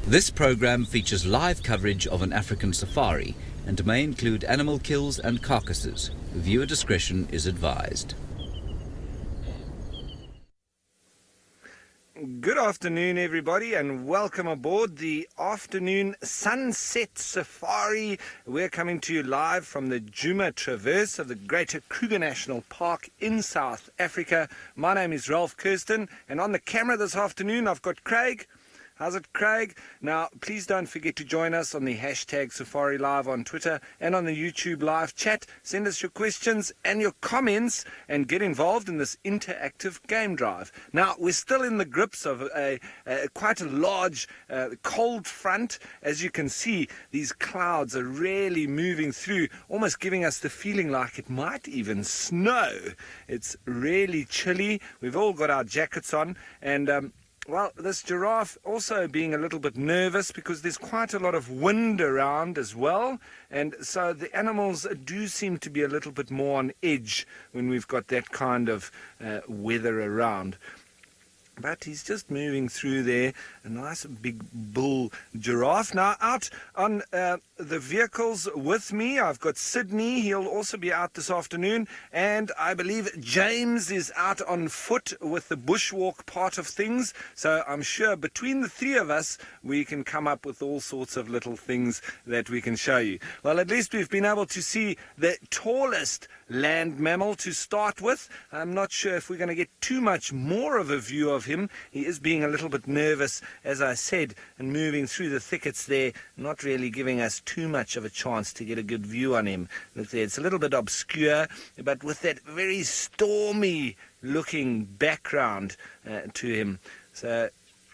This program features live coverage of an African safari and may include animal kills and carcasses. Viewer discretion is advised. Good afternoon, everybody, and welcome aboard the afternoon sunset safari. We're coming to you live from the Djuma Traverse of the Greater Kruger National Park in South Africa. My name is Ralph Kirsten, and on the camera this afternoon I've got Craig. How's it, Craig? Now, please don't forget to join us on the hashtag Safari Live on Twitter and on the YouTube live chat. Send us your questions and your comments and get involved in this interactive game drive. Now, we're still in the grips of quite a large cold front. As you can see, these clouds are really moving through, almost giving us the feeling like it might even snow. It's really chilly. We've all got our jackets on, and well, this giraffe also being a little bit nervous because there's quite a lot of wind around as well, and so the animals do seem to be a little bit more on edge when we've got that kind of weather around. But he's just moving through there, a nice big bull giraffe. Now, out on the vehicles with me, I've got Sydney. He'll also be out this afternoon. And I believe James is out on foot with the bushwalk part of things. So I'm sure between the three of us, we can come up with all sorts of little things that we can show you. Well, at least we've been able to see the tallest land mammal to start with. I'm not sure if we're going to get too much more of a view of him. He is being a little bit nervous, as I said, and moving through the thickets there, not really giving us too much of a chance to get a good view on him. Look there, it's a little bit obscure, but with that very stormy looking background to him. So,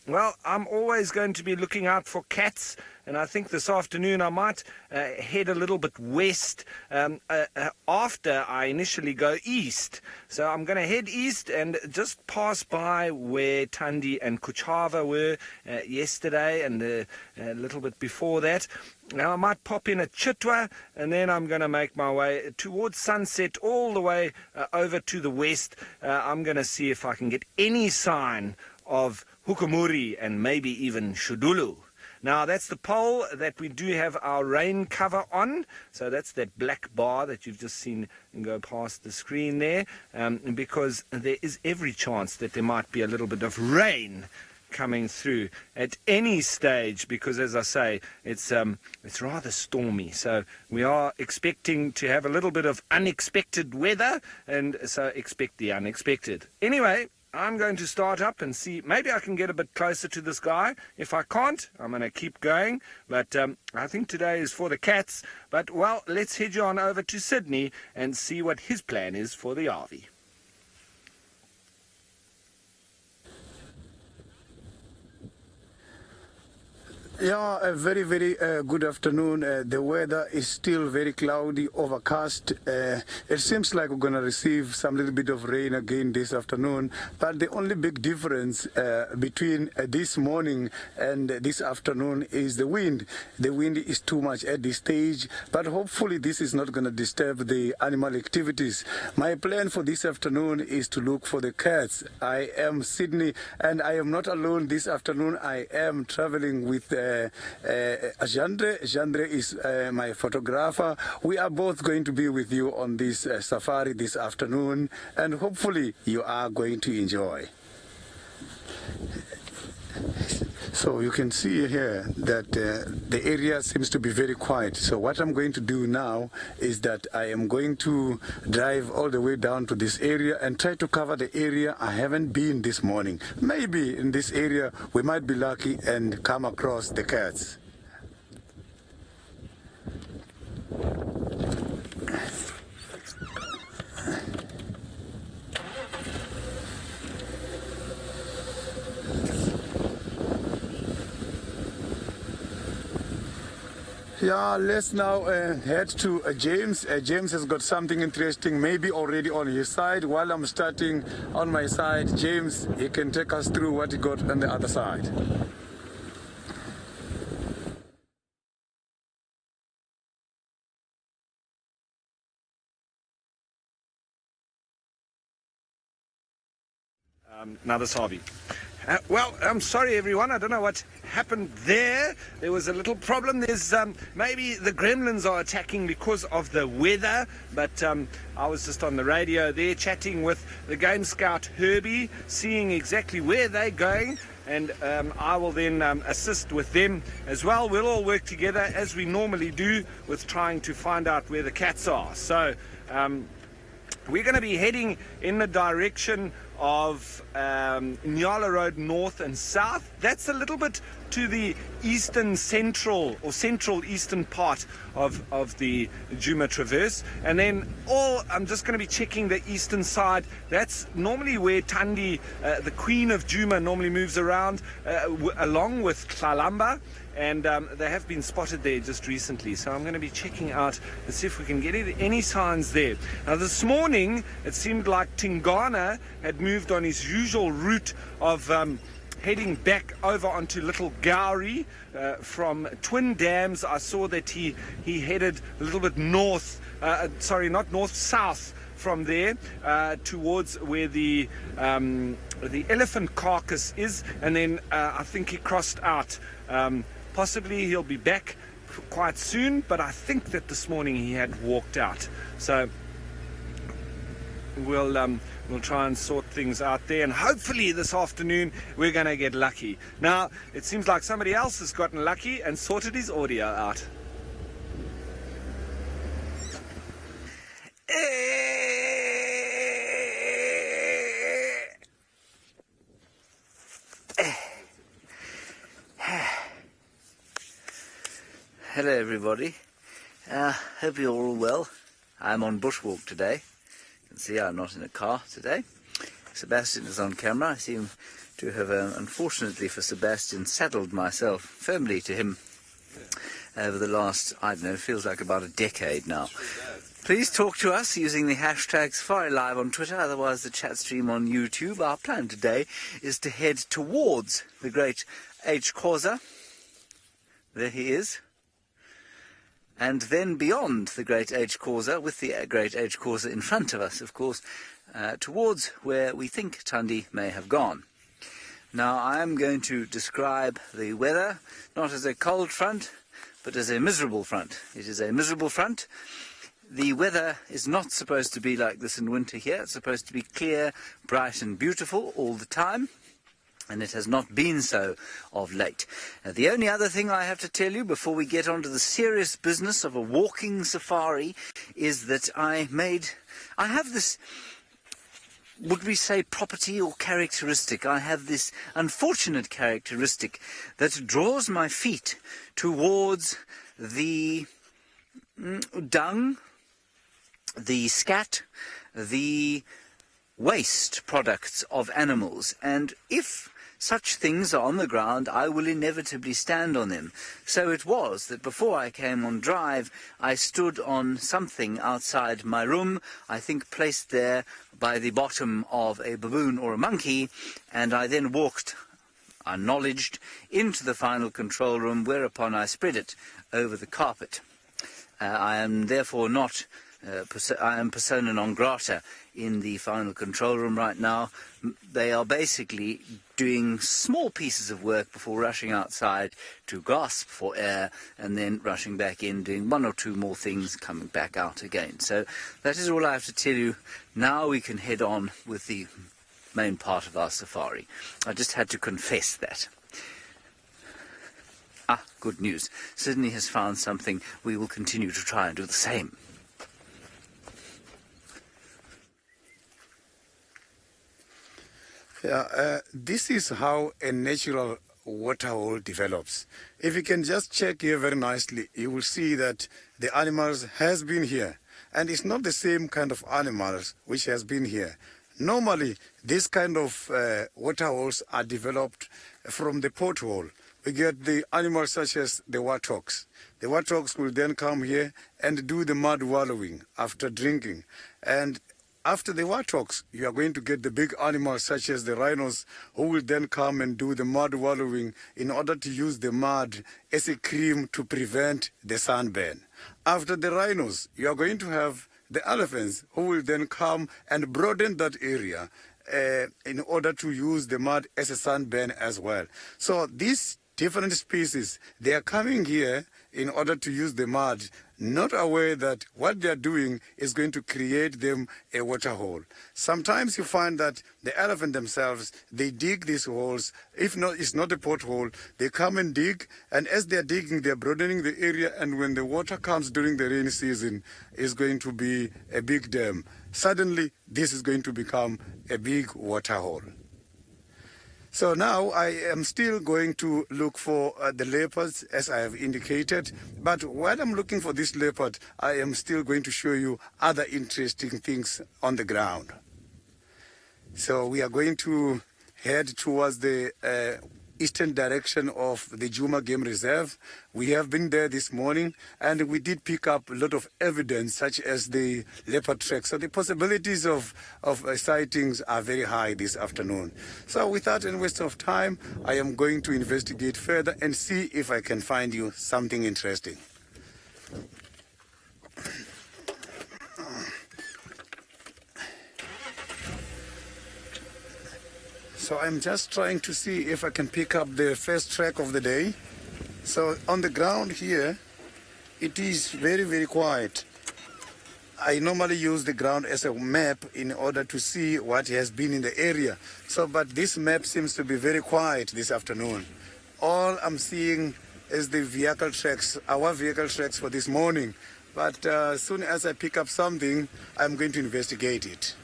well, I'm always going to be looking out for cats, and I think this afternoon I might head a little bit west after I initially go east. So I'm going to head east and just pass by where Thandi and Kuchava were yesterday and a little bit before that. Now I might pop in at Chitwa, and then I'm going to make my way towards sunset all the way over to the west. I'm going to see if I can get any sign of Hukumuri and maybe even Shudulu. Now, that's the pole that we do have our rain cover on. So that's that black bar that you've just seen go past the screen there, because there is every chance that there might be a little bit of rain coming through at any stage, because, as I say, it's rather stormy. So we are expecting to have a little bit of unexpected weather, and so expect the unexpected. Anyway, I'm going to start up and see, maybe I can get a bit closer to this guy. If I can't, I'm going to keep going. But I think today is for the cats. But, well, let's head you on over to Sydney and see what his plan is for the RV. Yeah, a very, very good afternoon. The weather is still very cloudy, overcast. It seems like we're going to receive some little bit of rain again this afternoon. But the only big difference between this morning and this afternoon is the wind. The wind is too much at this stage, but hopefully this is not going to disturb the animal activities. My plan for this afternoon is to look for the cats. I am Sydney, and I am not alone this afternoon. I am traveling with Jandre. Jandre is my photographer. We are both going to be with you on this safari this afternoon, and hopefully you are going to enjoy. So you can see here that the area seems to be very quiet. So what I'm going to do now is that I am going to drive all the way down to this area and try to cover the area I haven't been this morning. Maybe in this area we might be lucky and come across the cats. Yeah, let's now head to James. James has got something interesting, maybe already on his side. While I'm starting on my side, James, he can take us through what he got on the other side. Another Sabi. Well, I'm sorry everyone, I don't know what happened there. There was a little problem. There's maybe the gremlins are attacking because of the weather, but I was just on the radio there chatting with the Game Scout Herbie, seeing exactly where they're going, and I will then assist with them as well. We'll all work together as we normally do with trying to find out where the cats are. So we're going to be heading in the direction of Niala Road north and south. That's a little bit to the eastern central or central eastern part of the Djuma Traverse, and then I'm just going to be checking the eastern side. That's normally where Thandi, the Queen of Djuma, normally moves around along with Tlalamba, and they have been spotted there just recently, so I'm going to be checking out and see if we can get any signs there. Now this morning it seemed like Tingana had moved on his usual route of heading back over onto Little Gowrie from Twin Dams. I saw that he headed a little bit north, not north, south from there towards where the elephant carcass is, and then I think he crossed out. Possibly he'll be back quite soon, but I think that this morning he had walked out. So we'll try and sort things out there, and hopefully this afternoon we're going to get lucky. Now, it seems like somebody else has gotten lucky and sorted his audio out. Hello everybody, hope you're all well. I'm on bushwalk today. You can see I'm not in a car today. Sebastian is on camera. I seem to have, unfortunately for Sebastian, saddled myself firmly to him over the last, I don't know, feels like about a decade now. Please talk to us using the hashtag Safari Live on Twitter, otherwise the chat stream on YouTube. Our plan today is to head towards the Great H. Causa. There he is. And then beyond the Great H. Causa, with the Great H. Causa in front of us, of course, towards where we think Thandi may have gone. Now, I am going to describe the weather not as a cold front, but as a miserable front. It is a miserable front. The weather is not supposed to be like this in winter here. It's supposed to be clear, bright and beautiful all the time. And it has not been so of late. The only other thing I have to tell you before we get on to the serious business of a walking safari is that I have this, would we say property or characteristic? I have this unfortunate characteristic that draws my feet towards the dung, the scat, the waste products of animals. And if such things are on the ground, I will inevitably stand on them. So it was that before I came on drive, I stood on something outside my room, I think placed there by the bottom of a baboon or a monkey, and I then walked, unknowledged, into the final control room, whereupon I spread it over the carpet. I am therefore not I am persona non grata in the final control room right now. They are basically doing small pieces of work before rushing outside to gasp for air, and then rushing back in, doing one or two more things, coming back out again. So that is all I have to tell you. Now we can head on with the main part of our safari. I just had to confess that. Good news. Sydney has found something. We will continue to try and do the same. Yeah, this is how a natural waterhole develops. If you can just check here very nicely, you will see that the animals has been here. And it's not the same kind of animals which has been here. Normally, this kind of waterholes are developed from the porthole. We get the animals such as the warthogs. The warthogs will then come here and do the mud wallowing after drinking. And after the warthogs, you are going to get the big animals such as the rhinos, who will then come and do the mud wallowing in order to use the mud as a cream to prevent the sunburn. After the rhinos, you are going to have the elephants, who will then come and broaden that area in order to use the mud as a sunburn as well. So these different species, they are coming here in order to use the mud, not aware that what they are doing is going to create them a water hole. Sometimes you find that the elephant themselves, they dig these holes. If not, it's not a pothole. They come and dig, and as they are digging, they are broadening the area, and when the water comes during the rainy season, it's going to be a big dam. Suddenly, this is going to become a big water hole. So now I am still going to look for the leopards, as I have indicated. But while I'm looking for this leopard, I am still going to show you other interesting things on the ground. So we are going to head towards the eastern direction of the Djuma Game Reserve. We have been there this morning, and we did pick up a lot of evidence, such as the leopard tracks. So the possibilities of sightings are very high this afternoon. So without any waste of time, I am going to investigate further and see if I can find you something interesting. So I'm just trying to see if I can pick up the first track of the day. So on the ground here, it is very, very quiet. I normally use the ground as a map in order to see what has been in the area. So, but this map seems to be very quiet this afternoon. All I'm seeing is the vehicle tracks, our vehicle tracks for this morning. But as soon as I pick up something, I'm going to investigate it.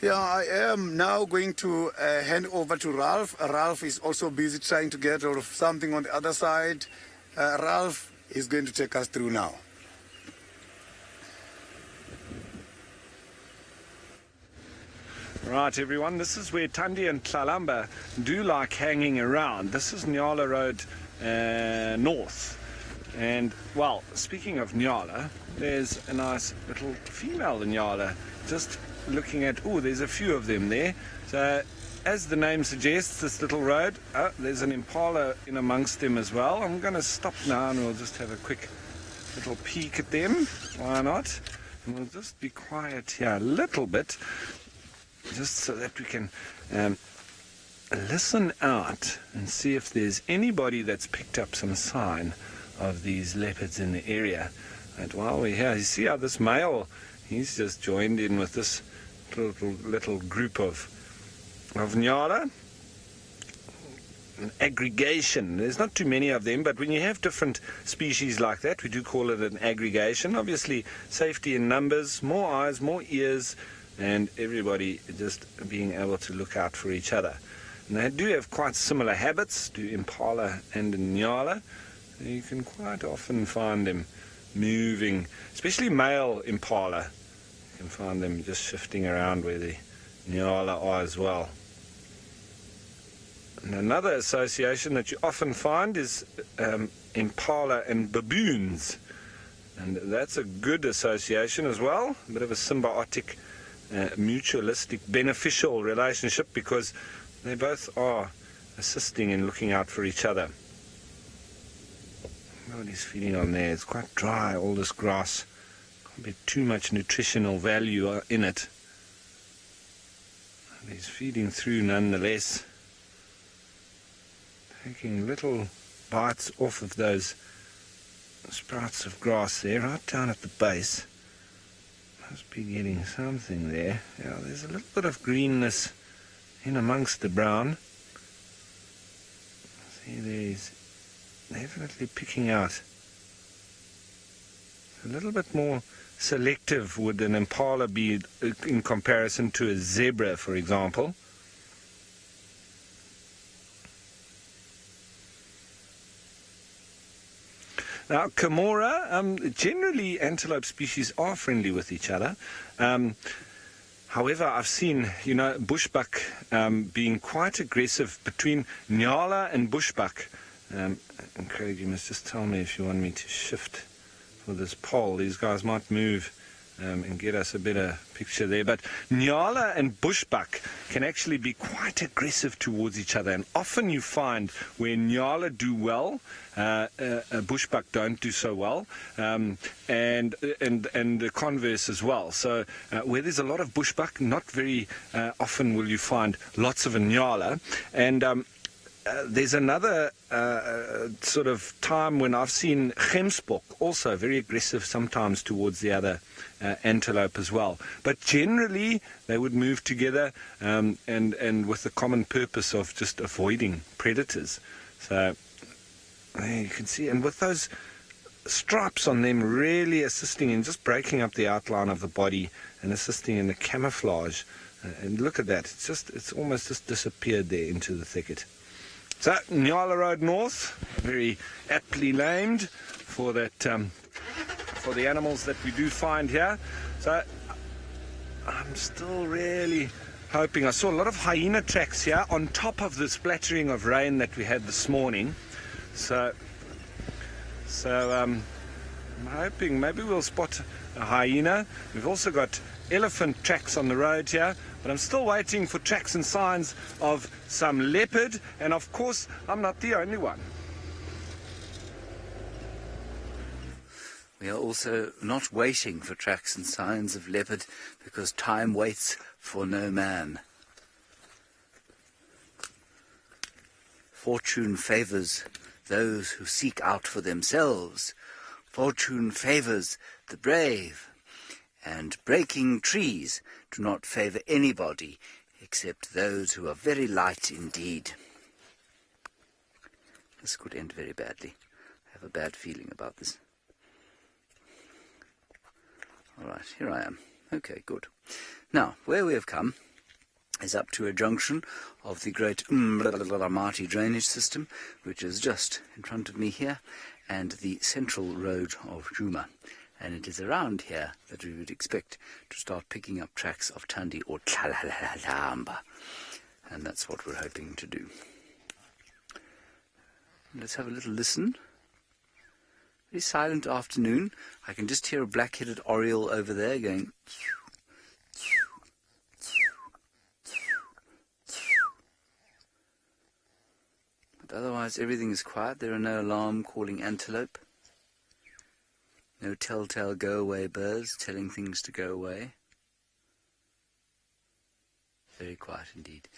Yeah, I am now going to hand over to Ralph. Ralph is also busy trying to get hold of something on the other side. Ralph is going to take us through now. Right, everyone, this is where Thandi and Tlalamba do like hanging around. This is Niala Road North. And, well, speaking of Niala, there's a nice little female Niala just looking at, oh, there's a few of them there. So as the name suggests, this little road, there's an impala in amongst them as well. I'm going to stop now and we'll just have a quick little peek at them. Why not? And we'll just be quiet here a little bit, just so that we can listen out and see if there's anybody that's picked up some sign of these leopards in the area. And while we're here, you see how this male, he's just joined in with this little group of Niala. An aggregation. There's not too many of them, but when you have different species like that, we do call it an aggregation. Obviously, safety in numbers, more eyes, more ears, and everybody just being able to look out for each other. And they do have quite similar habits to impala and Niala. You can quite often find them moving, especially male impala. You can find them just shifting around where the Niala are as well. And another association that you often find is impala and baboons. And that's a good association as well, a bit of a symbiotic, mutualistic, beneficial relationship, because they both are assisting in looking out for each other. Nobody's feeding on there. It's quite dry, all this grass. Can't be too much nutritional value in it. And he's feeding through nonetheless. Taking little bites off of those sprouts of grass there, right down at the base. Must be getting something there. Yeah, there's a little bit of greenness in amongst the brown. See, there's definitely picking out. A little bit more selective would an impala be in comparison to a zebra, for example. Now, Camora, generally antelope species are friendly with each other. However, I've seen, bushbuck being quite aggressive between Niala and bushbuck. And Craig, you must just tell me if you want me to shift for this pole. These guys might move and get us a better picture there. But Niala and bushbuck can actually be quite aggressive towards each other, and often you find where Niala do well, bushbuck don't do so well, and the converse as well. So where there's a lot of bushbuck, not very often will you find lots of a Niala. And there's another sort of time when I've seen gemsbok also very aggressive sometimes towards the other antelope as well. But generally they would move together and with the common purpose of just avoiding predators. So there you can see, and with those stripes on them really assisting in just breaking up the outline of the body and assisting in the camouflage. And look at that, it's almost just disappeared there into the thicket. So, Niala Road North, very aptly named for that, for the animals that we do find here. So, I'm still really hoping. I saw a lot of hyena tracks here on top of the splattering of rain that we had this morning. So I'm hoping maybe we'll spot a hyena. We've also got elephant tracks on the road here, but I'm still waiting for tracks and signs of some leopard, and of course I'm not the only one. We are also not waiting for tracks and signs of leopard, because time waits for no man. Fortune favours those who seek out for themselves. Fortune favours the brave. And breaking trees do not favour anybody except those who are very light indeed. This could end very badly. I have a bad feeling about this. All right, here I am. Okay, good. Now, where we have come is up to a junction of the great Mati drainage system, which is just in front of me here, and the central road of Djuma. And it is around here that we would expect to start picking up tracks of Thandi or Tlalalamba. And that's what we're hoping to do. Let's have a little listen. Very silent afternoon. I can just hear a black-headed oriole over there going... But otherwise everything is quiet. There are no alarm calling antelope. No telltale go-away birds telling things to go away. Very quiet indeed.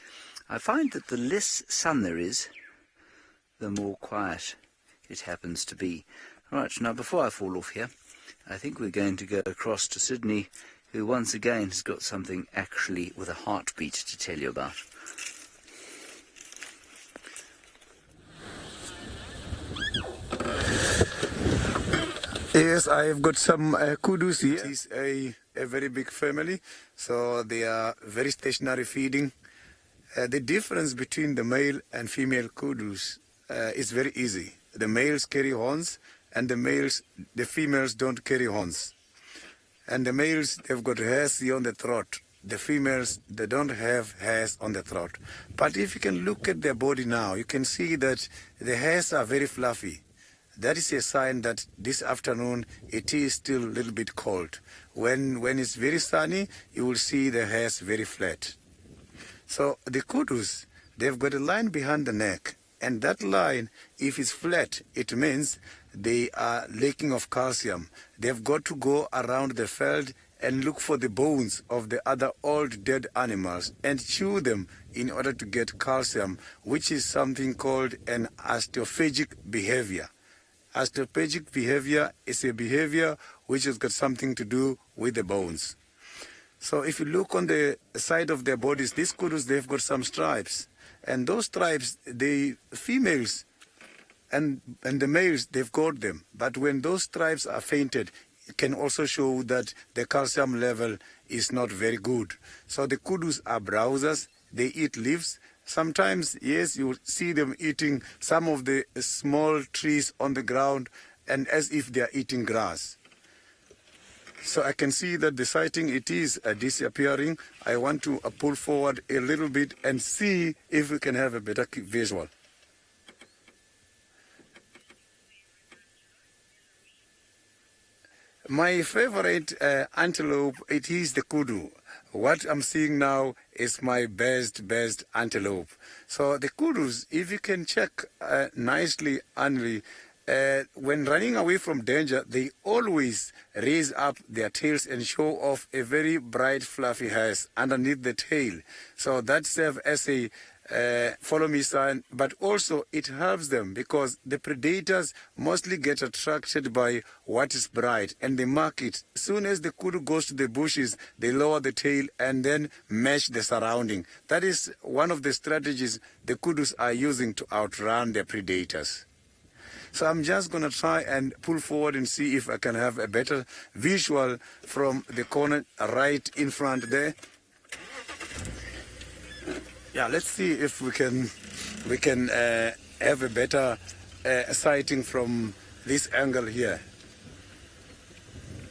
I find that the less sun there is, the more quiet it happens to be. Right, now before I fall off here, I think we're going to go across to Sydney, who once again has got something actually with a heartbeat to tell you about. Yes, I've got some kudus here. It's a very big family, so they are very stationary feeding. The difference between the male and female kudus is very easy. The males carry horns, and the females don't carry horns. And the males, they've got hairs on the throat. The females, they don't have hairs on the throat. But if you can look at their body now, you can see that the hairs are very fluffy. That is a sign that this afternoon it is still a little bit cold. When it's very sunny, you will see the hairs very flat. So the kudus, they've got a line behind the neck. And that line, if it's flat, it means they are lacking of calcium. They've got to go around the field and look for the bones of the other old dead animals and chew them in order to get calcium, which is something called an osteophagic behavior. Osteophagic behavior is a behavior which has got something to do with the bones. So if you look on the side of their bodies, these kudus, they've got some stripes. And those stripes, the females and the males, they've got them. But when those stripes are fainted, it can also show that the calcium level is not very good. So the kudus are browsers. They eat leaves. Sometimes, yes, you see them eating some of the small trees on the ground, and as if they are eating grass. So I can see that the sighting, it is disappearing. I want to pull forward a little bit and see if we can have a better visual. My favorite antelope, it is the Kudu. What I'm seeing now is my best antelope. So the Kudus, if you can check nicely, Anri, when running away from danger, they always raise up their tails and show off a very bright fluffy hairs underneath the tail. So that serves as a follow me sign, but also it helps them because the predators mostly get attracted by what is bright and they mark it. As soon as the kudu goes to the bushes, they lower the tail and then match the surrounding. That is one of the strategies the kudus are using to outrun their predators. So I'm just going to try and pull forward and see if I can have a better visual from the corner right in front there. Yeah, let's see if we can have a better sighting from this angle here.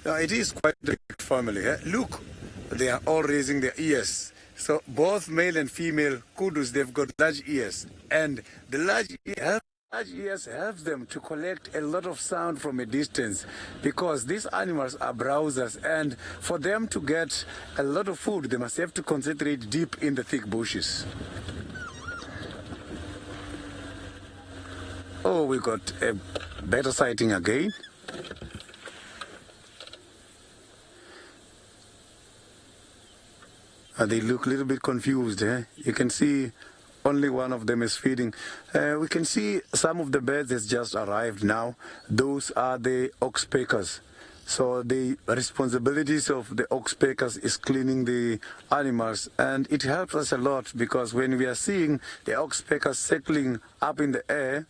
Now, it is quite a big family. Eh? Look, they are all raising their ears. So both male and female kudus, they've got large ears. And the large ears helps them to collect a lot of sound from a distance because these animals are browsers, and for them to get a lot of food, they must have to concentrate deep in the thick bushes. Oh, we got a better sighting again. They look a little bit confused. You can see only one of them is feeding. We can see some of the birds has just arrived now. Those are the oxpeckers. So the responsibilities of the oxpeckers is cleaning the animals, and it helps us a lot because when we are seeing the oxpeckers circling up in the air,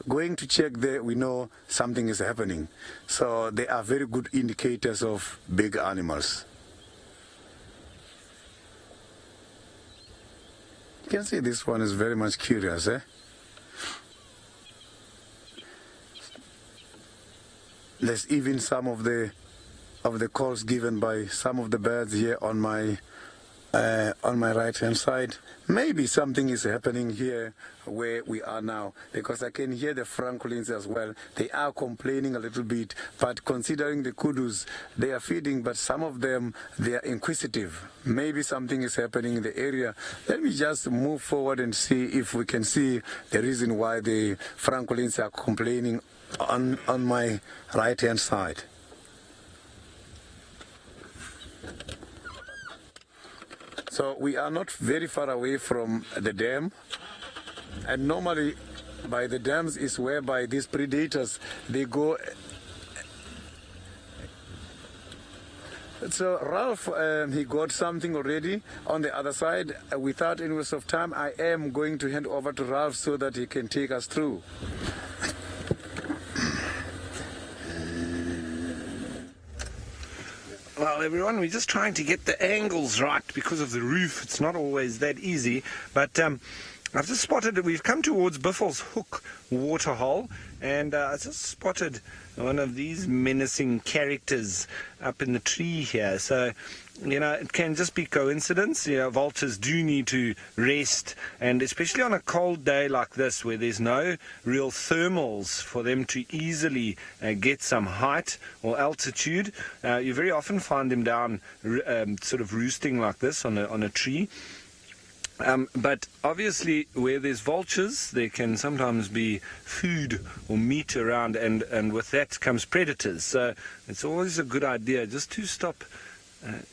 going to check there, we know something is happening. So they are very good indicators of big animals. You can see this one is very much curious. There's even some of the calls given by some of the birds here on my right hand side. Maybe something is happening here where we are now because I can hear the francolins as well. They are complaining a little bit, but considering the kudus, they are feeding, but some of them, they are inquisitive. Maybe something is happening in the area. Let me just move forward and see if we can see the reason why the francolins are complaining on my right hand side. So we are not very far away from the dam, and normally by the dams is whereby these predators, they go. So Ralph, he got something already on the other side. Without any waste of time, I am going to hand over to Ralph so that he can take us through. Well, everyone, we're just trying to get the angles right because of the roof. It's not always that easy. But I've just spotted that we've come towards Biffel's Hook waterhole, and I just spotted one of these menacing characters up in the tree here. So, it can just be coincidence. Vultures do need to rest, and especially on a cold day like this where there's no real thermals for them to easily get some height or altitude, you very often find them down sort of roosting like this on a tree. But obviously where there's vultures, there can sometimes be food or meat around, and with that comes predators. So it's always a good idea just to stop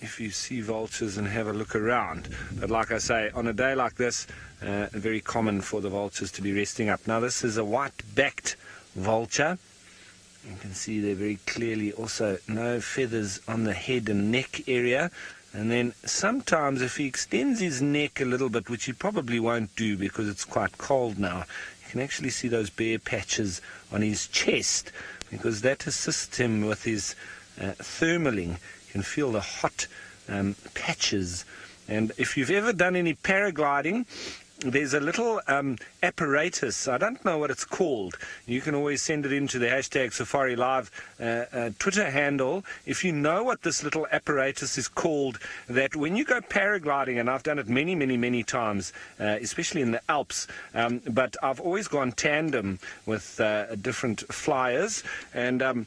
if you see vultures and have a look around. But like I say, on a day like this, very common for the vultures to be resting up. Now this is a white-backed vulture. You can see there very clearly also no feathers on the head and neck area. And then sometimes if he extends his neck a little bit, which he probably won't do because it's quite cold now, you can actually see those bare patches on his chest because that assists him with his thermaling. You can feel the hot patches. And if you've ever done any paragliding, there's a little apparatus. I don't know what it's called. You can always send it into the hashtag Safari Live Twitter handle. If you know what this little apparatus is called, that when you go paragliding, and I've done it many, many, many times, especially in the Alps, but I've always gone tandem with different flyers, and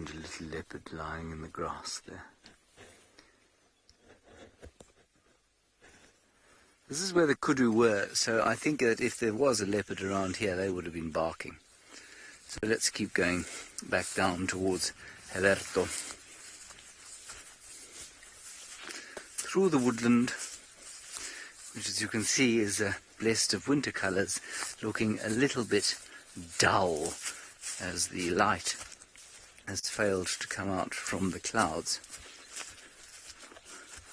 and a little leopard lying in the grass there. This is where the kudu were, so I think that if there was a leopard around here, they would have been barking. So let's keep going back down towards Helerto. Through the woodland, which as you can see is blessed of winter colours, looking a little bit dull as the light has failed to come out from the clouds.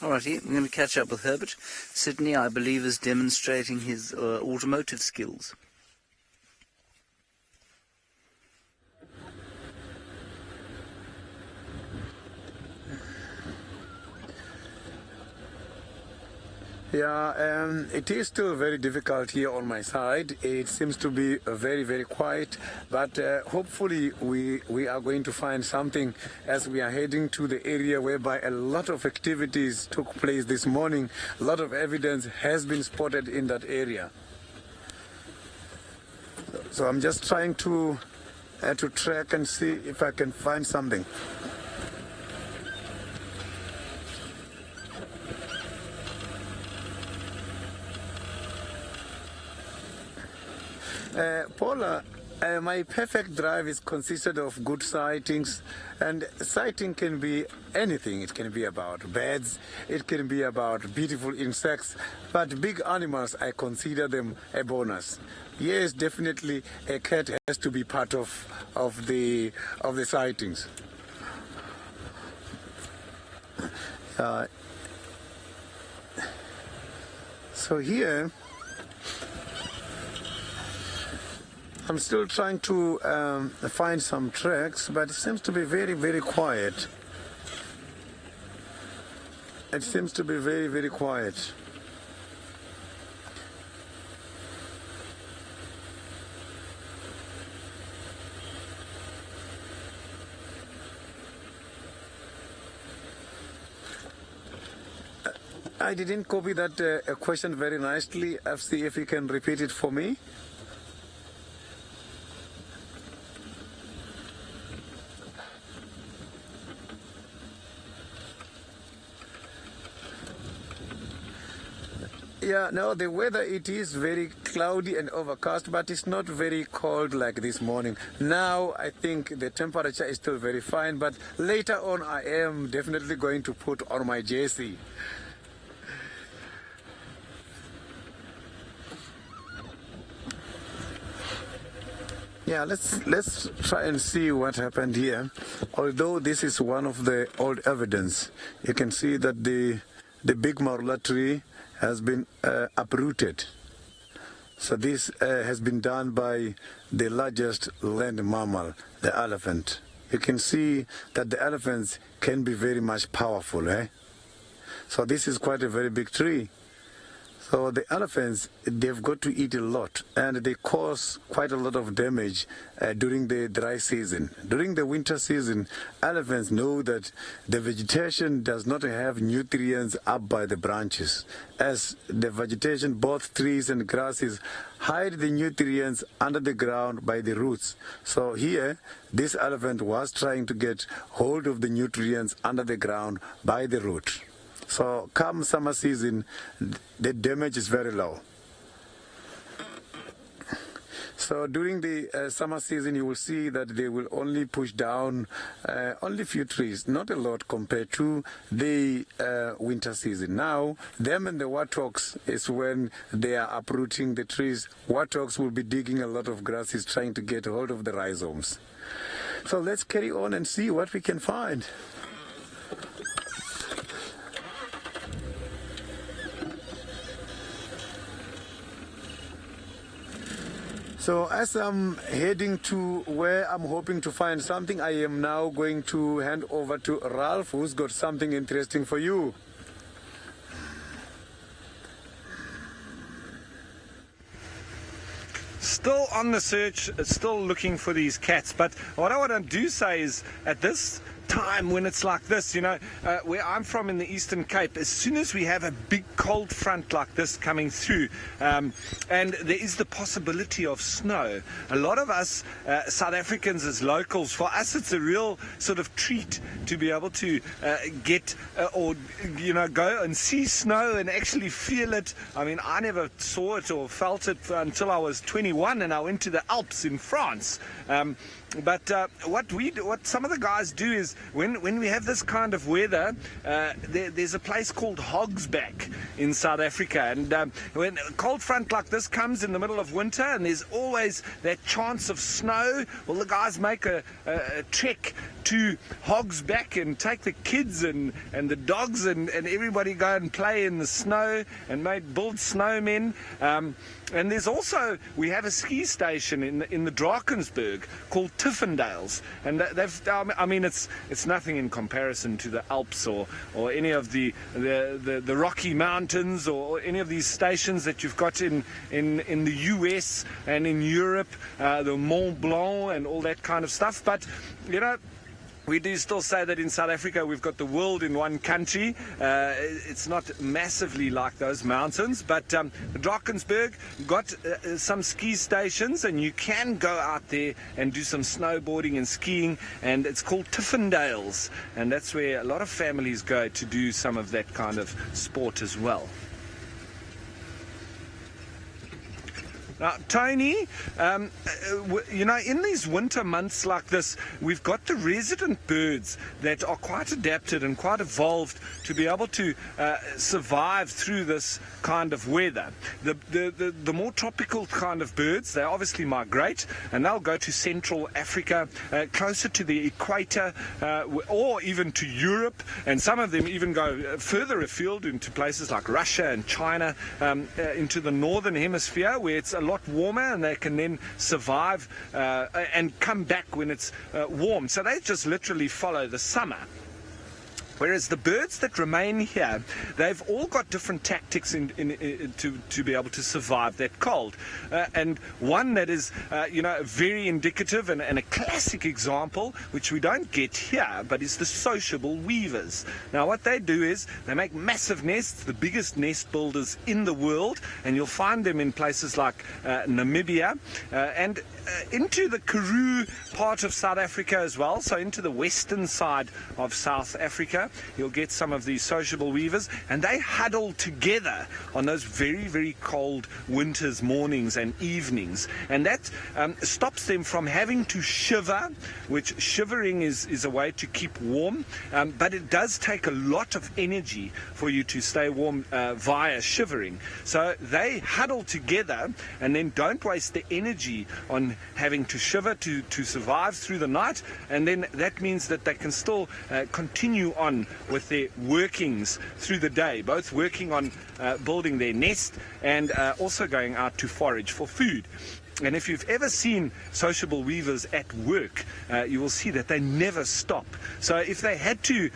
Alrighty, I'm going to catch up with Herbert. Sydney, I believe, is demonstrating his automotive skills. Yeah, it is still very difficult here on my side. It seems to be very, very quiet, but hopefully we are going to find something as we are heading to the area whereby a lot of activities took place this morning. A lot of evidence has been spotted in that area. So I'm just trying to track and see if I can find something. Paula, my perfect drive is consisted of good sightings, and sighting can be anything. It can be about birds, it can be about beautiful insects, but big animals, I consider them a bonus. Yes, definitely a cat has to be part of the sightings. So here I'm still trying to find some tracks, but it seems to be very, very quiet. It seems to be very, very quiet. I didn't copy that question very nicely. FC, if you can repeat it for me. Yeah, no, the weather, it is very cloudy and overcast, but it's not very cold like this morning. Now, I think the temperature is still very fine, but later on I am definitely going to put on my jersey. Yeah, let's try and see what happened here. Although this is one of the old evidence, you can see that the big marula tree has been uprooted. So this has been done by the largest land mammal, the elephant. You can see that the elephants can be very much powerful. So this is quite a very big tree. So the elephants, they've got to eat a lot, and they cause quite a lot of damage during the dry season. During the winter season, elephants know that the vegetation does not have nutrients up by the branches, as the vegetation, both trees and grasses, hide the nutrients under the ground by the roots. So here, this elephant was trying to get hold of the nutrients under the ground by the root. So come summer season, the damage is very low. So during the summer season, you will see that they will only push down only few trees, not a lot compared to the winter season. Now, them and the warthogs is when they are uprooting the trees. Warthogs will be digging a lot of grasses, trying to get hold of the rhizomes. So let's carry on and see what we can find. So as I'm heading to where I'm hoping to find something, I am now going to hand over to Ralph, who's got something interesting for you. still on the search, still looking for these cats. But what I want to do say is, at this time when it's like this, where I'm from in the Eastern Cape, as soon as we have a big cold front like this coming through, and there is the possibility of snow, a lot of us South Africans as locals, for us it's a real sort of treat to be able to get or go and see snow and actually feel it. I mean, I never saw it or felt it until I was 21 and I went to the Alps in France. But what some of the guys do is, when we have this kind of weather, there's a place called Hogsback in South Africa, and when a cold front like this comes in the middle of winter and there's always that chance of snow, well, the guys make a trek to Hogsback and take the kids and the dogs and everybody go and play in the snow and build snowmen. And there's also, we have a ski station in the Drakensberg called Tiffindales, and it's nothing in comparison to the Alps or any of the Rocky Mountains or any of these stations that you've got in the US and in Europe, the Mont Blanc and all that kind of stuff. But we do still say that in South Africa we've got the world in one country. It's not massively like those mountains, but Drakensberg got some ski stations, and you can go out there and do some snowboarding and skiing, and it's called Tiffindales, and that's where a lot of families go to do some of that kind of sport as well. Now, Tony, in these winter months like this, we've got the resident birds that are quite adapted and quite evolved to be able to survive through this kind of weather. The more tropical kind of birds, they obviously migrate, and they'll go to Central Africa, closer to the equator, or even to Europe, and some of them even go further afield into places like Russia and China, into the northern hemisphere, where it's a lot warmer, and they can then survive and come back when it's warm. So they just literally follow the summer. Whereas the birds that remain here, they've all got different tactics to be able to survive that cold. And one that is, very indicative and a classic example, which we don't get here, but is the sociable weavers. Now, what they do is they make massive nests, the biggest nest builders in the world, and you'll find them in places like Namibia and into the Karoo part of South Africa as well, so into the western side of South Africa. You'll get some of these sociable weavers, and they huddle together on those very, very cold winter's mornings and evenings, and that stops them from having to shiver, which shivering is a way to keep warm, but it does take a lot of energy for you to stay warm via shivering. So they huddle together and then don't waste the energy on having to shiver to survive through the night, and then that means that they can still continue on with their workings through the day, both working on building their nest and also going out to forage for food. And if you've ever seen sociable weavers at work, you will see that they never stop. So if they had to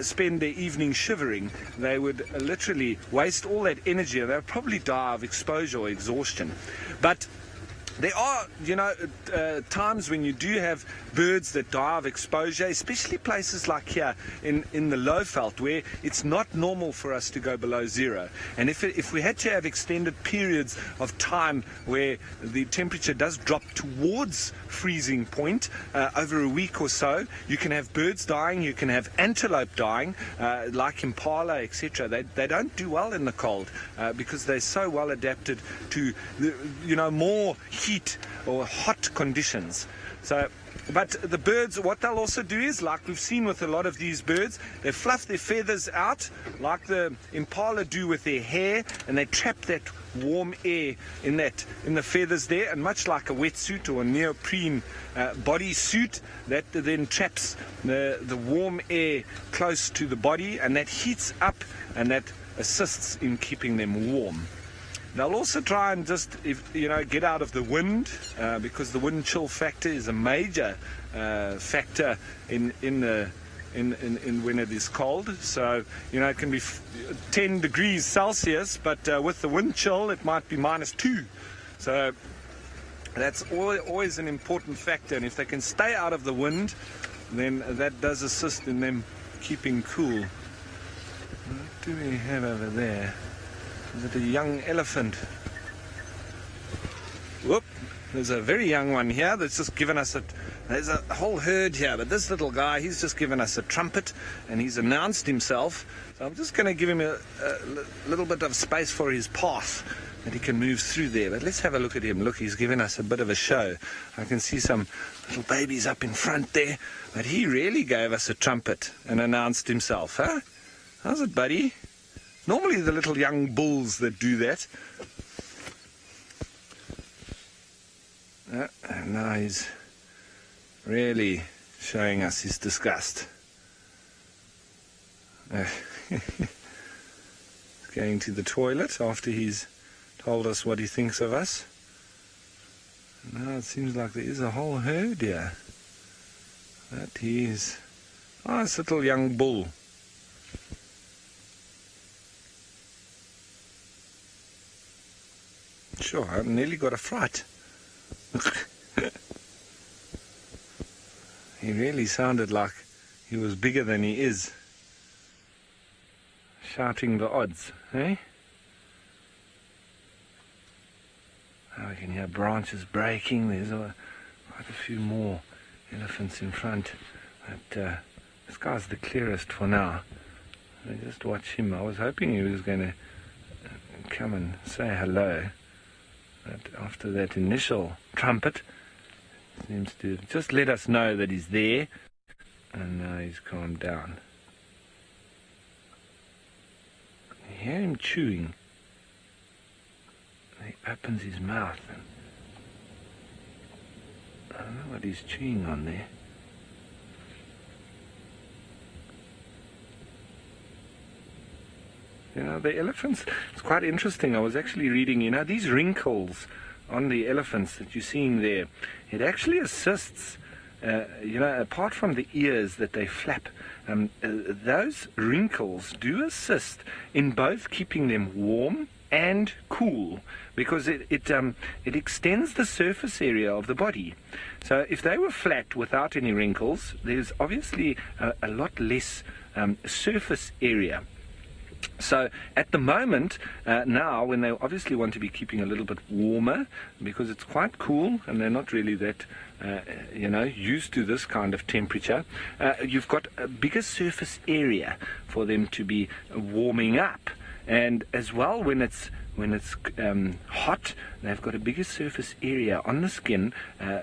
spend their evening shivering, they would literally waste all that energy, and they would probably die of exposure or exhaustion. But there are, times when you do have birds that die of exposure, especially places like here in the Lowveld, where it's not normal for us to go below zero. And if we had to have extended periods of time where the temperature does drop towards freezing point over a week or so, you can have birds dying, you can have antelope dying, like impala, etc. They don't do well in the cold because they're so well adapted to more heat or hot conditions. But the birds, what they'll also do is, like we've seen with a lot of these birds, they fluff their feathers out like the impala do with their hair, and they trap that warm air in the feathers there, and much like a wetsuit or a neoprene body suit, that then traps the warm air close to the body, and that heats up, and that assists in keeping them warm. They'll also try and just, get out of the wind, because the wind chill factor is a major factor in when it is cold. So, it can be 10 degrees Celsius, but with the wind chill, it might be -2. So That's always an important factor, and if they can stay out of the wind, then that does assist in them keeping cool. What do we have over there? Is it a young elephant? Whoop! There's a very young one here that's just given us there's a whole herd here, but this little guy, he's just given us a trumpet and he's announced himself. So I'm just going to give him a little bit of space for his path that he can move through there. But let's have a look at him. Look, he's given us a bit of a show. I can see some little babies up in front there, but he really gave us a trumpet and announced himself, huh? How's it, buddy? Normally the little young bulls that do that. And now he's really showing us his disgust. He's going to the toilet after he's told us what he thinks of us. Now it seems like there is a whole herd here. That is a nice little young bull. Sure, I nearly got a fright. He really sounded like he was bigger than he is. Shouting the odds, eh? Now we can hear branches breaking. There's quite a few more elephants in front. But this guy's the clearest for now. Just watch him. I was hoping he was going to come and say hello. But after that initial trumpet, seems to just let us know that he's there, and now he's calmed down. You hear him chewing. He opens his mouth, and I don't know what he's chewing on there. You know, the elephants, it's quite interesting. I was actually reading, these wrinkles on the elephants that you're seeing there, it actually assists, apart from the ears that they flap, those wrinkles do assist in both keeping them warm and cool, because it extends the surface area of the body. So if they were flat without any wrinkles, there's obviously a lot less surface area. So at the moment, now, when they obviously want to be keeping a little bit warmer, because it's quite cool and they're not really that, used to this kind of temperature, you've got a bigger surface area for them to be warming up. And as well, when it's hot, they've got a bigger surface area on the skin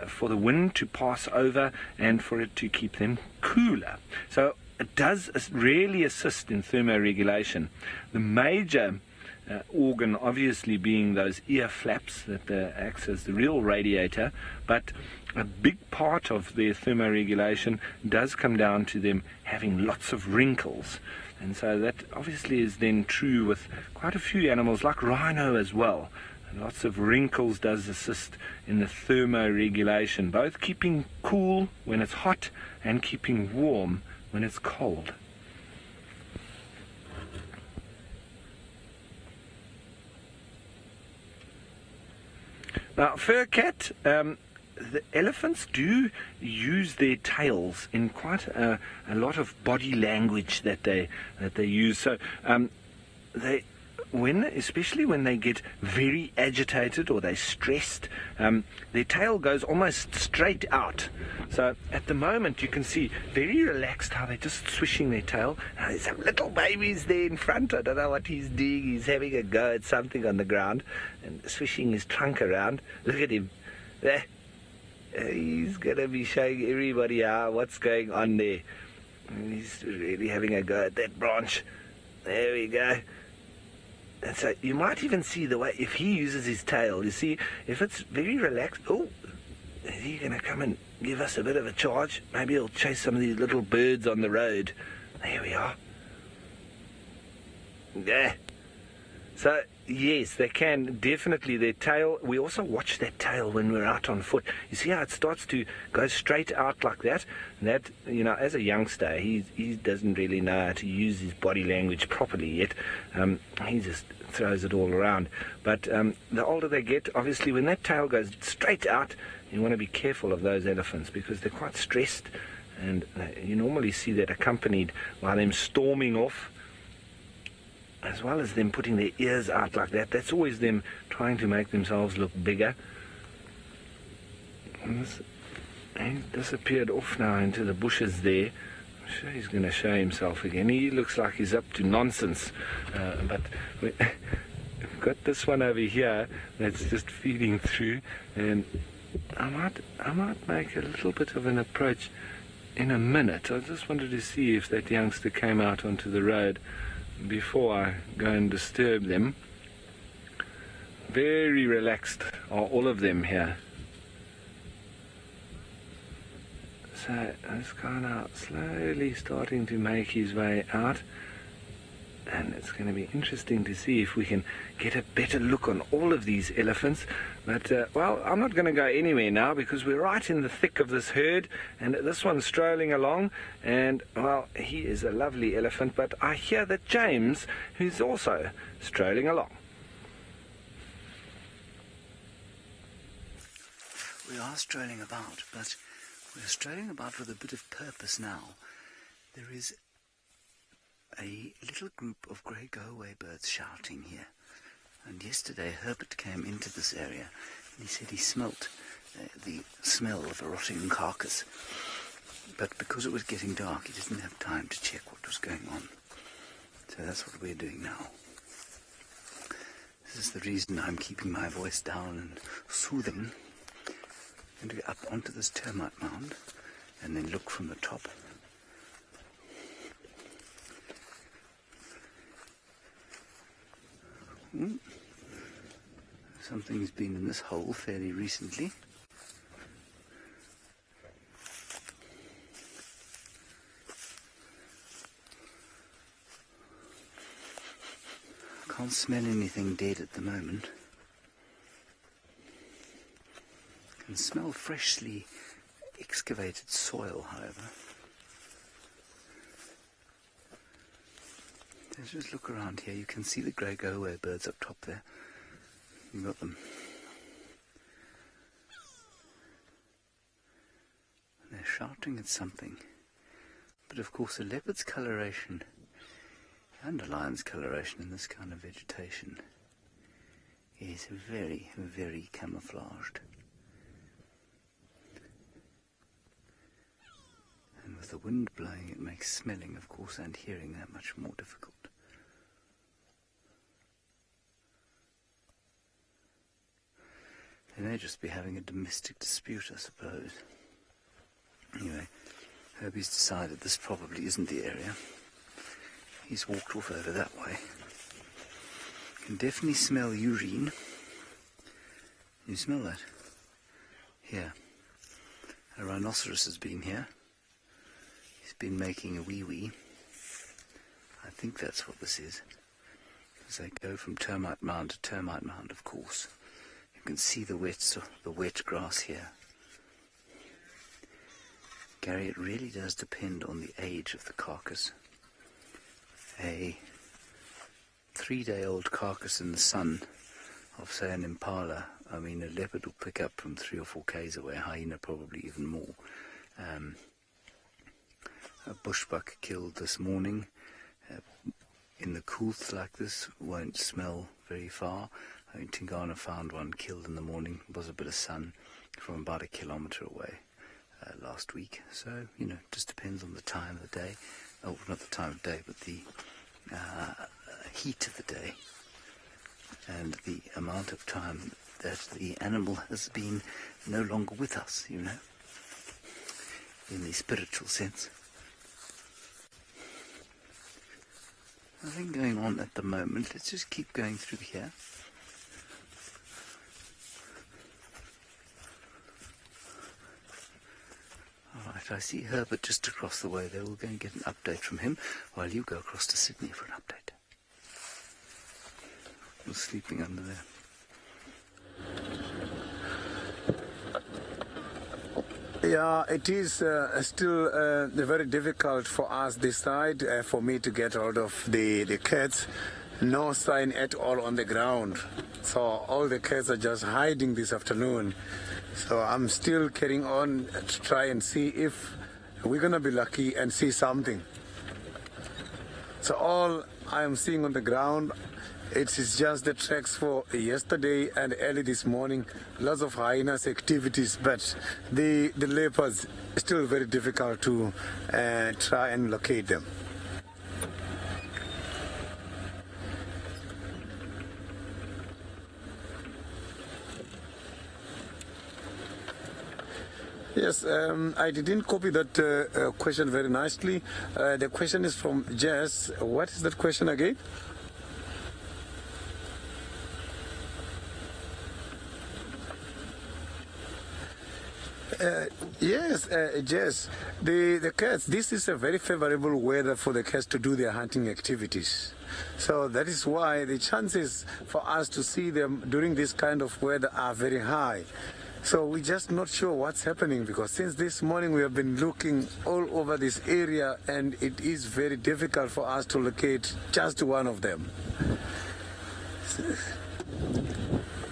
for the wind to pass over and for it to keep them cooler. So it does really assist in thermoregulation. The major organ obviously being those ear flaps that acts as the real radiator, but a big part of their thermoregulation does come down to them having lots of wrinkles. And so that obviously is then true with quite a few animals, like rhino as well. And lots of wrinkles does assist in the thermoregulation, both keeping cool when it's hot and keeping warm when it's cold. Now, fur cat, the elephants do use their tails in quite a lot of body language that they use. So especially when they get very agitated or they're stressed, their tail goes almost straight out. So at the moment you can see very relaxed how they're just swishing their tail. Now, there's some little babies there in front. I don't know what he's doing. He's having a go at something on the ground and swishing his trunk around. Look at him there. He's going to be showing everybody what's going on there. And he's really having a go at that branch. There we go. And so you might even see the way, if he uses his tail, you see, if it's very relaxed, is he going to come and give us a bit of a charge? Maybe he'll chase some of these little birds on the road. There we are. Yeah. So Yes, they can, definitely. Their tail, we also watch that tail when we're out on foot. You see how it starts to go straight out like that? And that, as a youngster, he doesn't really know how to use his body language properly yet. He just throws it all around. But the older they get, obviously, when that tail goes straight out, you want to be careful of those elephants because they're quite stressed. And you normally see that accompanied by them storming off, as well as them putting their ears out like that. That's always them trying to make themselves look bigger. And he disappeared off now into the bushes there. I'm sure he's going to show himself again. He looks like he's up to nonsense. But we've got this one over here that's just feeding through. And I might make a little bit of an approach in a minute. I just wanted to see if that youngster came out onto the road before I go and disturb them. Very relaxed are all of them here. So this guy now slowly starting to make his way out, and it's going to be interesting to see if we can get a better look on all of these elephants. But well, I'm not going to go anywhere now because we're right in the thick of this herd, and this one's strolling along, and well, he is a lovely elephant, but I hear that James, who's also strolling along. We are strolling about, but we're strolling about with a bit of purpose now. There is a little group of grey go-away birds shouting here. And yesterday Herbert came into this area and he said he smelt the smell of a rotting carcass. But because it was getting dark, he didn't have time to check what was going on. So that's what we're doing now. This is the reason I'm keeping my voice down and soothing. And to go up onto this termite mound and then look from the top. Something's been in this hole fairly recently. I can't smell anything dead at the moment. I can smell freshly excavated soil, however. Let's just look around here. You can see the grey go-away birds up top there. You've got them. And they're shouting at something. But of course a leopard's coloration and a lion's coloration in this kind of vegetation is very, very camouflaged. And with the wind blowing, it makes smelling, of course, and hearing that much more difficult. They may just be having a domestic dispute, I suppose. Anyway, Herbie's decided this probably isn't the area. He's walked off over that way. You can definitely smell urine. You smell that? Here. A rhinoceros has been here. He's been making a wee-wee. I think that's what this is. As they go from termite mound to termite mound, of course. You can see the wet grass here. Gary, it really does depend on the age of the carcass. A 3-day-old carcass in the sun of, say, an impala, I mean, a leopard will pick up from 3 or 4 k's away, a hyena probably even more. A bushbuck killed this morning in the coulth like this won't smell very far. I mean, Tingana found one killed in the morning. It was a bit of sun from about 1 kilometre away last week. So, you know, it just depends on the time of the day. Oh, not the time of day, but the heat of the day and the amount of time that the animal has been no longer with us, you know, in the spiritual sense. Nothing going on at the moment. Let's just keep going through here. Alright, I see Herbert just across the way there. We'll go and get an update from him while you go across to Sydney for an update. was sleeping under there. Yeah, it is still very difficult for us this side, for me to get hold of the cats. No sign at all on the ground. So all the cats are just hiding this afternoon. So I'm still carrying on to try and see if we're going to be lucky and see something. So all I am seeing on the ground, it is just the tracks for yesterday and early this morning. Lots of hyenas activities, but the leopards still very difficult to try and locate them. Yes, I didn't copy that question very nicely. The question is from Jess. What is that question again? Yes, Jess, the cats, this is a very favorable weather for the cats to do their hunting activities. So that is why the chances for us to see them during this kind of weather are very high. So we're just not sure what's happening, because since this morning we have been looking all over this area and it is very difficult for us to locate just one of them.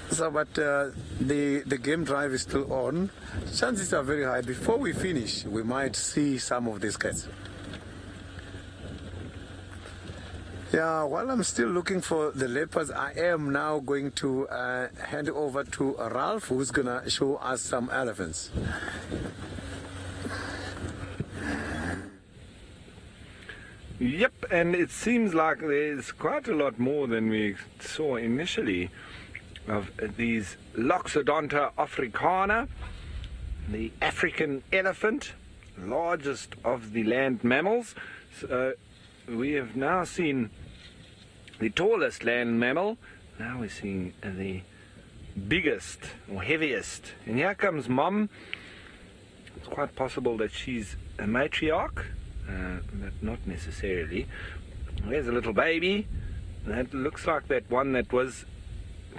So, but the game drive is still on. Chances are very high. Before we finish, we might see some of these cats. Yeah, while I'm still looking for the leopards, I am now going to hand over to Ralph, who's going to show us some elephants. Yep, and it seems like there's quite a lot more than we saw initially of these Loxodonta africana, the African elephant, largest of the land mammals. So we have now seen the tallest land mammal. Now we're seeing the biggest or heaviest. And here comes Mom. It's quite possible that she's a matriarch, but not necessarily. There's a little baby. That looks like that one that was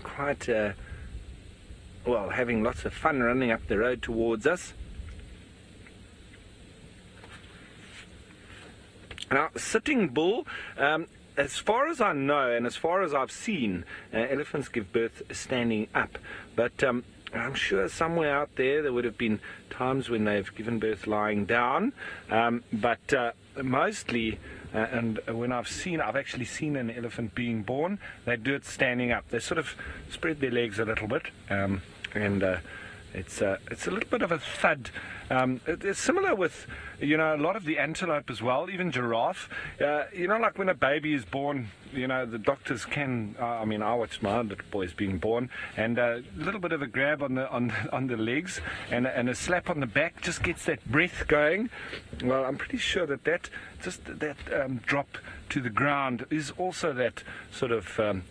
quite, well, having lots of fun running up the road towards us. Now, Sitting Bull, as far as I know and as far as I've seen, elephants give birth standing up. But I'm sure somewhere out there would have been times when they've given birth lying down. But mostly, and when I've actually seen an elephant being born, they do it standing up. They sort of spread their legs a little bit, and it's a little bit of a thud. It's similar with, a lot of the antelope as well, even giraffe. Like when a baby is born, the doctors can, I watched my little boys being born, and a little bit of a grab on the legs and a slap on the back just gets that breath going. Well, I'm pretty sure that drop to the ground is also that sort of,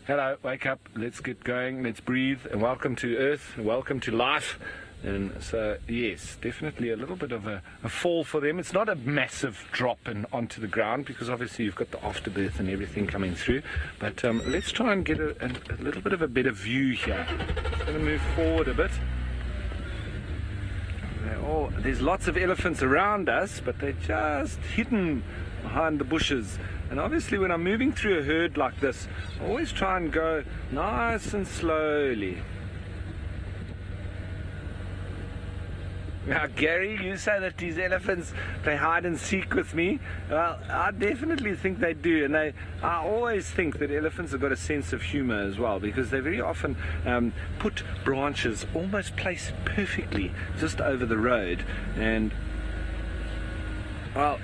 hello, wake up, let's get going, let's breathe, and welcome to Earth, welcome to life. And so, yes, definitely a little bit of a fall for them. It's not a massive drop onto the ground, because obviously you've got the afterbirth and everything coming through. But let's try and get a little bit of a better view here. I'm going to move forward a bit. There's lots of elephants around us, but they're just hidden behind the bushes. And obviously when I'm moving through a herd like this, I always try and go nice and slowly. Now, Gary, you say that these elephants play hide and seek with me. Well, I definitely think they do, and I always think that elephants have got a sense of humor as well, because they very often put branches almost placed perfectly just over the road. And, well,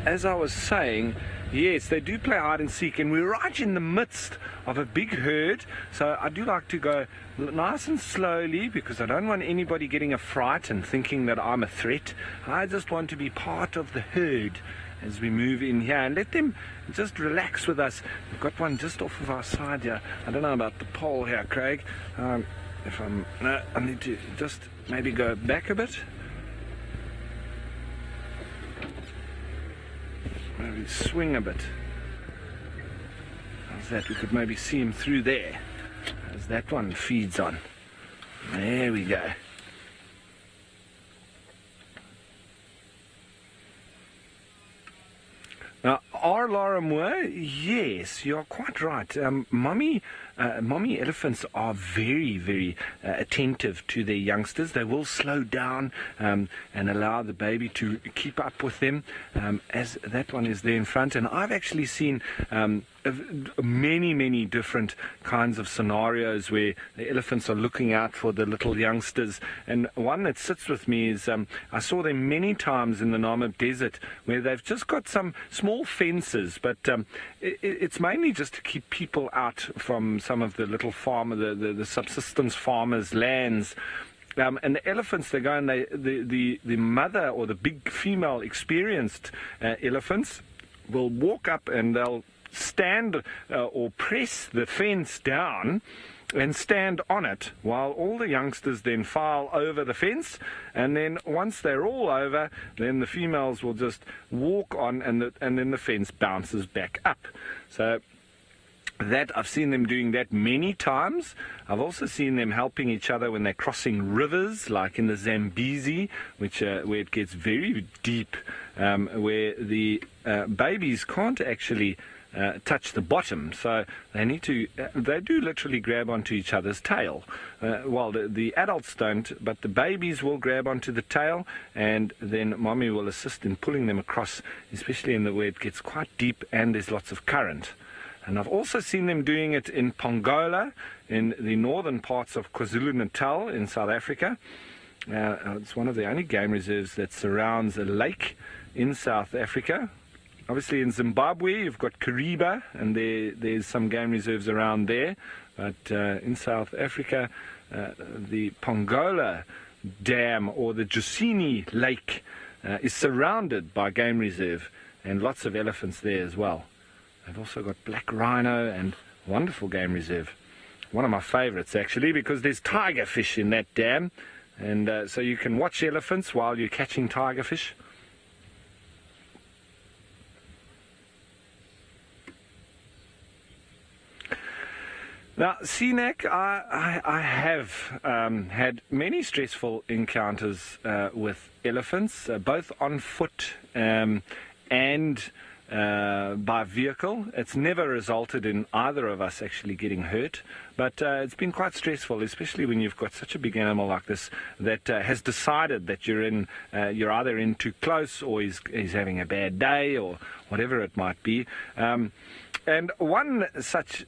as I was saying, yes, they do play hide and seek, and we're right in the midst of a big herd, so I do like to go nice and slowly, because I don't want anybody getting a fright and thinking that I'm a threat. I just want to be part of the herd as we move in here and let them just relax with us. We've got one just off of our side here. I don't know about the pole here, Craig. I need to just maybe go back a bit. Maybe swing a bit. How's that? We could maybe see him through there. as that one feeds on. There we go. Now, are Laura Moore? Yes, you're quite right. Mommy elephants are very, very attentive to their youngsters. They will slow down and allow the baby to keep up with them, as that one is there in front. And I've actually seen many different kinds of scenarios where the elephants are looking out for the little youngsters. And one that sits with me is I saw them many times in the Namib Desert where they've just got some small fences, but it's mainly just to keep people out from some of the little the subsistence farmers' lands. And the elephants, they go and the mother or the big female experienced elephants will walk up and they'll stand or press the fence down and stand on it while all the youngsters then file over the fence, and then once they're all over, then the females will just walk on and then the fence bounces back up. So that I've seen them doing that many times. I've also seen them helping each other when they're crossing rivers, like in the Zambezi, where it gets very deep, where the babies can't actually touch the bottom, so they do literally grab onto each other's tail. Well, the adults don't, but the babies will grab onto the tail, and then mommy will assist in pulling them across, especially where it gets quite deep and there's lots of current. And I've also seen them doing it in Pongola, in the northern parts of KwaZulu-Natal in South Africa. It's one of the only game reserves that surrounds a lake in South Africa. Obviously in Zimbabwe you've got Kariba, and there's some game reserves around there, but in South Africa the Pongola Dam or the Jusini Lake is surrounded by game reserve, and lots of elephants there as well. They've also got black rhino and wonderful game reserve. One of my favorites actually, because there's tiger fish in that dam, and so you can watch elephants while you're catching tiger fish. Now, CNAC, I have had many stressful encounters with elephants, both on foot and by vehicle. It's never resulted in either of us actually getting hurt, but it's been quite stressful, especially when you've got such a big animal like this that has decided that you're either in too close, or he's having a bad day, or whatever it might be. And one such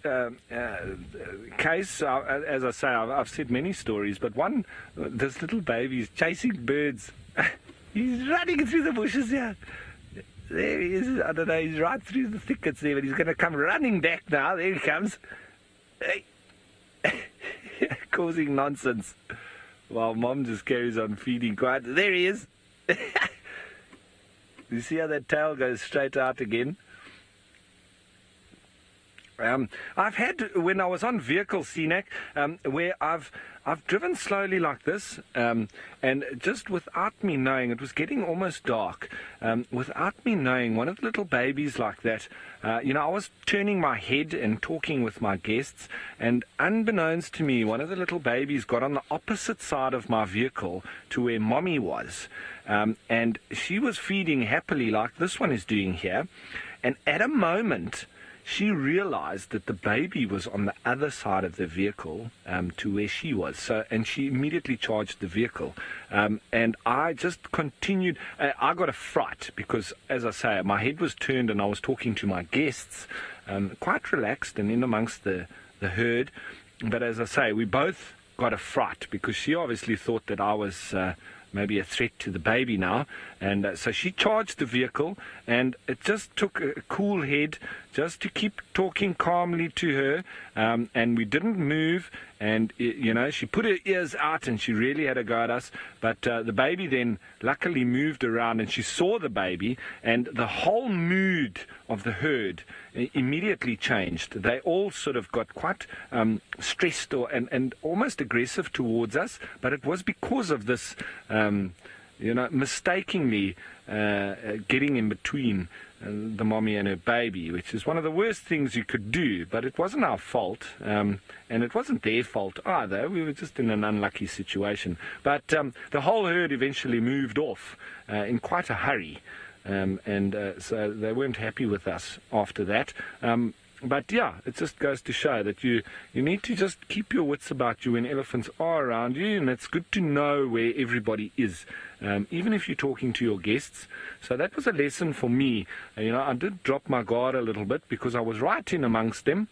case, as I say, I've said many stories, but this little baby is chasing birds. He's running through the bushes here. There he is. I don't know, he's right through the thickets there, but he's going to come running back now. There he comes. Hey. Causing nonsense while Mom just carries on feeding quiet. There he is. You see how that tail goes straight out again? I've had, when I was on vehicle CNAC, where I've driven slowly like this, and just without me knowing, it was getting almost dark, without me knowing, one of the little babies like that, I was turning my head and talking with my guests, and unbeknownst to me, one of the little babies got on the opposite side of my vehicle to where Mommy was, and she was feeding happily like this one is doing here, and at a moment she realized that the baby was on the other side of the vehicle to where she was. And she immediately charged the vehicle. And I just continued. I got a fright because, as I say, my head was turned and I was talking to my guests, quite relaxed and in amongst the herd. But as I say, we both got a fright because she obviously thought that I was maybe a threat to the baby now, and so she charged the vehicle, and it just took a cool head just to keep talking calmly to her, and we didn't move, and she put her ears out and she really had a go at us, but the baby then luckily moved around and she saw the baby, and the whole mood of the herd immediately changed. They all sort of got quite stressed and almost aggressive towards us, but it was because of this mistakenly getting in between the mommy and her baby, which is one of the worst things you could do, but it wasn't our fault, and it wasn't their fault either. We were just in an unlucky situation. But the whole herd eventually moved off in quite a hurry, so they weren't happy with us after that. But yeah, it just goes to show that you need to just keep your wits about you when elephants are around you, and it's good to know where everybody is, even if you're talking to your guests. So that was a lesson for me. I did drop my guard a little bit because I was right in amongst them,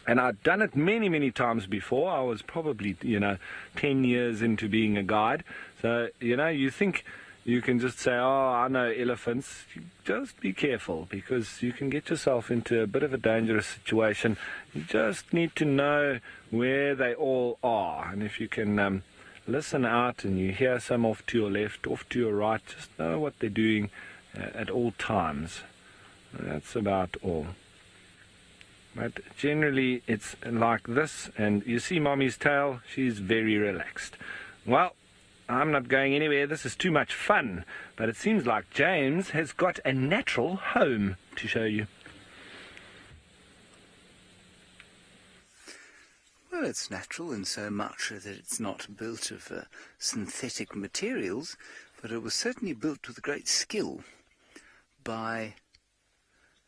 and I'd done it many, many times before. I was probably, 10 years into being a guide. So, you think you can just say, oh, I know elephants. Just be careful, because you can get yourself into a bit of a dangerous situation. You just need to know where they all are. And if you can listen out and you hear some off to your left, off to your right, just know what they're doing at all times. That's about all. But generally, it's like this. And you see Mommy's tail, she's very relaxed. Well, I'm not going anywhere. This is too much fun. But it seems like James has got a natural home to show you. Well, it's natural in so much that it's not built of synthetic materials, but it was certainly built with great skill by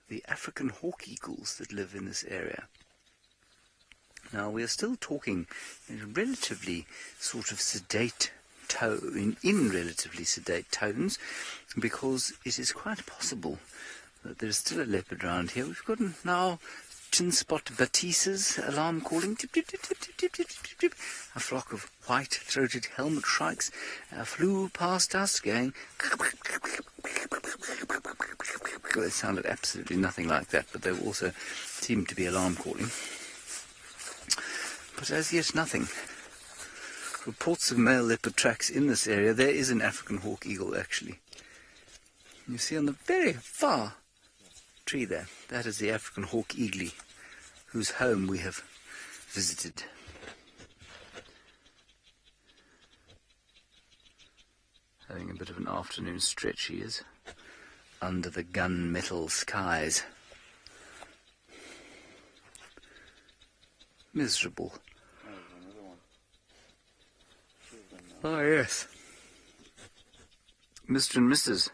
the African hawk eagles that live in this area. Now, we are still talking in a relatively sort of sedate in relatively sedate tones, because it is quite possible that there's still a leopard around here. We've got now chin spot batises alarm calling, tip, tip, tip, tip, tip, tip, tip, tip, tip. A flock of white-throated helmet shrikes flew past us going. They sounded absolutely nothing like that, but they also seemed to be alarm calling. But as yet nothing. Reports of male leopard tracks in this area. There is an African hawk eagle, actually. You see on the very far tree there, that is the African hawk eagle, whose home we have visited. Having a bit of an afternoon stretch, he is, under the gunmetal skies. Miserable. Oh, yes. Mr. and Mrs.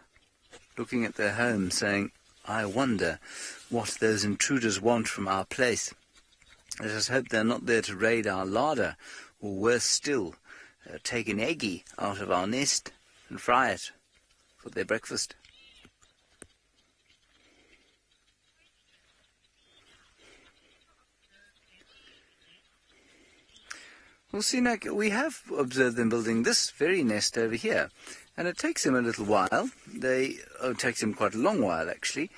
looking at their home, saying, I wonder what those intruders want from our place. Let us hope they're not there to raid our larder, or worse still, take an eggie out of our nest and fry it for their breakfast. Well, Sinak, we have observed them building this very nest over here, and it takes them a little while. It takes them quite a long while, actually,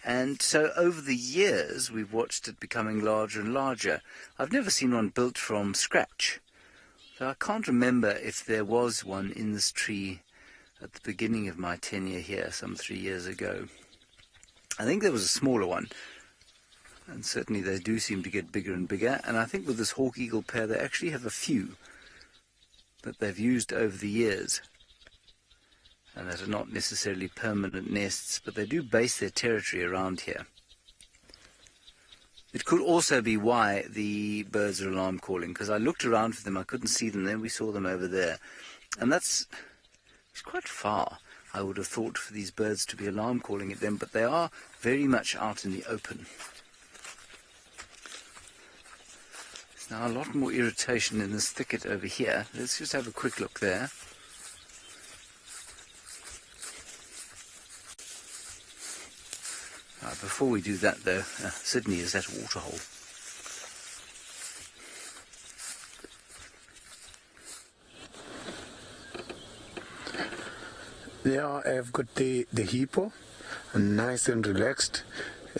and so over the years we've watched it becoming larger and larger. I've never seen one built from scratch, so I can't remember if there was one in this tree at the beginning of my tenure here, some 3 years ago. I think there was a smaller one. And certainly they do seem to get bigger and bigger. And I think with this hawk-eagle pair, they actually have a few that they've used over the years. And that are not necessarily permanent nests, but they do base their territory around here. It could also be why the birds are alarm calling, because I looked around for them, I couldn't see them, then we saw them over there. And it's quite far, I would have thought, for these birds to be alarm calling at them, but they are very much out in the open. Now a lot more irritation in this thicket over here. Let's just have a quick look there. Before we do that though, Sydney is at a waterhole. Yeah, I've got the hippo, nice and relaxed.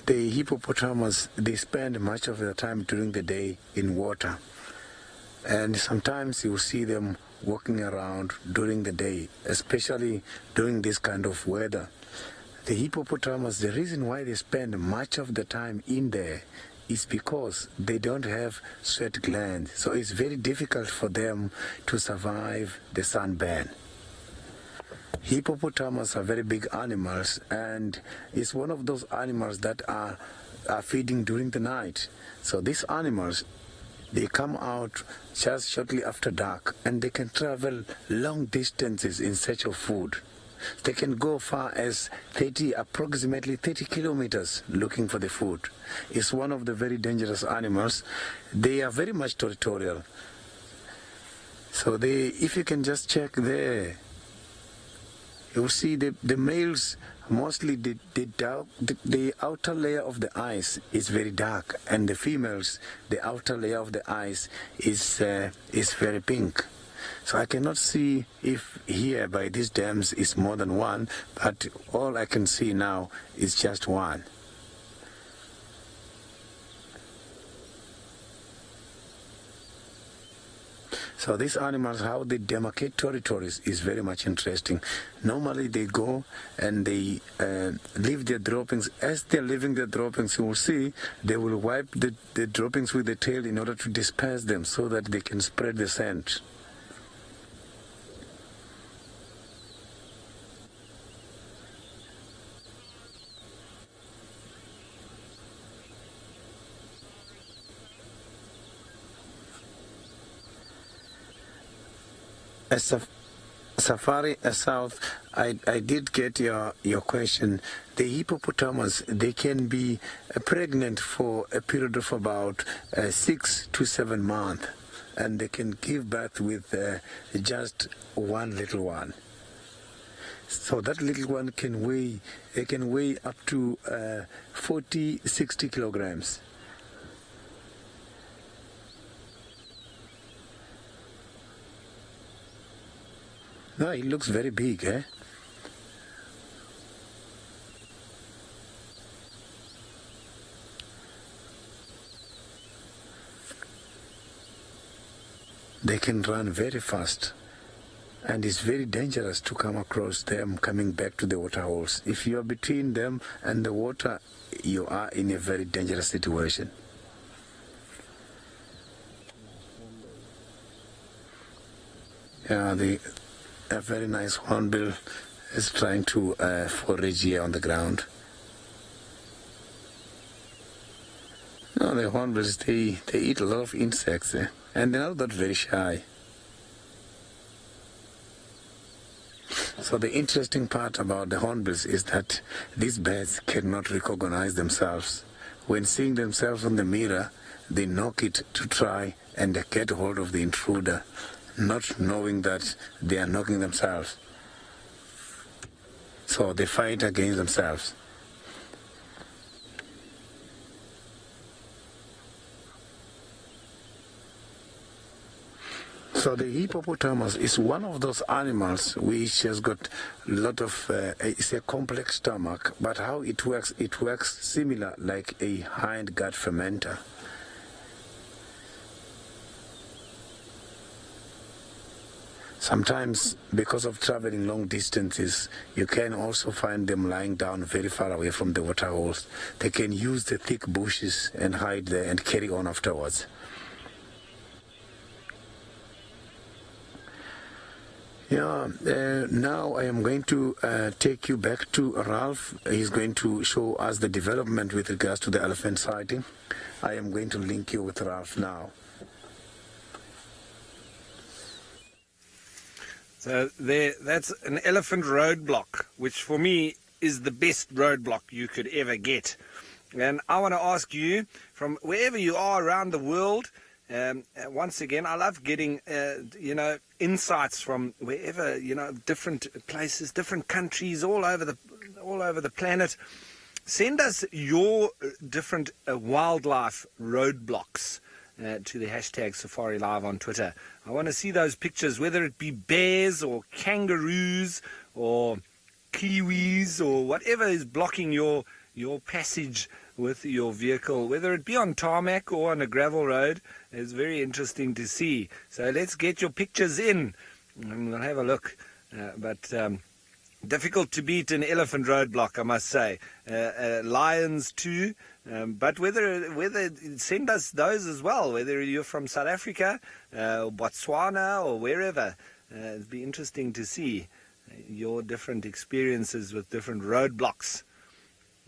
The hippopotamus, they spend much of their time during the day in water. And sometimes you see them walking around during the day, especially during this kind of weather. The hippopotamus, the reason why they spend much of the time in there is because they don't have sweat glands. So it's very difficult for them to survive the sunburn. Hippopotamus are very big animals, and it's one of those animals that are feeding during the night. So these animals, they come out just shortly after dark, and they can travel long distances in search of food. They can go far as approximately 30 kilometers looking for the food. It's one of the very dangerous animals. They are very much territorial. So if you can just check there, you see the males, mostly the outer layer of the eyes is very dark, and the females, the outer layer of the eyes is very pink. So I cannot see if here by these dams is more than one, but all I can see now is just one. So these animals, how they demarcate territories is very much interesting. Normally they go and they leave their droppings. As they're leaving their droppings, you will see they will wipe the droppings with the tail in order to disperse them so that they can spread the scent. Safari South, I did get your question. The hippopotamus, they can be pregnant for a period of about 6 to 7 months, and they can give birth with just one little one. So that little one can weigh up to 40-60 kilograms. No, it looks very big, eh? They can run very fast, and it's very dangerous to come across them coming back to the water holes. If you are between them and the water, you are in a very dangerous situation. Yeah, a very nice hornbill is trying to forage here on the ground. No, the hornbills, they eat a lot of insects, and they're not that very shy. So the interesting part about the hornbills is that these birds cannot recognize themselves. When seeing themselves on the mirror, they knock it to try and get hold of the intruder, not knowing that they are knocking themselves. So they fight against themselves. So the hippopotamus is one of those animals which has got a lot of, it's a complex stomach, but how it works similar like a hind gut fermenter. Sometimes, because of traveling long distances, you can also find them lying down very far away from the water holes. They can use the thick bushes and hide there and carry on afterwards. Yeah, now I am going to take you back to Ralph. He's going to show us the development with regards to the elephant sighting. I am going to link you with Ralph now. So that's an elephant roadblock, which for me is the best roadblock you could ever get. And I want to ask you, from wherever you are around the world, once again, I love getting, insights from wherever, different places, different countries, all over the planet. Send us your different wildlife roadblocks to the hashtag Safari Live on Twitter. I want to see those pictures, whether it be bears or kangaroos or kiwis or whatever is blocking your passage with your vehicle, whether it be on tarmac or on a gravel road. It's very interesting to see. So let's get your pictures in and we'll have a look. But difficult to beat an elephant roadblock, I must say. Lions too. But whether send us those as well, whether you're from South Africa, or Botswana, or wherever. It'd be interesting to see. your different experiences with different roadblocks.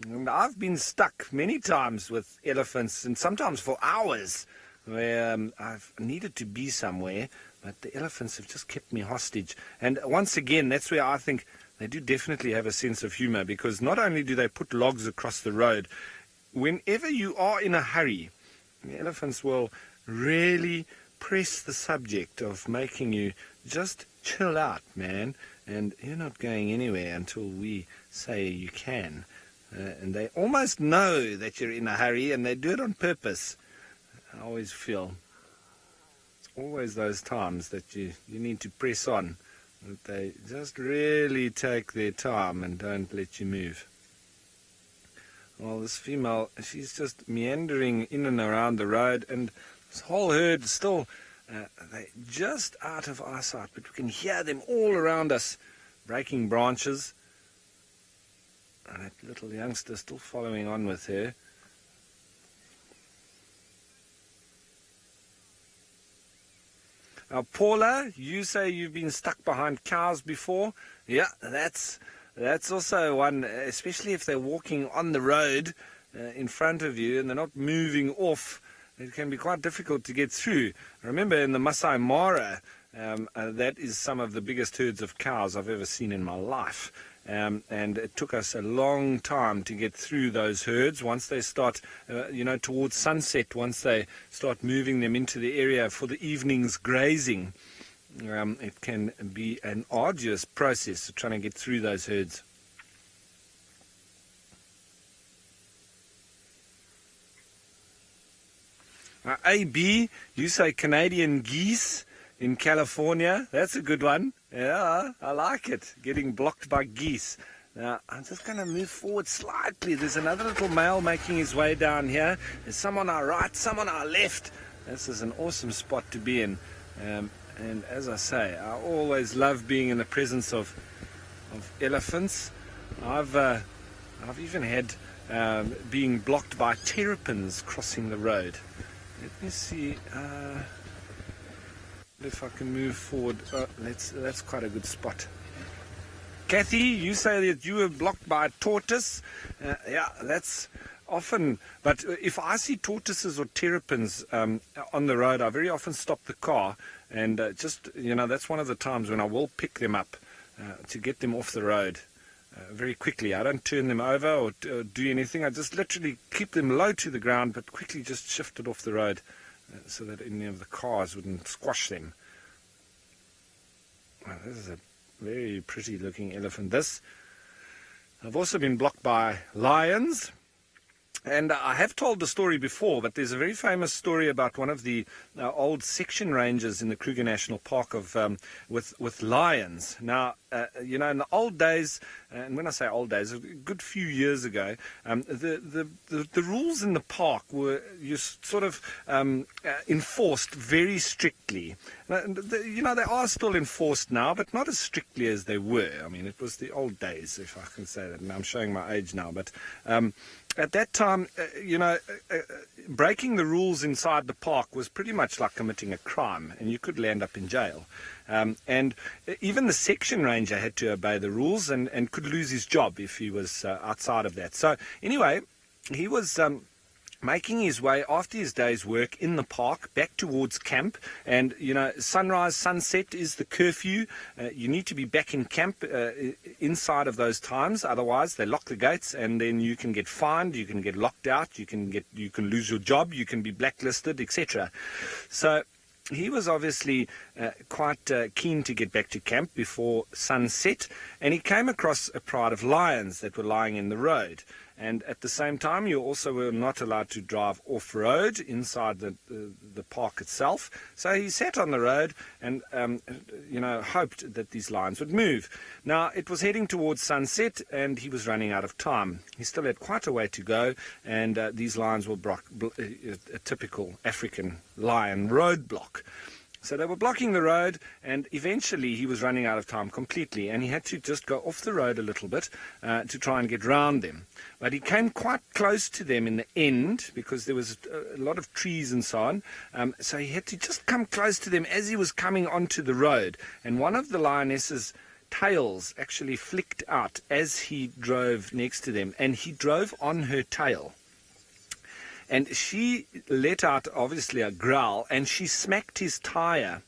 And I've been stuck many times with elephants, and sometimes for hours, where I've needed to be somewhere, but the elephants have just kept me hostage. And once again, that's where I think they do definitely have a sense of humor, because not only do they put logs across the road, whenever you are in a hurry, the elephants will really press the subject of making you just chill out, man, and you're not going anywhere until we say you can. And they almost know that you're in a hurry, and they do it on purpose. I always feel it's always those times that you need to press on, that they just really take their time and don't let you move. Well, this female, she's just meandering in and around the road, and this whole herd is still, they're just out of eyesight, but we can hear them all around us, breaking branches. And that little youngster still following on with her. Now, Paula, you say you've been stuck behind cows before. Yeah, that's also one, especially if they're walking on the road in front of you and they're not moving off. It can be quite difficult to get through. I remember in the Maasai Mara, that is some of the biggest herds of cows I've ever seen in my life. And it took us a long time to get through those herds. Once they start, towards sunset, once they start moving them into the area for the evening's grazing, it can be an arduous process of trying to get through those herds. AB, you say Canadian geese in California. That's a good one. Yeah, I like it. Getting blocked by geese. Now, I'm just going to move forward slightly. There's another little male making his way down here. There's some on our right, some on our left. This is an awesome spot to be in. And as I say, I always love being in the presence of elephants. I've even had being blocked by terrapins crossing the road. Let me see if I can move forward. Oh, that's quite a good spot. Kathy, you say that you were blocked by a tortoise. Yeah, that's often. But if I see tortoises or terrapins on the road, I very often stop the car and that's one of the times when I will pick them up to get them off the road very quickly. I don't turn them over or do anything. I just literally keep them low to the ground, but quickly just shift it off the road so that any of the cars wouldn't squash them. Well, this is a very pretty looking elephant. I've also been blocked by lions. And I have told the story before, but there's a very famous story about one of the old section rangers in the Kruger National Park with lions. Now, in the old days, and when I say old days, a good few years ago, the rules in the park were sort of enforced very strictly. They are still enforced now, but not as strictly as they were. I mean, it was the old days, if I can say that. And I'm showing my age now, but at that time, breaking the rules inside the park was pretty much like committing a crime, and you could land up in jail. And even the section ranger had to obey the rules and could lose his job if he was outside of that. So anyway, he was making his way after his day's work in the park back towards camp, and sunrise, sunset is the curfew. You need to be back in camp inside of those times, otherwise they lock the gates and then you can get fined, you can get locked out, you can lose your job, you can be blacklisted, etc. So he was obviously quite keen to get back to camp before sunset, and he came across a pride of lions that were lying in the road. And at the same time, you also were not allowed to drive off-road inside the park itself. So he sat on the road and, hoped that these lions would move. Now, it was heading towards sunset, and he was running out of time. He still had quite a way to go, and these lions were a typical African lion roadblock. So they were blocking the road, and eventually he was running out of time completely, and he had to just go off the road a little bit to try and get round them. But he came quite close to them in the end, because there was a lot of trees and so on, so he had to just come close to them as he was coming onto the road. And one of the lionesses tails actually flicked out as he drove next to them, and he drove on her tail. And she let out, obviously, a growl, and she smacked his tire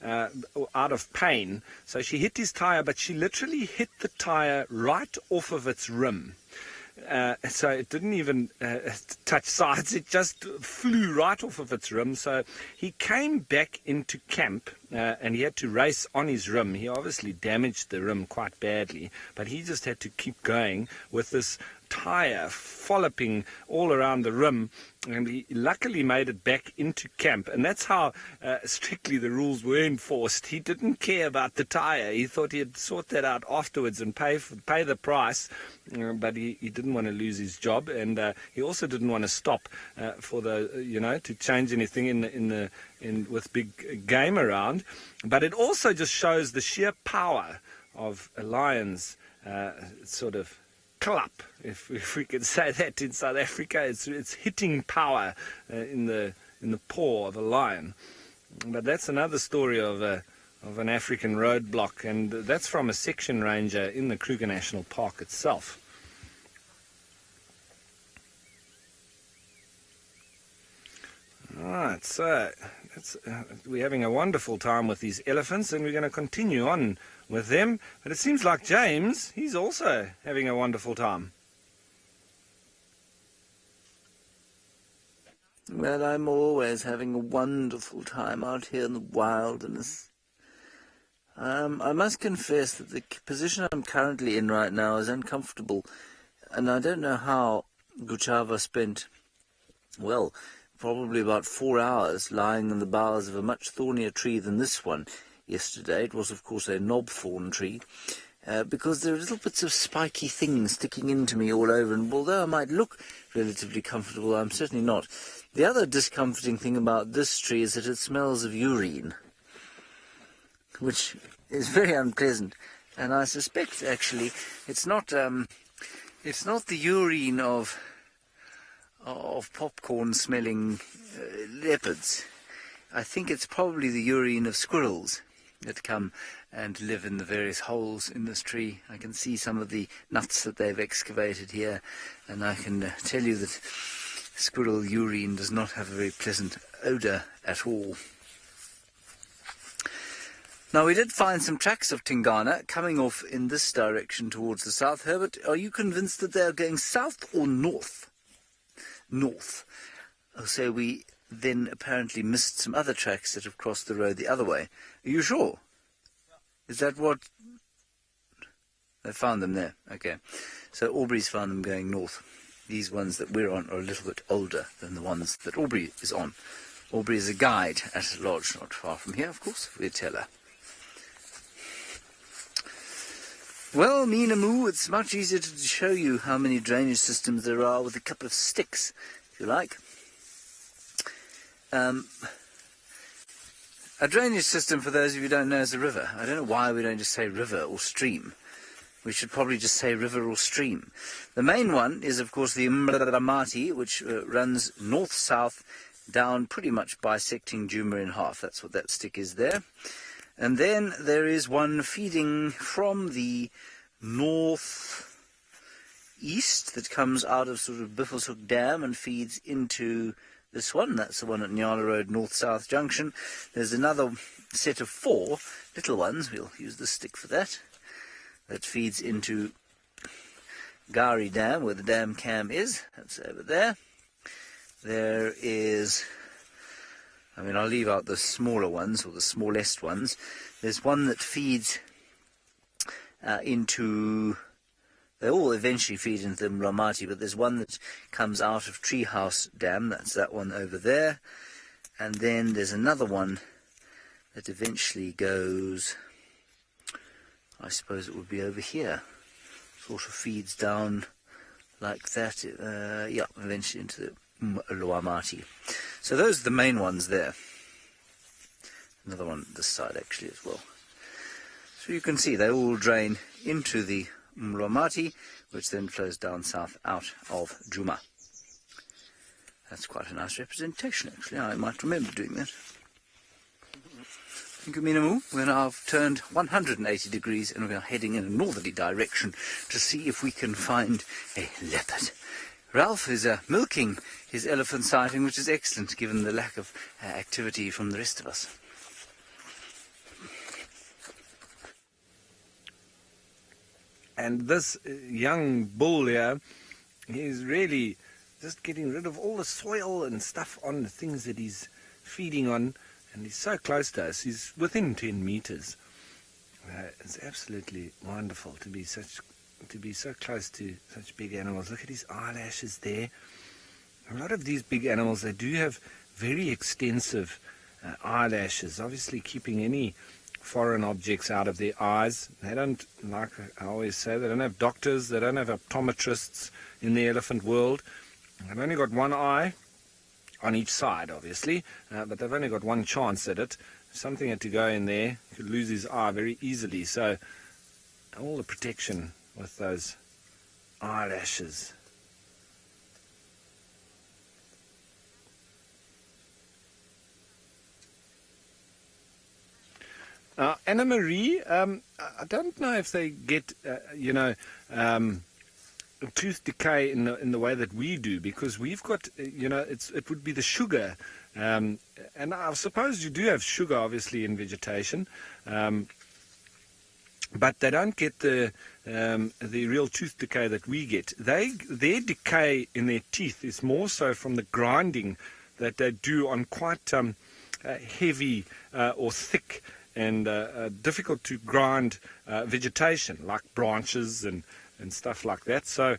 out of pain. So she hit his tire, but she literally hit the tire right off of its rim. So it didn't even touch sides, it just flew right off of its rim. So he came back into camp and he had to race on his rim. He obviously damaged the rim quite badly, but he just had to keep going with this tire following all around the rim, and he luckily made it back into camp. And that's how strictly the rules were enforced. He didn't care about the tire. He thought he'd sort that out afterwards and pay the price, but he didn't want to lose his job, and he also didn't want to stop for the to change anything with big game around. But it also just shows the sheer power of a lion's sort of club, if we could say that in South Africa. It's hitting power in the paw of a lion. But that's another story of an African roadblock, and that's from a section ranger in the Kruger National Park itself. Alright, so we're having a wonderful time with these elephants, and we're going to continue on with them. But it seems like James, he's also having a wonderful time. Well, I'm always having a wonderful time out here in the wilderness. I must confess that the position I'm currently in right now is uncomfortable, and I don't know how Guchava spent, well, probably about 4 hours lying in the boughs of a much thornier tree than this one yesterday. It was, of course, a knobthorn tree, because there are little bits of spiky things sticking into me all over, and although I might look relatively comfortable, I'm certainly not. The other discomforting thing about this tree is that it smells of urine, which is very unpleasant, and I suspect, actually, it's not the urine of popcorn-smelling leopards. I think it's probably the urine of squirrels that come and live in the various holes in this tree. I can see some of the nuts that they've excavated here, and I can tell you that squirrel urine does not have a very pleasant odour at all. Now, we did find some tracks of Tingana coming off in this direction towards the south. Herbert, are you convinced that they are going south or north? North. So we then apparently missed some other tracks that have crossed the road the other way. Are you sure? Is that what... They found them there. Okay. So Aubrey's found them going north. These ones that we're on are a little bit older than the ones that Aubrey is on. Aubrey is a guide at a lodge not far from here, of course, we'll tell her. Well, Mina Moo, it's much easier to show you how many drainage systems there are with a couple of sticks, if you like. A drainage system, for those of you who don't know, is a river. I don't know why we don't just say river or stream. We should probably just say river or stream. The main one is, of course, the Mramati, which runs north-south down, pretty much bisecting Djuma in half. That's what that stick is there. And then there is one feeding from the north-east that comes out of sort of Buffelshoek Dam and feeds into this one. That's the one at Niala Road north-south junction. There's another set of 4 little ones, we'll use the stick for that feeds into Gari Dam, where the dam cam is. That's over there. There is... I'll leave out the smaller ones, or the smallest ones. There's one that feeds into... They all eventually feed into the Mramati, but there's one that comes out of Treehouse Dam. That's that one over there. And then there's another one that eventually goes... I suppose it would be over here. Sort of feeds down like that. Eventually into the Mramati. So those are the main ones there. Another one this side actually as well. So you can see they all drain into the Mramati, which then flows down south out of Djuma. That's quite a nice representation actually. I might remember doing that. We're now turned 180 degrees and we're heading in a northerly direction to see if we can find a leopard. Ralph is milking his elephant sighting, which is excellent given the lack of activity from the rest of us. And this young bull here, he's really just getting rid of all the soil and stuff on the things that he's feeding on. And he's so close to us. He's within 10 meters. It's absolutely wonderful to be so close to such big animals. Look at his eyelashes there. A lot of these big animals, they do have very extensive eyelashes, obviously keeping any foreign objects out of their eyes. They don't, like I always say, they don't have doctors, they don't have optometrists in the elephant world. They've only got one eye on each side, obviously, but they've only got one chance at it. If something had to go in there, he could lose his eye very easily. So all the protection with those eyelashes. Anna Marie, I don't know if they get, tooth decay in the way that we do, because we've got, it would be the sugar, and I suppose you do have sugar, obviously, in vegetation, but they don't get the real tooth decay that we get. Their decay in their teeth is more so from the grinding that they do on quite heavy or thick and difficult to grind vegetation, like branches and stuff like that. So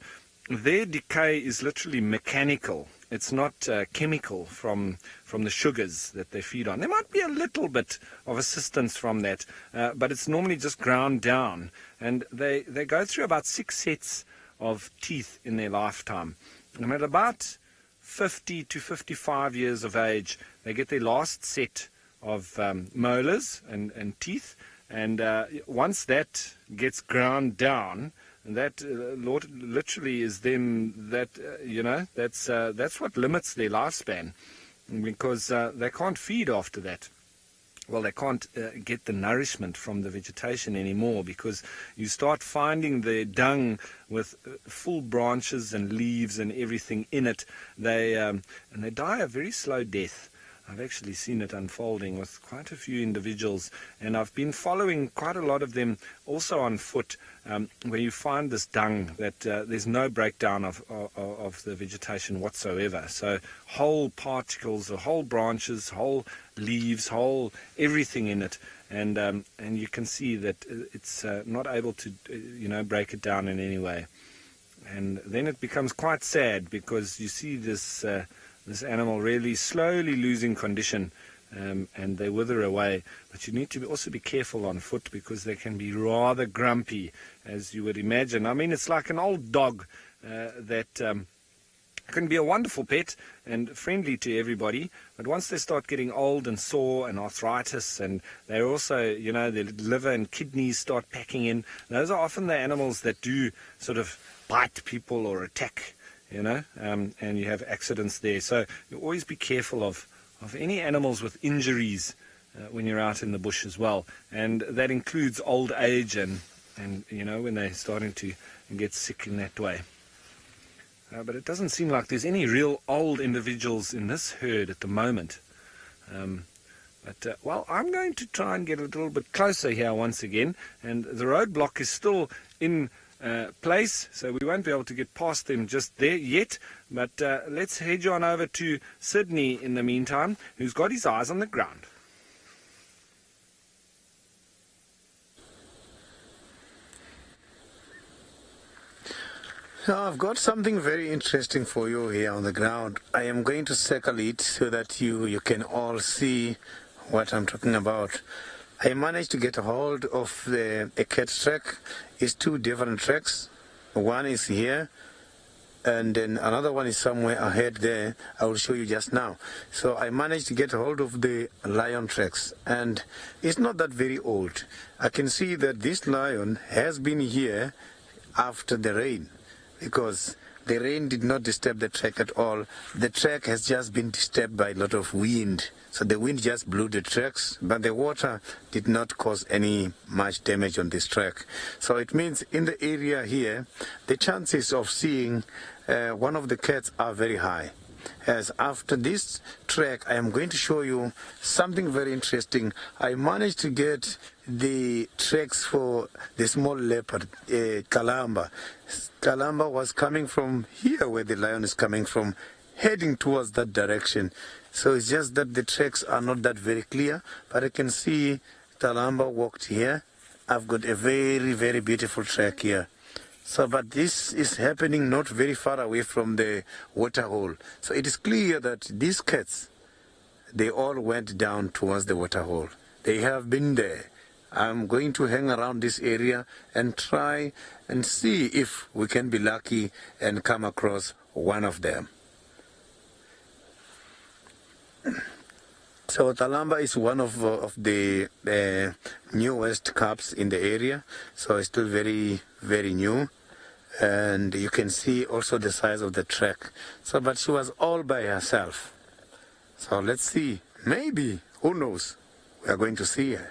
their decay is literally mechanical. It's not chemical from the sugars that they feed on. There might be a little bit of assistance from that, but it's normally just ground down. And they go through about 6 sets of teeth in their lifetime. And at about 50 to 55 years of age, they get their last set of molars and teeth. And once that gets ground down, and that literally is them that that's what limits their lifespan, because they can't feed after that. Well, they can't get the nourishment from the vegetation anymore, because you start finding the dung with full branches and leaves and everything in it. And they die a very slow death. I've actually seen it unfolding with quite a few individuals, and I've been following quite a lot of them also on foot, where you find this dung that there's no breakdown of the vegetation whatsoever. So whole particles, whole branches, whole leaves, whole everything in it, and you can see that it's not able to break it down in any way. And then it becomes quite sad, because you see this animal really slowly losing condition, and they wither away. But you need to also be careful on foot, because they can be rather grumpy, as you would imagine. I mean, it's like an old dog that can be a wonderful pet and friendly to everybody, but once they start getting old and sore and arthritis, and they're also, their liver and kidneys start packing in, those are often the animals that do sort of bite people or attack, and you have accidents there. So you always be careful of any animals with injuries when you're out in the bush as well. And that includes old age and when they're starting to get sick in that way. But it doesn't seem like there's any real old individuals in this herd at the moment. Well, I'm going to try and get a little bit closer here once again. And the roadblock is still in place, so we won't be able to get past them just there yet, but let's head you on over to Sydney in the meantime, who's got his eyes on the ground. Now, I've got something very interesting for you here on the ground. I am going to circle it so that you can all see what I'm talking about. I managed to get a hold of a cat track. It's 2 different tracks. One is here, and then another one is somewhere ahead there. I will show you just now. So I managed to get a hold of the lion tracks, and it's not that very old. I can see that this lion has been here after the rain, because the rain did not disturb the track at all. The track has just been disturbed by a lot of wind. So the wind just blew the tracks, but the water did not cause any much damage on this track. So it means in the area here, the chances of seeing one of the cats are very high. As after this trek, I am going to show you something very interesting. I managed to get the tracks for the small leopard, Kalamba. Kalamba was coming from here where the lion is coming from, heading towards that direction. So it's just that the tracks are not that very clear, but I can see Kalamba walked here. I've got a very, very beautiful track here. So, but this is happening not very far away from the waterhole. So it is clear that these cats, they all went down towards the waterhole. They have been there. I'm going to hang around this area and try and see if we can be lucky and come across one of them. So Kalamba is one of the newest cubs in the area, so it's still very, very new. And you can see also the size of the track. So, but she was all by herself. So let's see. Maybe, who knows? We are going to see her.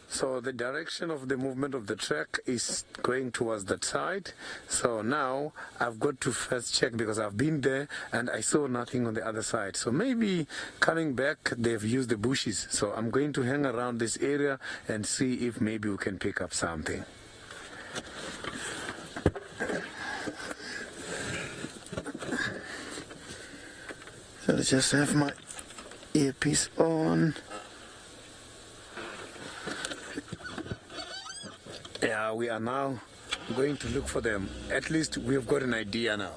So the direction of the movement of the track is going towards that side. So now I've got to first check because I've been there and I saw nothing on the other side. So maybe coming back they've used the bushes. So I'm going to hang around this area and see if maybe we can pick up something. So let's just have my earpiece on. Yeah, we are now going to look for them. At least we've got an idea now.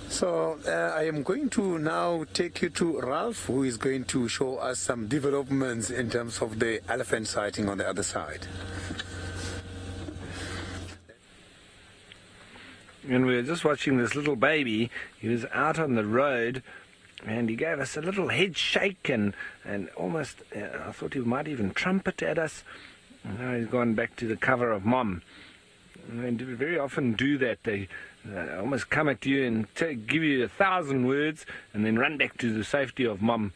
So I am going to now take you to Ralph, who is going to show us some developments in terms of the elephant sighting on the other side. And we were just watching this little baby. He was out on the road and he gave us a little head shake and almost, I thought he might even trumpet at us. And now he's gone back to the cover of Mom. And they very often do that. They almost come at you and give you 1,000 words and then run back to the safety of Mom.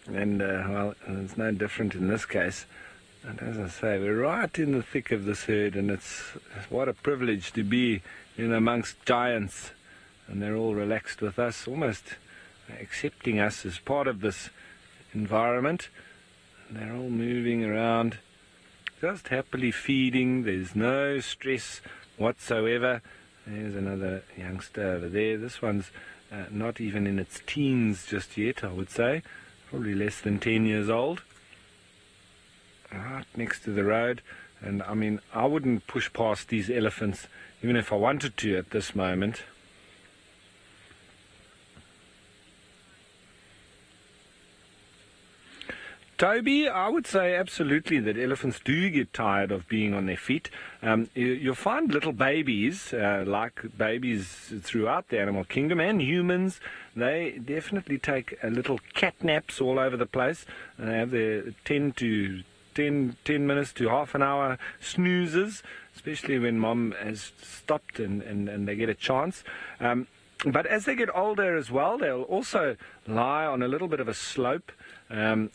And, well, it's no different in this case. And as I say, we're right in the thick of this herd, and it's what a privilege to be in amongst giants. And they're all relaxed with us, almost accepting us as part of this environment. They're all moving around, just happily feeding. There's no stress whatsoever. There's another youngster over there. This one's not even in its teens just yet, I would say. Probably less than 10 years old. Right next to the road. And I mean, I wouldn't push past these elephants, even if I wanted to at this moment. Toby, I would say absolutely that elephants do get tired of being on their feet. You'll find little babies, like babies throughout the animal kingdom, and humans, they definitely take little cat naps all over the place. They have their 10 minutes to half an hour snoozes, especially when Mom has stopped and they get a chance. But as they get older as well, they'll also lie on a little bit of a slope and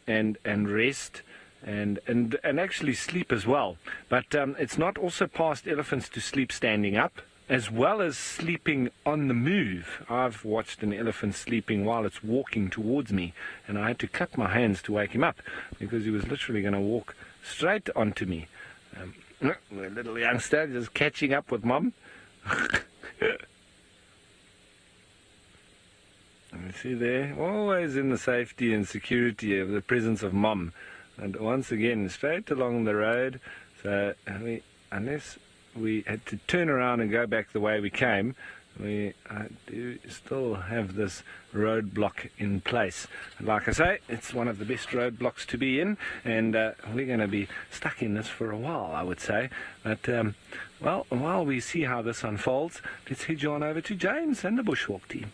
rest and actually sleep as well. But it's not also past elephants to sleep standing up, as well as sleeping on the move. I've watched an elephant sleeping while it's walking towards me, and I had to clap my hands to wake him up because he was literally going to walk straight onto me. The little youngster just catching up with Mom. You see there, always in the safety and security of the presence of Mom. And once again, straight along the road. So unless we had to turn around and go back the way we came, we do still have this roadblock in place. And like I say, it's one of the best roadblocks to be in, and we're going to be stuck in this for a while, I would say. But, well, while we see how this unfolds, let's head on over to James and the Bushwalk team.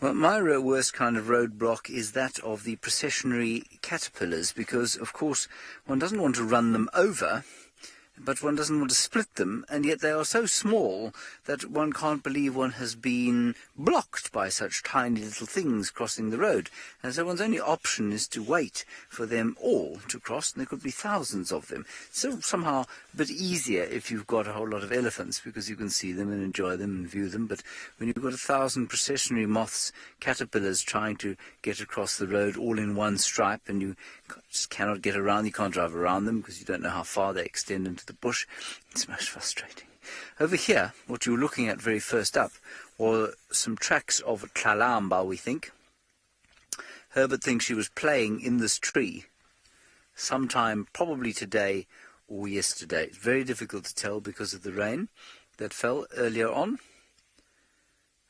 Well, my worst kind of roadblock is that of the processionary caterpillars, because, of course, one doesn't want to run them over, but one doesn't want to split them, and yet they are so small that one can't believe one has been blocked by such tiny little things crossing the road. And so one's only option is to wait for them all to cross, and there could be thousands of them. So somehow a bit easier if you've got a whole lot of elephants, because you can see them and enjoy them and view them. But when you've got 1,000 processionary moths, caterpillars trying to get across the road all in one stripe, and you just cannot get around, you can't drive around them because you don't know how far they extend into the bush. It's most frustrating. Over here, what you were looking at very first up were some tracks of Tlalamba, we think. Herbert thinks she was playing in this tree sometime probably today or yesterday. It's very difficult to tell because of the rain that fell earlier on.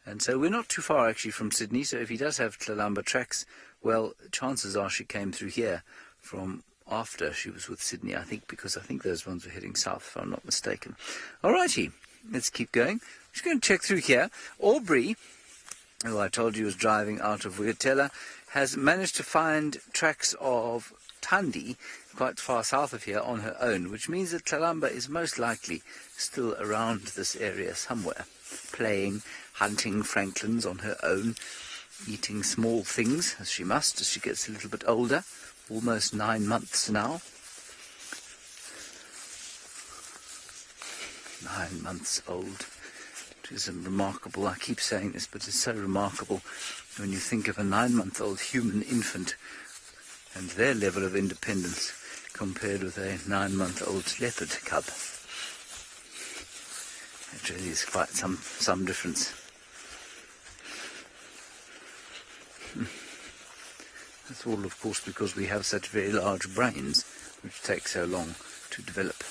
And so we're not too far actually from Sydney, so if he does have Tlalamba tracks, well, chances are she came through here from after she was with Sydney, I think, because I think those ones were heading south, if I'm not mistaken. Alrighty, let's keep going. Just going to check through here. Aubrey, who I told you was driving out of Vuyatela, has managed to find tracks of Tandi quite far south of here on her own, which means that Tlalamba is most likely still around this area somewhere, playing, hunting francolins on her own, eating small things, as she must, as she gets a little bit older, almost 9 months now. 9 months old. It is remarkable, I keep saying this, but it's so remarkable when you think of a 9-month-old human infant and their level of independence compared with a 9-month-old leopard cub. It really is quite some difference. That's all, of course, because we have such very large brains, which take so long to develop.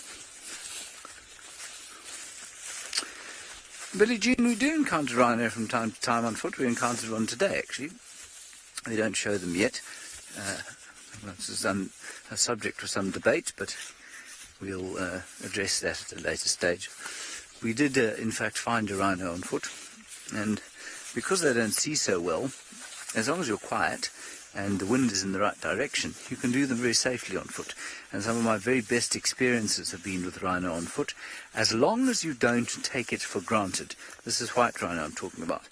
Billie Jean, we do encounter rhino from time to time on foot. We encountered one today, actually. We don't show them yet. This is a subject for some debate, but we'll address that at a later stage. We did, in fact, find a rhino on foot, and because they don't see so well, as long as you're quiet and the wind is in the right direction, you can do them very safely on foot. And some of my very best experiences have been with rhino on foot, as long as you don't take it for granted. This is white rhino I'm talking about.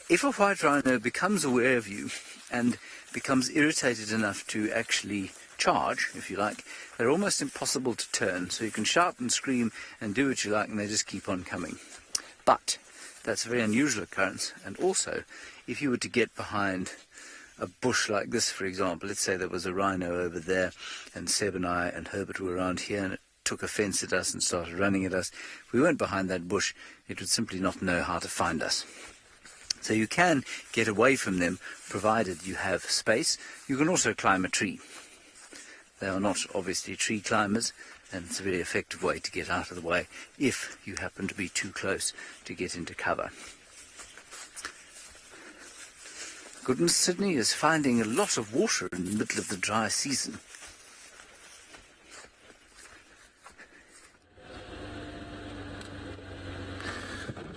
If a white rhino becomes aware of you and becomes irritated enough to actually charge, if you like, they're almost impossible to turn. So you can shout and scream and do what you like, and they just keep on coming. But that's a very unusual occurrence. And also, if you were to get behind a bush like this, for example, let's say there was a rhino over there, and Seb and I and Herbert were around here, and it took offence at us and started running at us. If we weren't behind that bush, it would simply not know how to find us. So you can get away from them, provided you have space. You can also climb a tree. They are not obviously tree climbers, and it's a very effective way to get out of the way if you happen to be too close to get into cover. Goodness, Sydney is finding a lot of water in the middle of the dry season.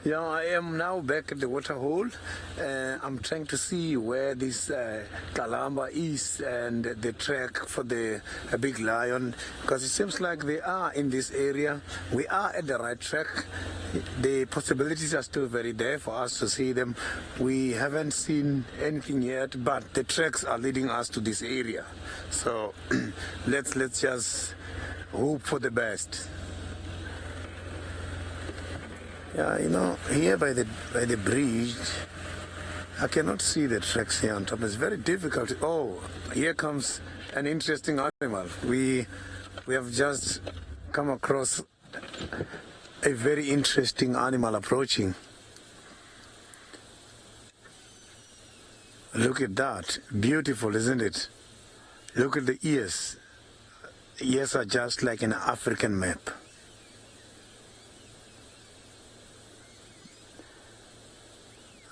Yeah, I am now back at the waterhole. I'm trying to see where this Tlalamba is and the track for the big lion, because it seems like they are in this area. We are at the right track. The possibilities are still very there for us to see them. We haven't seen anything yet, but the tracks are leading us to this area. So let's just hope for the best. Yeah, you know, here by the bridge, I cannot see the tracks here on top. It's very difficult. Oh, here comes an interesting animal. We have just come across a very interesting animal approaching. Look at that. Beautiful, isn't it? Look at the ears. Ears are just like an African map.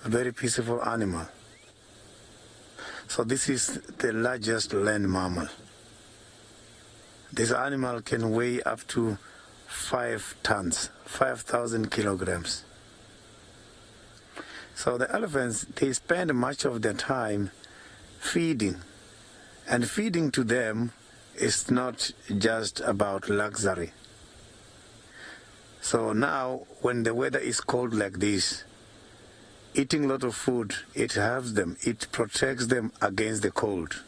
A very peaceful animal. So this is the largest land mammal. This animal can weigh up to 5 tons, 5,000 kilograms. So the elephants, they spend much of their time feeding. And feeding to them is not just about luxury. So now, when the weather is cold like this, eating a lot of food, it helps them, it protects them against the cold.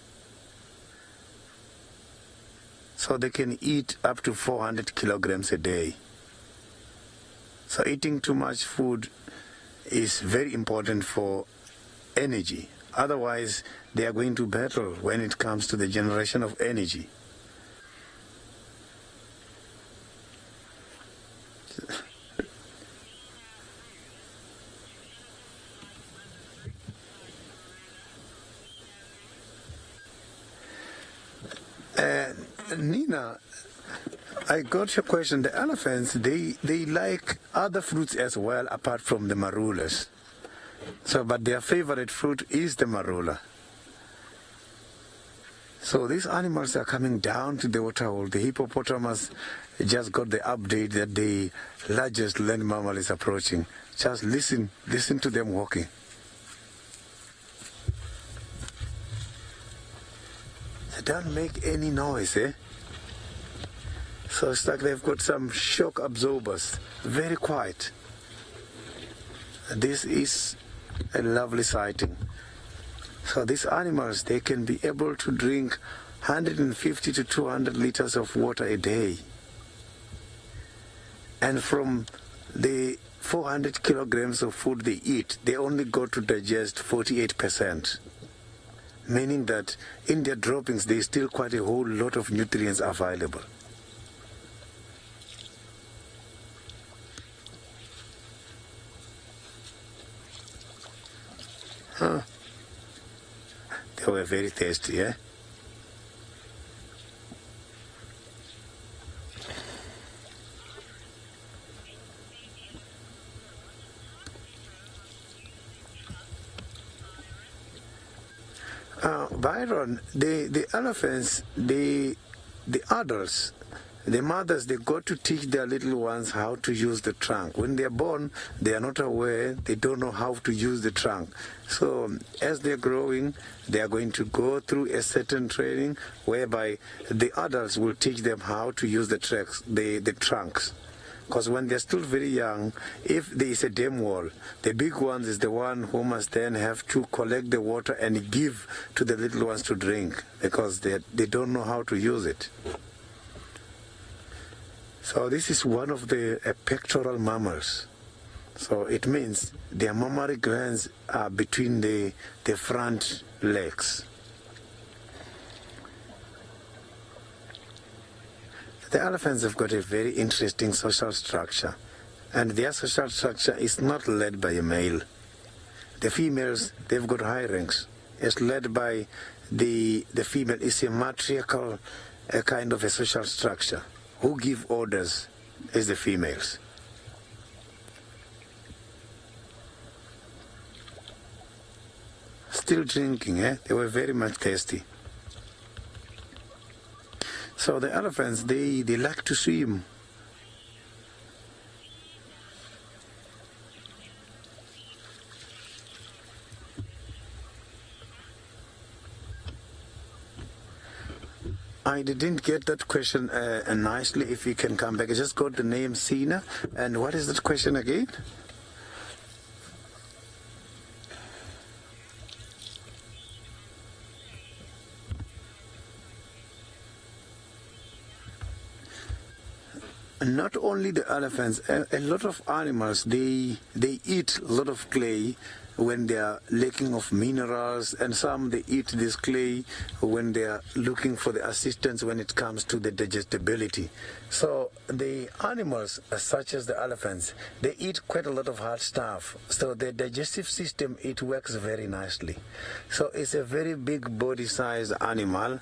So they can eat up to 400 kilograms a day. So eating too much food is very important for energy. Otherwise, they are going to battle when it comes to the generation of energy. Nina, I got your question. The elephants, they like other fruits as well apart from the marulas. So, but their favorite fruit is the marula. So these animals are coming down to the waterhole. The hippopotamus just got the update that the largest land mammal is approaching. Just listen to them walking. They don't make any noise, eh? So it's like they've got some shock absorbers. Very quiet. This is a lovely sighting. So these animals, they can be able to drink 150 to 200 liters of water a day. And from the 400 kilograms of food they eat, they only go to digest 48%. Meaning that in their droppings, there's still quite a whole lot of nutrients available. Huh. They were very tasty, eh? Byron, the elephants, the adults, the mothers, they got to teach their little ones how to use the trunk. When they are born, they are not aware, they don't know how to use the trunk. So as they're growing, they are going to go through a certain training whereby the adults will teach them how to use the trunks. Because when they're still very young, if there is a dam wall, the big ones is the one who must then have to collect the water and give to the little ones to drink because they don't know how to use it. So this is one of the pectoral mammals. So it means their mammary glands are between the front legs. The elephants have got a very interesting social structure, and their social structure is not led by a male. The females, they've got high ranks. It's led by the female. It's a matriarchal kind of a social structure. Who give orders is the females. Still drinking, eh? They were very much thirsty. So the elephants, they like to swim. I didn't get that question nicely. If you can come back. I just got the name Sina. And what is that question again? Not only the elephants, a lot of animals, they eat a lot of clay when they are lacking of minerals, and some they eat this clay when they are looking for the assistance when it comes to the digestibility. So the animals, such as the elephants, they eat quite a lot of hard stuff. So the digestive system, it works very nicely. So it's a very big body-sized animal,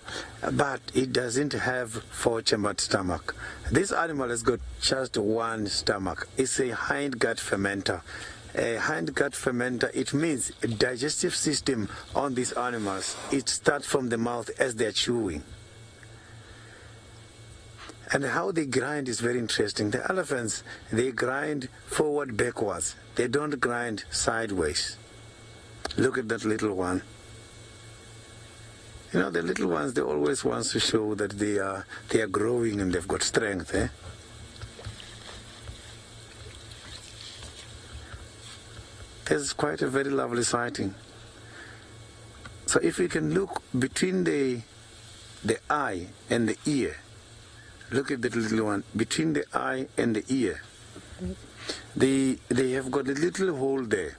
but it doesn't have four-chambered stomach. This animal has got just one stomach. It's a hindgut fermenter. A hindgut fermenter, it means a digestive system on these animals. It starts from the mouth as they're chewing. And how they grind is very interesting. The elephants, they grind forward, backwards. They don't grind sideways. Look at that little one. You know, the little ones, they always want to show that they are growing and they've got strength. This is quite a very lovely sighting. So if we can look between the eye and the ear, look at that little one, between the eye and the ear, they have got a little hole there.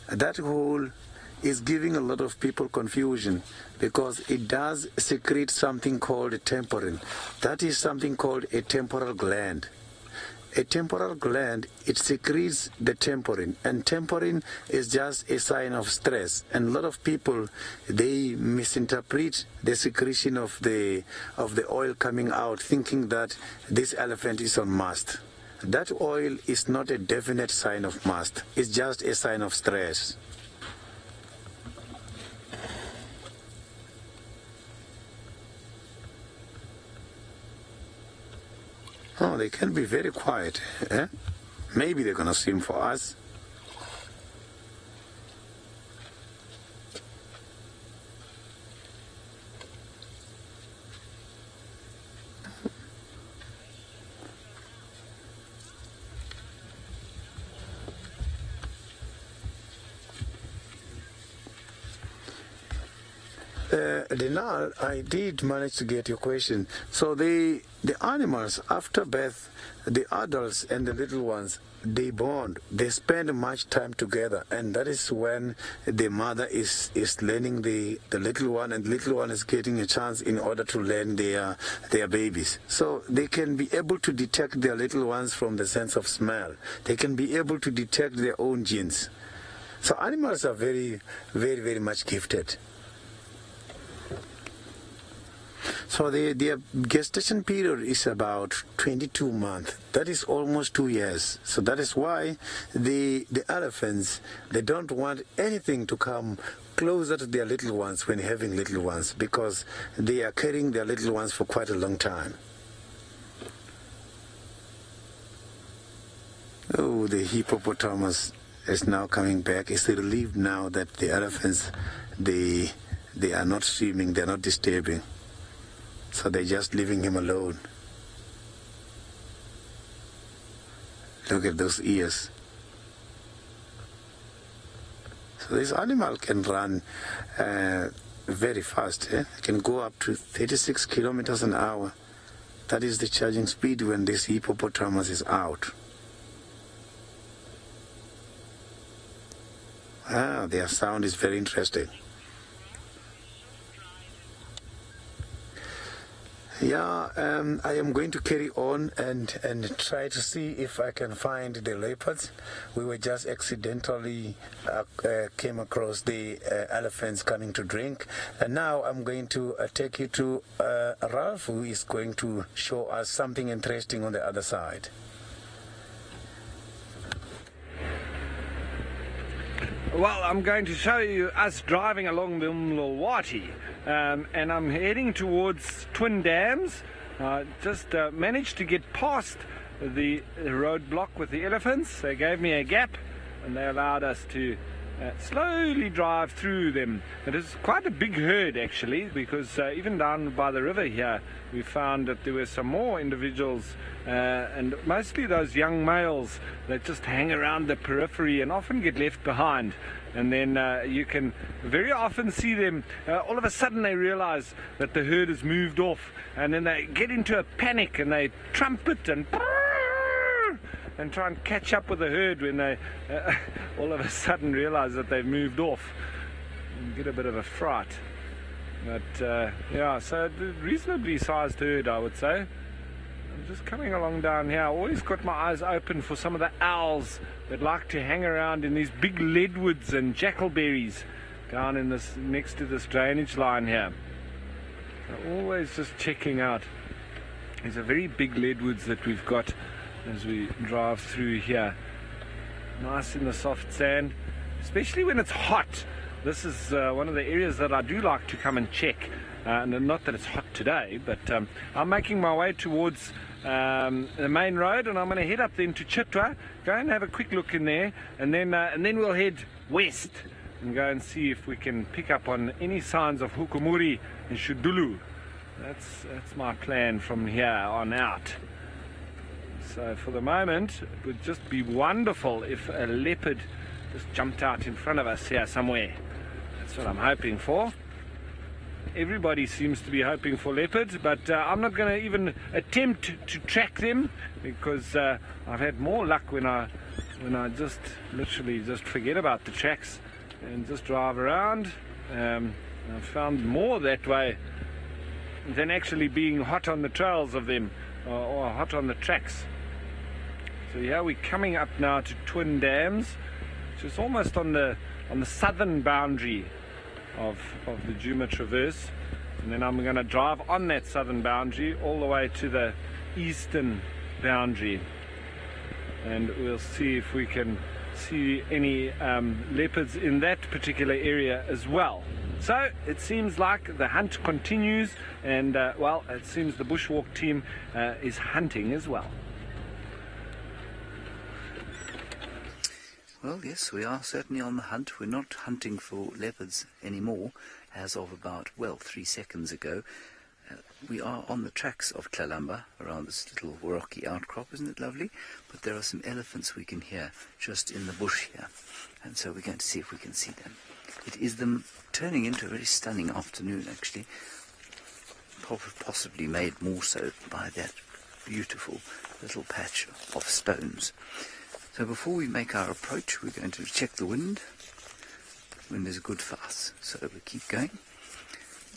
That hole is giving a lot of people confusion because it does secrete something called a temporin. That is something called a temporal gland. A temporal gland, it secretes the temporin, and temporin is just a sign of stress. And a lot of people, they misinterpret the secretion of the oil coming out, thinking that this elephant is on mast. That oil is not a definite sign of mast. It's just a sign of stress. Oh, they can be very quiet. Maybe they're going to swim for us. Dinal, I did manage to get your question. So the animals, after birth, the adults and the little ones, they bond. They spend much time together, and that is when the mother is learning the little one, and the little one is getting a chance in order to learn their babies. So they can be able to detect their little ones from the sense of smell. They can be able to detect their own genes. So animals are very, very, very much gifted. So their gestation period is about 22 months. That is almost 2 years. So that is why the elephants, they don't want anything to come closer to their little ones when having little ones, because they are carrying their little ones for quite a long time. Oh, the hippopotamus is now coming back. It's relieved now that the elephants, they are not swimming, they're not disturbing. So they're just leaving him alone. Look at those ears. So this animal can run very fast. It can go up to 36 kilometers an hour. That is the charging speed when this hippopotamus is out. Their sound is very interesting. Yeah, I am going to carry on and try to see if I can find the leopards. We were just accidentally came across the elephants coming to drink. And now I'm going to take you to Ralph, who is going to show us something interesting on the other side. Well, I'm going to show you us driving along the Mlawati, and I'm heading towards Twin Dams. Just managed to get past the roadblock with the elephants. They gave me a gap and they allowed us to slowly drive through them. It is quite a big herd actually, because even down by the river here we found that there were some more individuals, and mostly those young males that just hang around the periphery and often get left behind. And then you can very often see them, all of a sudden they realize that the herd has moved off, and then they get into a panic and they trumpet and try and catch up with the herd when they all of a sudden realize that they've moved off and get a bit of a fright. But yeah, so a reasonably sized herd, I would say. I'm just coming along down here. I always got my eyes open for some of the owls that like to hang around in these big leadwoods and jackalberries down in this, next to this drainage line here. So always just checking out. There's a very big leadwoods that we've got as we drive through here. Nice in the soft sand, especially when it's hot. This is one of the areas that I do like to come and check. and not that it's hot today, but I'm making my way towards the main road, and I'm going to head up then to Chitwa, go and have a quick look in there, and then we'll head west and go and see if we can pick up on any signs of hukumuri and shudulu. That's my plan from here on out. So for the moment, it would just be wonderful if a leopard just jumped out in front of us here somewhere. That's what I'm hoping for. Everybody seems to be hoping for leopards, but I'm not going to even attempt to track them, because I've had more luck when I just literally just forget about the tracks and just drive around. I've found more that way than actually being hot on the trails of them, or hot on the tracks. So yeah, we're coming up now to Twin Dams, which is almost on the southern boundary of the Djuma Traverse, and then I'm going to drive on that southern boundary all the way to the eastern boundary, and we'll see if we can see any leopards in that particular area as well. So it seems like the hunt continues, and well, it seems the bushwalk team is hunting as well. Well, yes, we are certainly on the hunt. We're not hunting for leopards anymore, as of about, 3 seconds ago. We are on the tracks of Tlalamba around this little rocky outcrop. Isn't it lovely? But there are some elephants we can hear just in the bush here, and so we're going to see if we can see them. It is them turning into a very stunning afternoon, actually, possibly made more so by that beautiful little patch of stones. So before we make our approach, we're going to check the wind. Wind is good for us, so we keep going.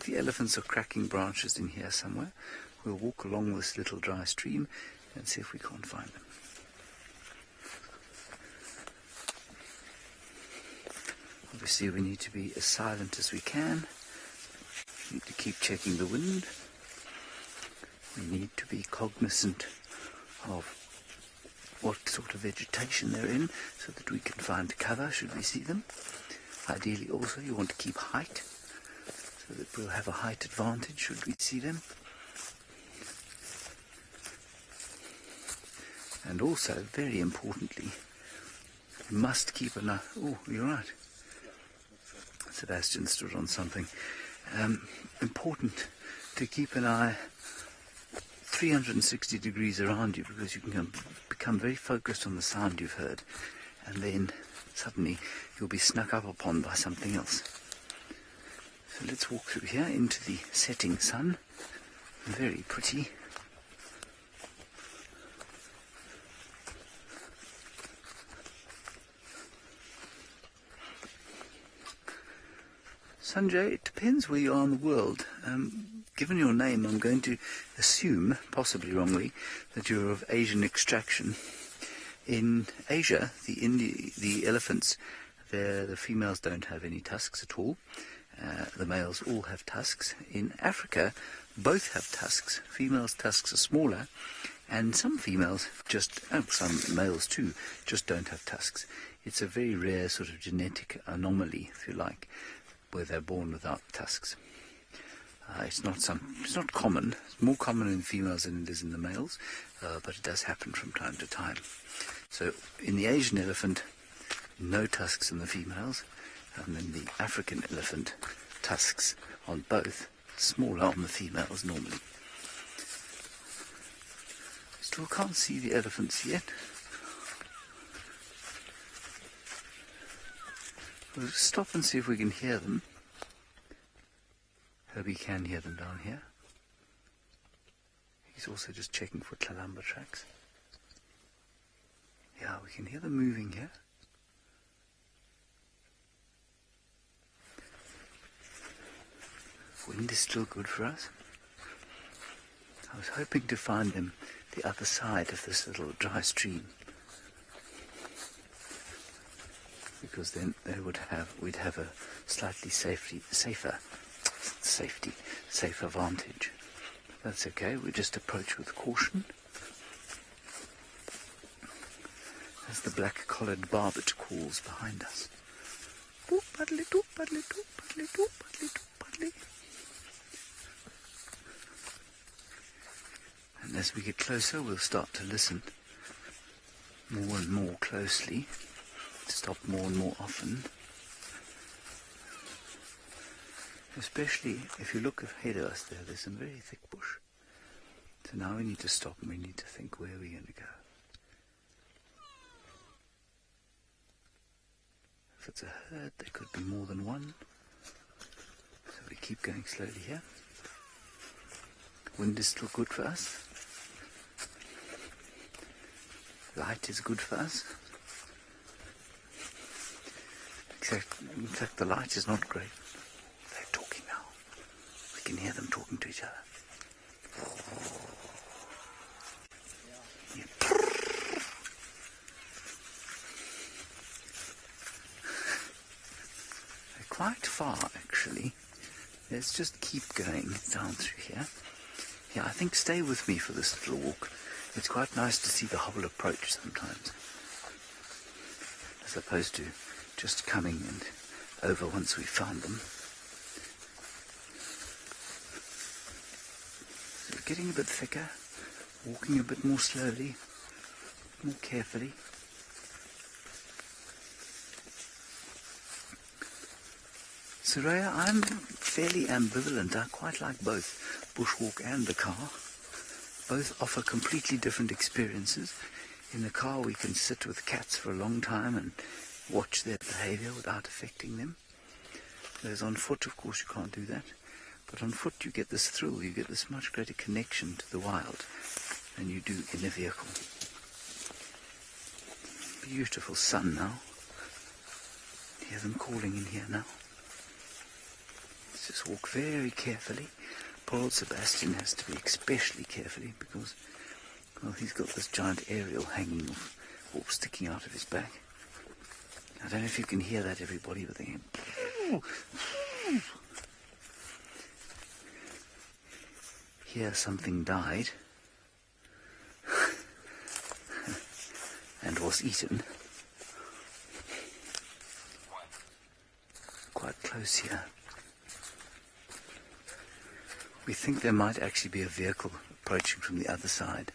The elephants are cracking branches in here somewhere. We'll walk along this little dry stream and see if we can't find them. Obviously we need to be as silent as we can. We need to keep checking the wind. We need to be cognizant of what sort of vegetation they're in, so that we can find cover should we see them. Ideally also you want to keep height, so that we'll have a height advantage should we see them. And also, very importantly, we must keep an eye. Oh, you're right. Sebastian stood on something. Important to keep an eye 360 degrees around you, because you can become very focused on the sound you've heard, and then suddenly you'll be snuck up upon by something else. So let's walk through here into the setting sun. Very pretty. Sanjay, it depends where you are in the world. Given your name, I'm going to assume, possibly wrongly, that you're of Asian extraction. In Asia, the elephants, the females don't have any tusks at all. The males all have tusks. In Africa, both have tusks. Females' tusks are smaller, and some females some males too, just don't have tusks. It's a very rare sort of genetic anomaly, if you like, where they're born without tusks. It's not common. It's more common in females than it is in the males, but it does happen from time to time. So in the Asian elephant, no tusks in the females, and then the African elephant, tusks on both, smaller on the females normally. Still can't see the elephants yet. We'll stop and see if we can hear them. Herbie can hear them down here. He's also just checking for Tlalamba tracks. Yeah, we can hear them moving here. Wind is still good for us. I was hoping to find them the other side of this little dry stream, because then we'd have a slightly safer vantage. That's okay, we just approach with caution. As the black-collared barbet calls behind us. Doop, paddly, doop, paddly, doop, paddly, doop, paddly, doop, paddly. as we get closer, we'll start to listen more and more closely, stop more and more often. Especially if you look ahead of us there's some very thick bush. So now we need to stop and we need to think, where are we going to go? If it's a herd, there could be more than one. So we keep going slowly here. Wind is still good for us. Light is good for us. In fact, the light is not great. They're talking now. We can hear them talking to each other. They're quite far, actually. Let's just keep going down through here. Yeah, I think stay with me for this little walk. It's quite nice to see the whole approach sometimes, as opposed to just coming and over once we've found them. So we're getting a bit thicker, walking a bit more slowly, more carefully. Soraya, I'm fairly ambivalent. I quite like both bushwalk and the car. Both offer completely different experiences. In the car we can sit with cats for a long time and watch their behavior without affecting them. Whereas on foot, of course, you can't do that. But on foot you get this thrill, you get this much greater connection to the wild than you do in a vehicle. Beautiful sun now. Hear them calling in here now. Let's just walk very carefully. Poor old Sebastian has to be especially carefully because, well, he's got this giant aerial hanging off or sticking out of his back. I don't know if you can hear that, everybody, but they here something died and was eaten. Quite close here. We think there might actually be a vehicle approaching from the other side.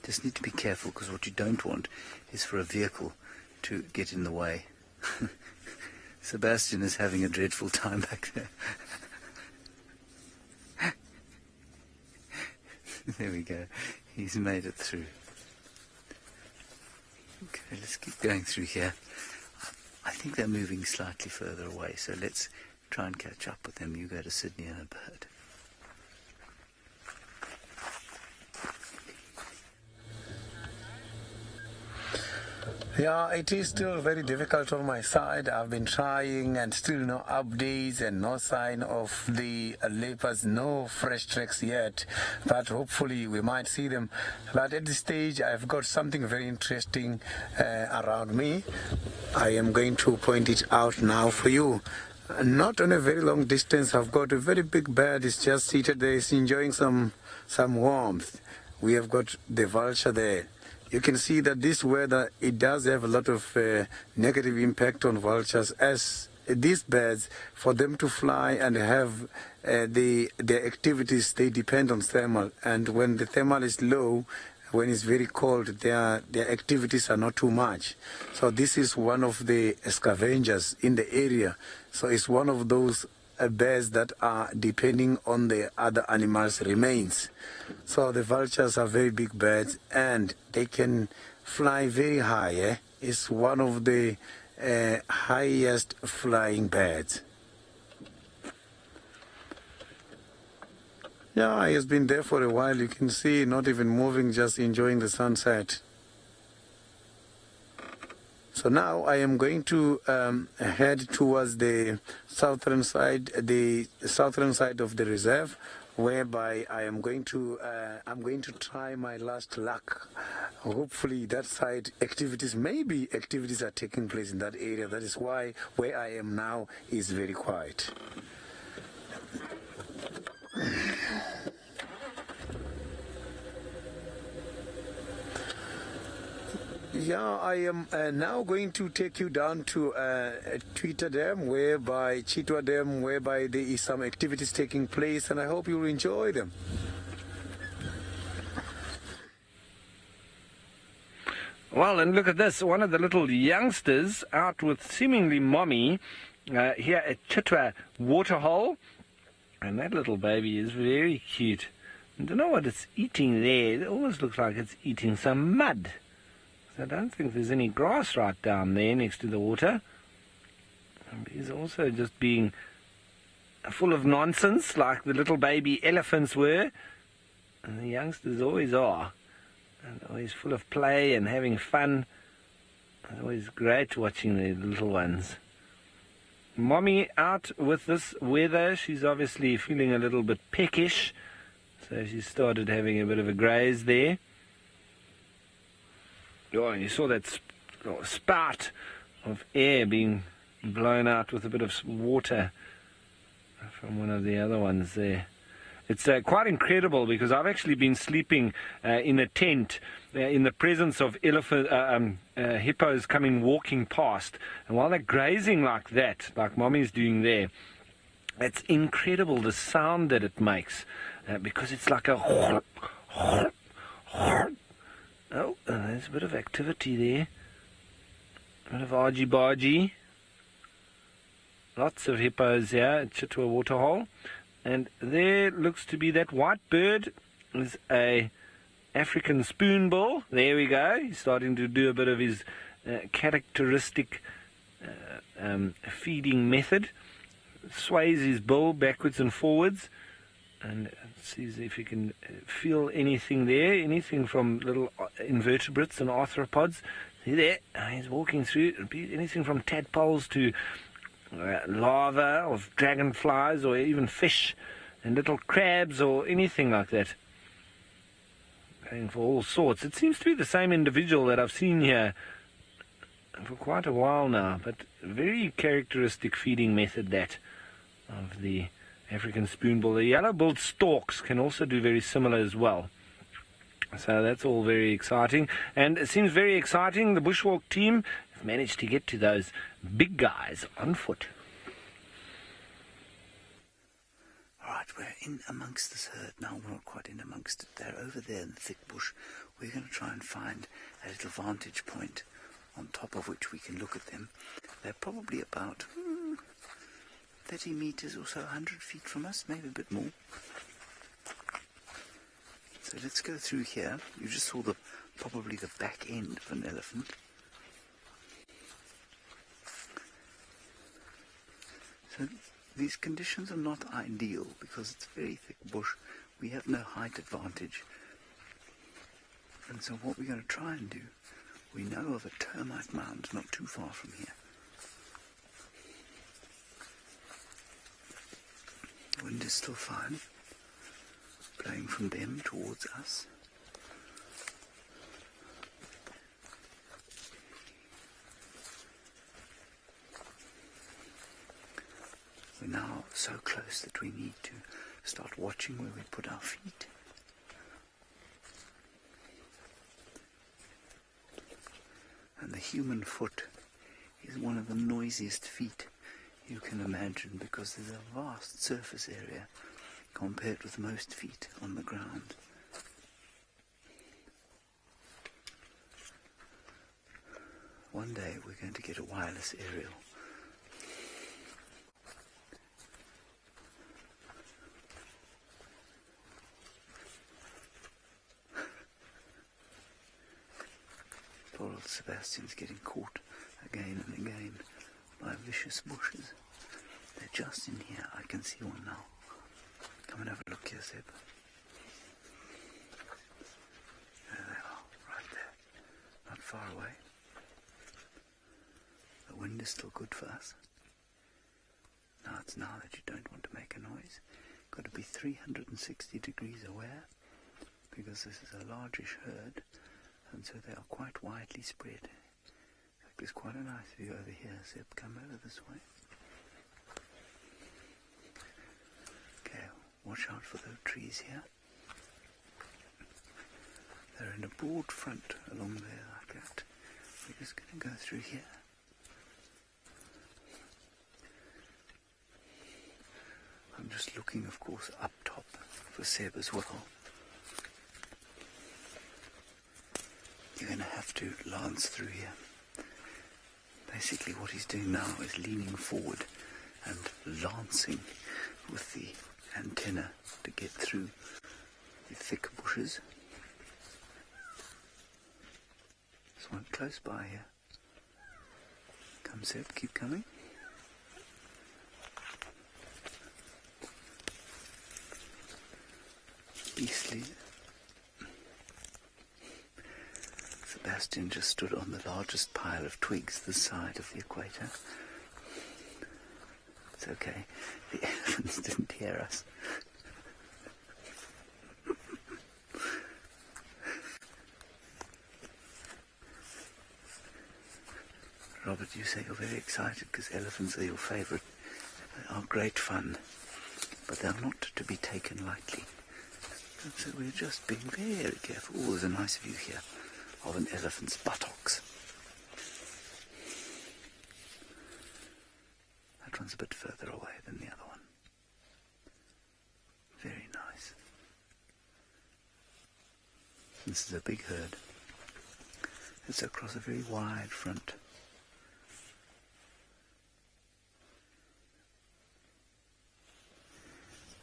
Just need to be careful, because what you don't want is for a vehicle to get in the way. Sebastian is having a dreadful time back there. There we go. He's made it through. Okay, let's keep going through here. I think they're moving slightly further away, so let's try and catch up with them. You go to Sydney and a bird. Yeah, it is still very difficult on my side. I've been trying and still no updates and no sign of the leopards, no fresh tracks yet. But hopefully we might see them. But at this stage, I've got something very interesting around me. I am going to point it out now for you. Not on a very long distance, I've got a very big bird. It's just seated there. It's enjoying some warmth. We have got the vulture there. You can see that this weather, it does have a lot of negative impact on vultures, as these birds, for them to fly and have their activities, they depend on thermal. And when the thermal is low, when it's very cold, their activities are not too much. So this is one of the scavengers in the area. So it's one of those birds that are depending on the other animals' remains. So the vultures are very big birds and they can fly very high. It's one of the highest flying birds. Yeah, he has been there for a while. You can see not even moving, just enjoying the sunset. So now I am going to head towards the southern side of the reserve, whereby I'm going to try my last luck. Hopefully that side maybe activities are taking place in that area. That is why where I am now is very quiet. Yeah, I am now going to take you down to Chitwa Dam, whereby there is some activities taking place, and I hope you'll enjoy them. Well, and look at this. One of the little youngsters out with seemingly mommy here at Chitwa Waterhole. And that little baby is very cute. I don't know what it's eating there. It almost looks like it's eating some mud. So I don't think there's any grass right down there next to the water. And he's also just being full of nonsense like the little baby elephants were. And the youngsters always are. And always full of play and having fun. It's always great watching the little ones. Mommy out with this weather. She's obviously feeling a little bit peckish. So she started having a bit of a graze there. Oh, and you saw that spout of air being blown out with a bit of water from one of the other ones there. It's quite incredible because I've actually been sleeping in a tent in the presence of hippos walking past. And while they're grazing like that, like Mommy's doing there, it's incredible the sound that it makes because it's like a... Oh, there's a bit of activity there. A bit of argy-bargy. Lots of hippos here at Chitwa Waterhole. And there looks to be that white bird is a African spoonbill. There we go. He's starting to do a bit of his characteristic feeding method. Sways his bill backwards and forwards. And sees if he can feel anything there. Anything from little invertebrates and arthropods. See there? He's walking through. Anything from tadpoles to... larvae of dragonflies or even fish and little crabs or anything like that. Going for all sorts. It seems to be the same individual that I've seen here for quite a while now, but very characteristic feeding method that of the African spoonbill. The yellow-billed storks can also do very similar as well. So that's all very exciting. And it seems very exciting. The bushwalk team have managed to get to those big guys on foot. All right, we're in amongst this herd now. We're not quite in amongst it. They're over there in the thick bush. We're going to try and find a little vantage point on top of which we can look at them. They're probably about 30 meters or so, 100 feet from us, maybe a bit more. So let's go through here. You just saw probably the back end of an elephant. So these conditions are not ideal because it's very thick bush. We have no height advantage. And so what we're going to try and do, we know of a termite mound not too far from here. The wind is still fine, blowing from them towards us. We're now so close that we need to start watching where we put our feet. And the human foot is one of the noisiest feet you can imagine because there's a vast surface area compared with most feet on the ground. One day we're going to get a wireless aerial. Poor old Sebastian's getting caught again and again by vicious bushes. They're just in here. I can see one now. Come and have a look here, Seb. There they are, right there. Not far away. The wind is still good for us. Now it's now that you don't want to make a noise. Got to be 360 degrees aware because this is a largish herd. And so they are quite widely spread. There's quite a nice view over here, Seb. Come over this way. Okay, watch out for the trees here. They're in a broad front along there like that. We're just going to go through here. I'm just looking, of course, up top for Seb as well. you're going to have to lance through here. Basically what he's doing now is leaning forward and lancing with the antenna to get through the thick bushes. There's one close by here. Come, Seb, keep coming. Beastly. Sebastian just stood on the largest pile of twigs this side of the equator. It's okay, the elephants didn't hear us. Robert, you say you're very excited because elephants are your favourite. They are great fun, but they're not to be taken lightly. And so we're just being very careful. Oh, there's a nice view here of an elephant's buttocks. That one's a bit further away than the other one. Very nice. This is a big herd. It's across a very wide front.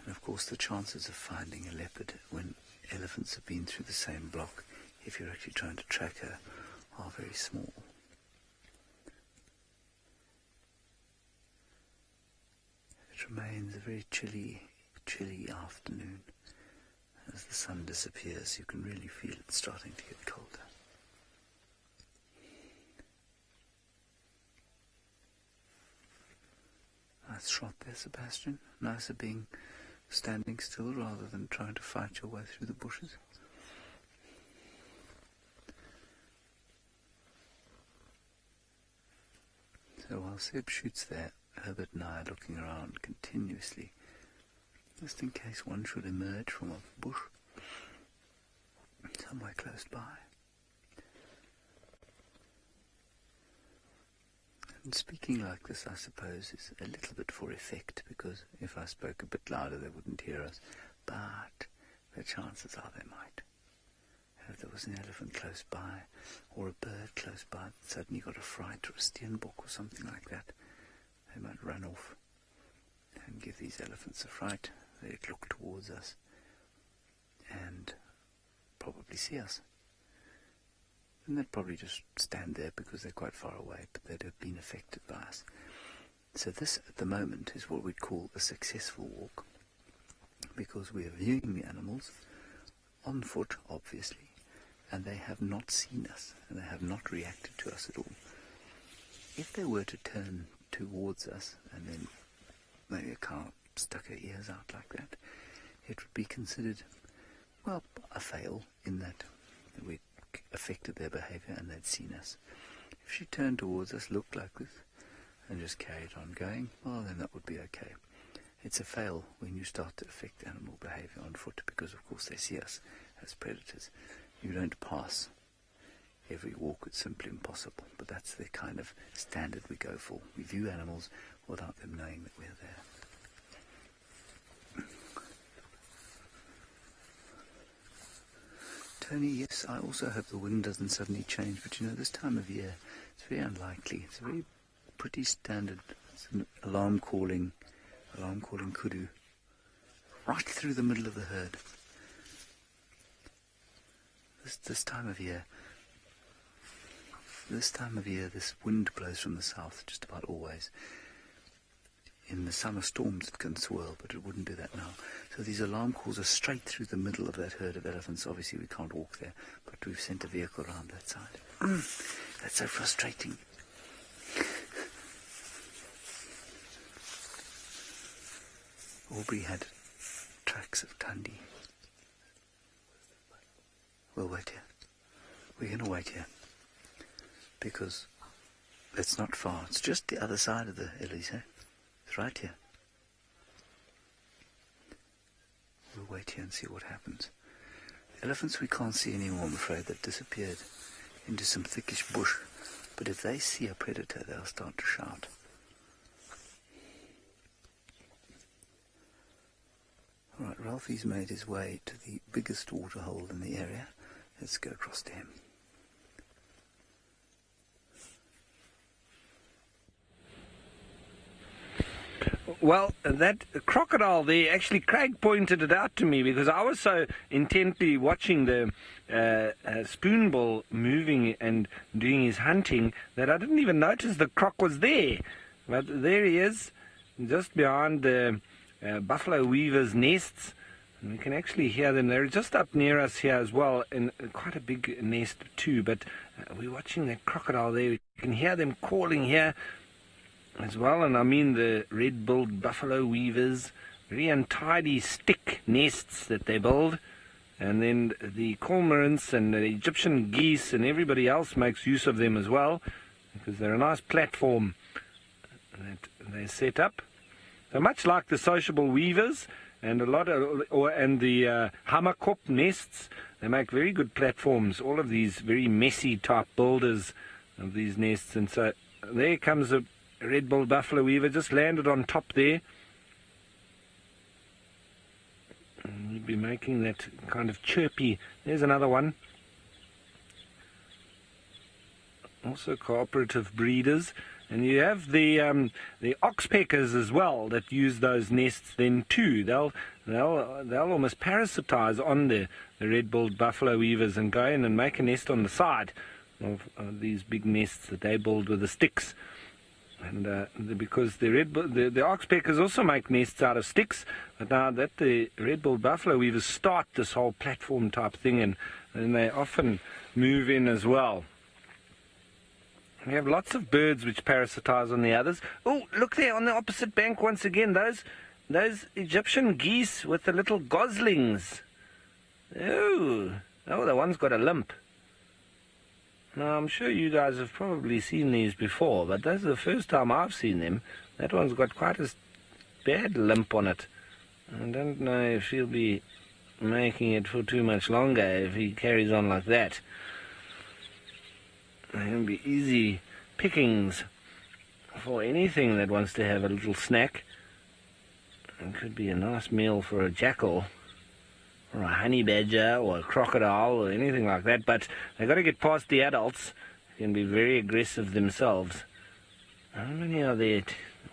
And of course the chances of finding a leopard when elephants have been through the same block, if you're actually trying to track her, are very small. It remains a very chilly afternoon. As the sun disappears, you can really feel it starting to get colder. Nice shot there, Sebastian. Nicer being standing still rather than trying to fight your way through the bushes. So while Seb shoots there, Herbert and I are looking around continuously, just in case one should emerge from a bush somewhere close by. And speaking like this, I suppose, is a little bit for effect, because if I spoke a bit louder they wouldn't hear us, but the chances are they might. If there was an elephant close by, or a bird close by that suddenly got a fright, or a steenbok or something like that, they might run off and give these elephants a fright. They'd look towards us and probably see us. And they'd probably just stand there because they're quite far away, but they'd have been affected by us. So this, at the moment, is what we'd call a successful walk, because we are viewing the animals on foot, obviously, and they have not seen us, and they have not reacted to us at all. If they were to turn towards us, and then maybe a cow stuck her ears out like that, it would be considered, well, a fail, in that we'd affected their behaviour and they'd seen us. If she turned towards us, looked like this, and just carried on going, well, then that would be okay. It's a fail when you start to affect animal behaviour on foot, because of course they see us as predators. You don't pass every walk, it's simply impossible, but that's the kind of standard we go for. We view animals without them knowing that we're there. Tony, yes, I also hope the wind doesn't suddenly change, but you know, this time of year, it's very unlikely. It's a very pretty standard. It's an alarm calling kudu, right through the middle of the herd. This time of year, this wind blows from the south just about always. In the summer storms it can swirl, but it wouldn't do that now. So these alarm calls are straight through the middle of that herd of elephants. Obviously we can't walk there, but we've sent a vehicle around that side. That's so frustrating. Aubrey had tracks of Tundi. We'll wait here. We're going to wait here, because it's not far. It's just the other side of the Elise. It's right here. We'll wait here and see what happens. Elephants we can't see anymore, I'm afraid. They've disappeared into some thickish bush. But if they see a predator, they'll start to shout. Alright, Ralphie's made his way to the biggest waterhole in the area. Let's go across to him. Well, that crocodile there, actually Craig pointed it out to me because I was so intently watching the spoonbill moving and doing his hunting that I didn't even notice the croc was there. But there he is, just behind the buffalo weavers' nests. And we can actually hear them. They're just up near us here as well, in quite a big nest too. But we're watching that crocodile there. We can hear them calling here as well, and I mean the red-billed buffalo weavers, very untidy stick nests that they build, and then the cormorants and the Egyptian geese and everybody else makes use of them as well, because they're a nice platform that they set up. So much like the sociable weavers and the hammerkop nests, they make very good platforms. All of these very messy type builders of these nests, and so there comes a red-billed buffalo weaver, just landed on top there. And you'd be making that kind of chirpy. There's another one. Also cooperative breeders. And you have the oxpeckers as well that use those nests then too. They'll almost parasitize on the red-billed buffalo weavers and go in and make a nest on the side of these big nests that they build with the sticks. And because the oxpeckers also make nests out of sticks, but now that the red-billed buffalo weavers start this whole platform type thing, and they often move in as well. We have lots of birds which parasitize on the others. Oh, look there on the opposite bank once again, those Egyptian geese with the little goslings. Oh, the one's got a limp. Now, I'm sure you guys have probably seen these before, but that's the first time I've seen them. That one's got quite a bad limp on it. I don't know if he'll be making it for too much longer if he carries on like that. It'll be easy pickings for anything that wants to have a little snack. It could be a nice meal for a jackal, or a honey badger, or a crocodile, or anything like that, but they've got to get past the adults. They can be very aggressive themselves. How many are there?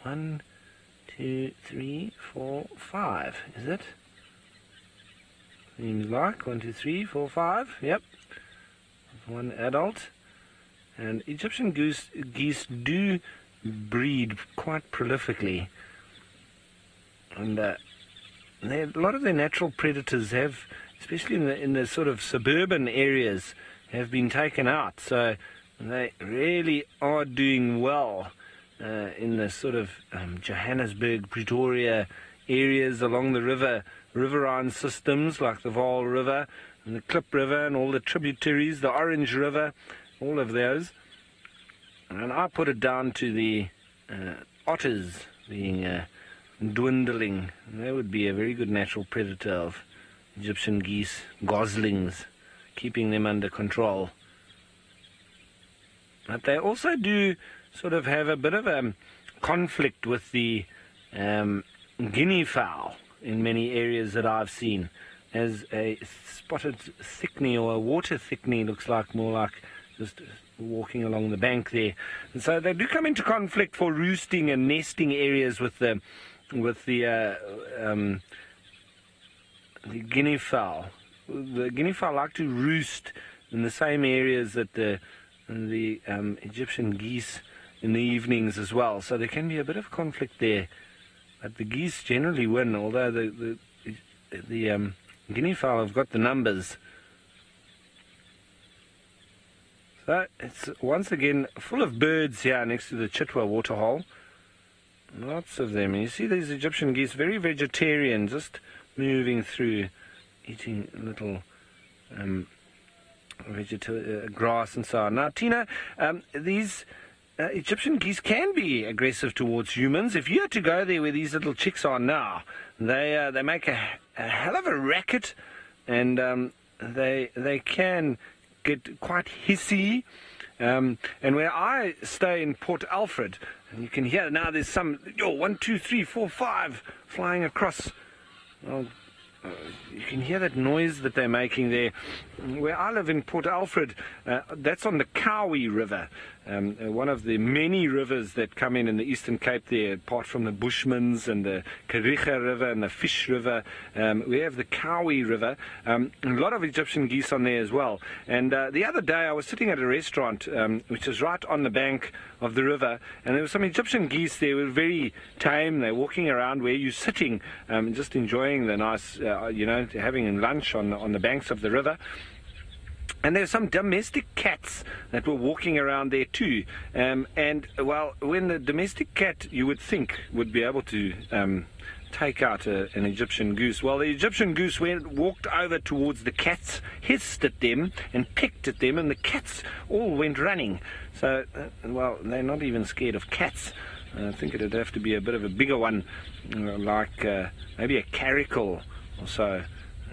1, 2, 3, 4, 5, is it? Seems like 1, 2, 3, 4, 5, yep. One adult. And Egyptian geese do breed quite prolifically. And a lot of their natural predators have, especially in the sort of suburban areas, have been taken out. So they really are doing well in the sort of Johannesburg, Pretoria areas along the riverine systems like the Vaal River and the Klip River and all the tributaries, the Orange River, all of those. And I put it down to the otters being dwindling. And they would be a very good natural predator of Egyptian geese, goslings, keeping them under control. But they also do sort of have a bit of a conflict with the guinea fowl in many areas that I've seen. As a spotted thickney or a water thickney looks like more like just walking along the bank there. And so they do come into conflict for roosting and nesting areas with the guinea fowl. The guinea fowl like to roost in the same areas that the Egyptian geese in the evenings as well. So there can be a bit of conflict there. But the geese generally win, although the guinea fowl have got the numbers. So it's once again full of birds here next to the Chitwa waterhole. Lots of them. And you see these Egyptian geese, very vegetarian, just moving through, eating little grass and so on. Now, Tina, these Egyptian geese can be aggressive towards humans. If you had to go there where these little chicks are now, they make a hell of a racket, and they can get quite hissy. And where I stay in Port Alfred, and you can hear now there's some 1, 2, 3, 4, 5 flying across. Well, you can hear that noise that they're making there. Where I live in Port Alfred, that's on the Cowie River. one of the many rivers that come in the Eastern Cape there, apart from the Bushmans and the Kruger River and the Fish River. We have the Kawi River, a lot of Egyptian geese on there as well. And the other day I was sitting at a restaurant which is right on the bank of the river, and there were some Egyptian geese there. They were very tame. They're walking around where you're sitting, just enjoying the nice, having lunch on the banks of the river. And there's some domestic cats that were walking around there too. When the domestic cat, you would think, would be able to take out an Egyptian goose, well, the Egyptian goose walked over towards the cats, hissed at them and pecked at them, and the cats all went running. So, they're not even scared of cats. I think it'd have to be a bit of a bigger one, like maybe a caracal or so,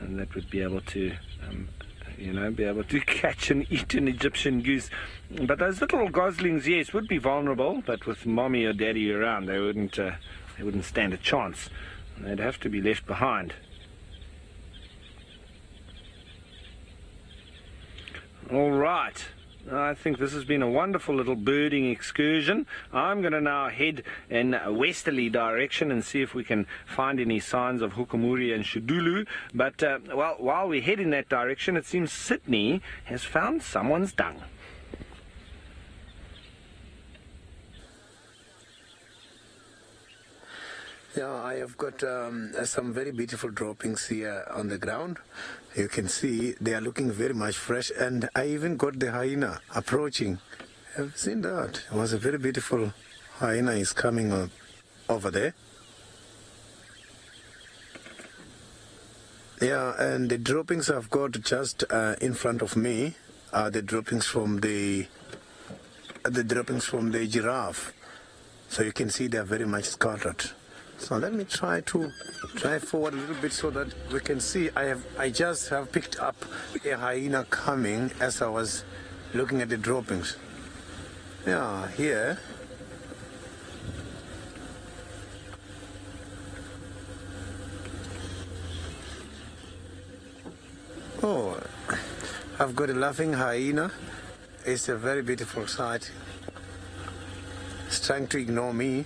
and that would be able to catch and eat an Egyptian goose. But those little goslings, yes, would be vulnerable, but with mommy or daddy around, they wouldn't stand a chance. They'd have to be left behind. All right. I think this has been a wonderful little birding excursion. I'm going to now head in a westerly direction and see if we can find any signs of Hukumuri and Shudulu. But, while we head in that direction, it seems Sydney has found someone's dung. Yeah, I have got some very beautiful droppings here on the ground. You can see they are looking very much fresh, and I even got the hyena approaching. Have you seen that? It was a very beautiful hyena is coming over there. Yeah, and the droppings I've got just in front of me are the droppings from the giraffe. So you can see they are very much scattered. So let me try to drive forward a little bit so that we can see. I just have picked up a hyena coming as I was looking at the droppings. Yeah, here. Oh, I've got a laughing hyena. It's a very beautiful sight. It's trying to ignore me.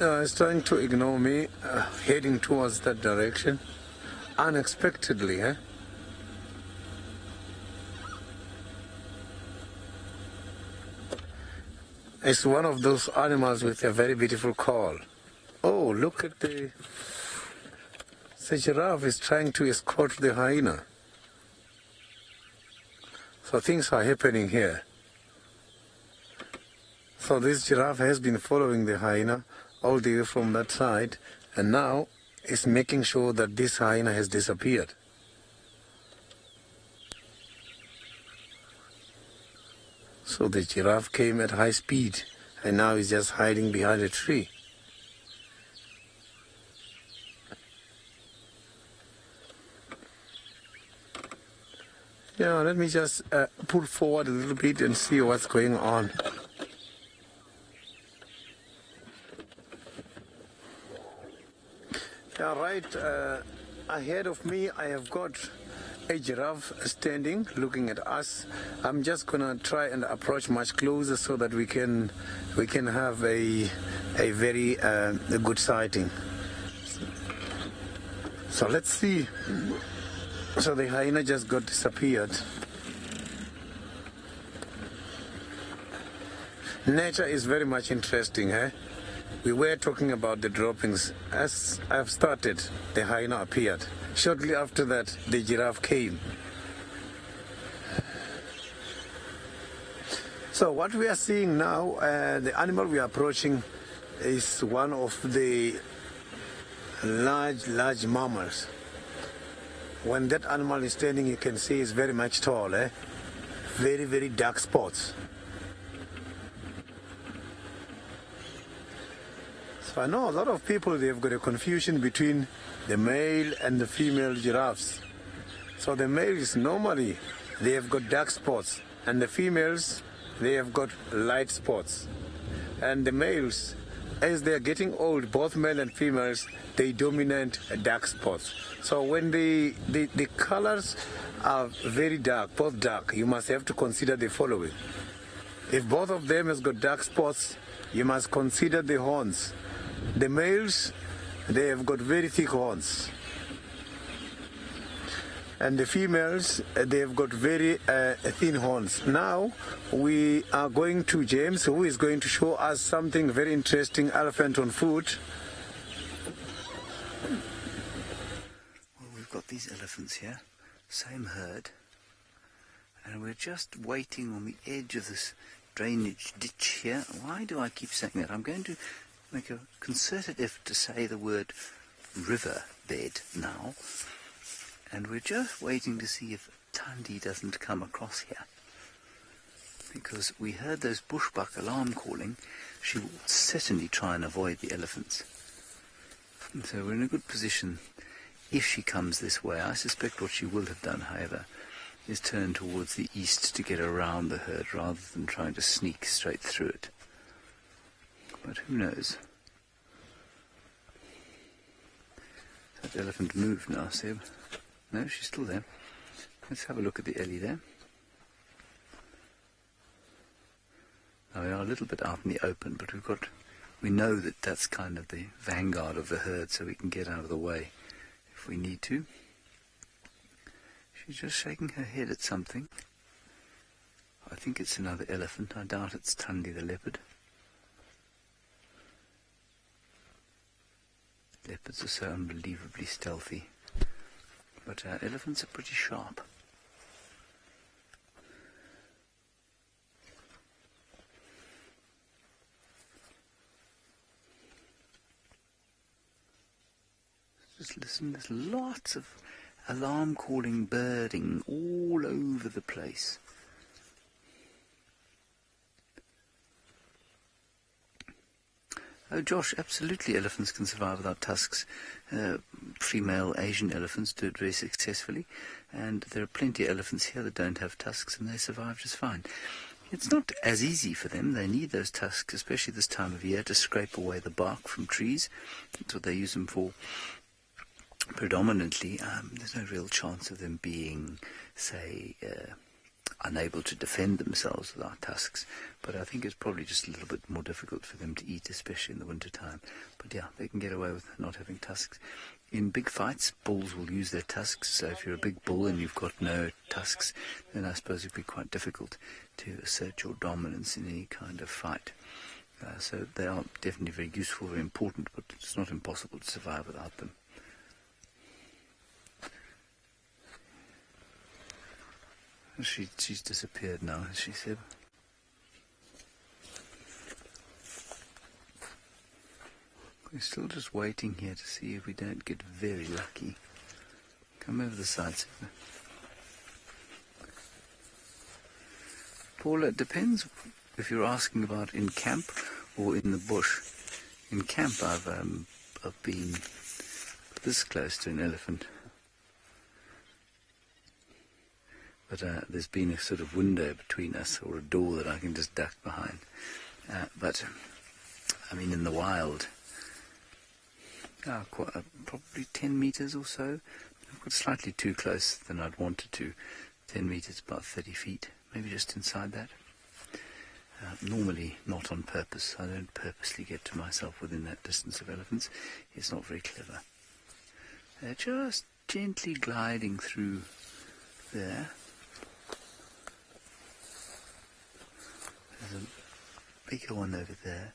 It's trying to ignore me, heading towards that direction, unexpectedly, eh? It's one of those animals with a very beautiful call. Oh, look at the giraffe is trying to escort the hyena. So things are happening here. So this giraffe has been following the hyena all the way from that side, and now is making sure that this hyena has disappeared. So the giraffe came at high speed, and now is just hiding behind a tree. Yeah, let me just pull forward a little bit and see what's going on. Yeah, right ahead of me I have got a giraffe standing looking at us. I'm just gonna try and approach much closer so that we can have a very good sighting. So let's see. So the hyena just got disappeared. Nature is very much interesting, eh? We were talking about the droppings. As I've started, the hyena appeared. Shortly after that, the giraffe came. So what we are seeing now, the animal we are approaching is one of the large mammals. When that animal is standing, you can see it's very much tall, eh? Very, very dark spots. So I know a lot of people, they've got a confusion between the male and the female giraffes. So the males normally, they have got dark spots, and the females, they have got light spots. And the males, as they're getting old, both male and females, they dominate dark spots. So when the colors are very dark, both dark, you must have to consider the following. If both of them has got dark spots, you must consider the horns. The males, they have got very thick horns. And the females, they have got very thin horns. Now, we are going to James, who is going to show us something very interesting, elephant on foot. Well, we've got these elephants here, same herd, and we're just waiting on the edge of this drainage ditch here. Why do I keep saying that? I'm going to make a concerted effort to say the word riverbed now. And we're just waiting to see if Thandi doesn't come across here. Because we heard those bushbuck alarm calling. She will certainly try and avoid the elephants. And so we're in a good position if she comes this way. I suspect what she will have done, however, is turn towards the east to get around the herd rather than trying to sneak straight through it. But who knows? That elephant moved now, Seb. No, she's still there. Let's have a look at the Ellie there. Now we are a little bit out in the open, but we know that that's kind of the vanguard of the herd, so we can get out of the way if we need to. She's just shaking her head at something. I think it's another elephant. I doubt it's Thandi the leopard. Leopards are so unbelievably stealthy. But elephants are pretty sharp. Just listen, there's lots of alarm calling birding all over the place. Oh, Josh, absolutely elephants can survive without tusks. Female Asian elephants do it very successfully, and there are plenty of elephants here that don't have tusks, and they survive just fine. It's not as easy for them. They need those tusks, especially this time of year, to scrape away the bark from trees. That's what they use them for predominantly. There's no real chance of them being, say, unable to defend themselves without tusks, but I think it's probably just a little bit more difficult for them to eat, especially in the winter time. But yeah, they can get away with not having tusks. In big fights, bulls will use their tusks, so if you're a big bull and you've got no tusks, then I suppose it'd be quite difficult to assert your dominance in any kind of fight. So they are definitely very useful, very important, but it's not impossible to survive without them. She's disappeared now, has she, Seb? We're still just waiting here to see if we don't get very lucky. Come over the side, Seb. Paula, it depends if you're asking about in camp or in the bush. In camp, I've been this close to an elephant. But there's been a sort of window between us, or a door that I can just duck behind. But, I mean, in the wild, probably 10 metres or so. I've got slightly too close than I'd wanted to. 10 metres, about 30 feet, maybe just inside that. Normally not on purpose. I don't purposely get to myself within that distance of elephants. It's not very clever. They're just gently gliding through there. There's a bigger one over there.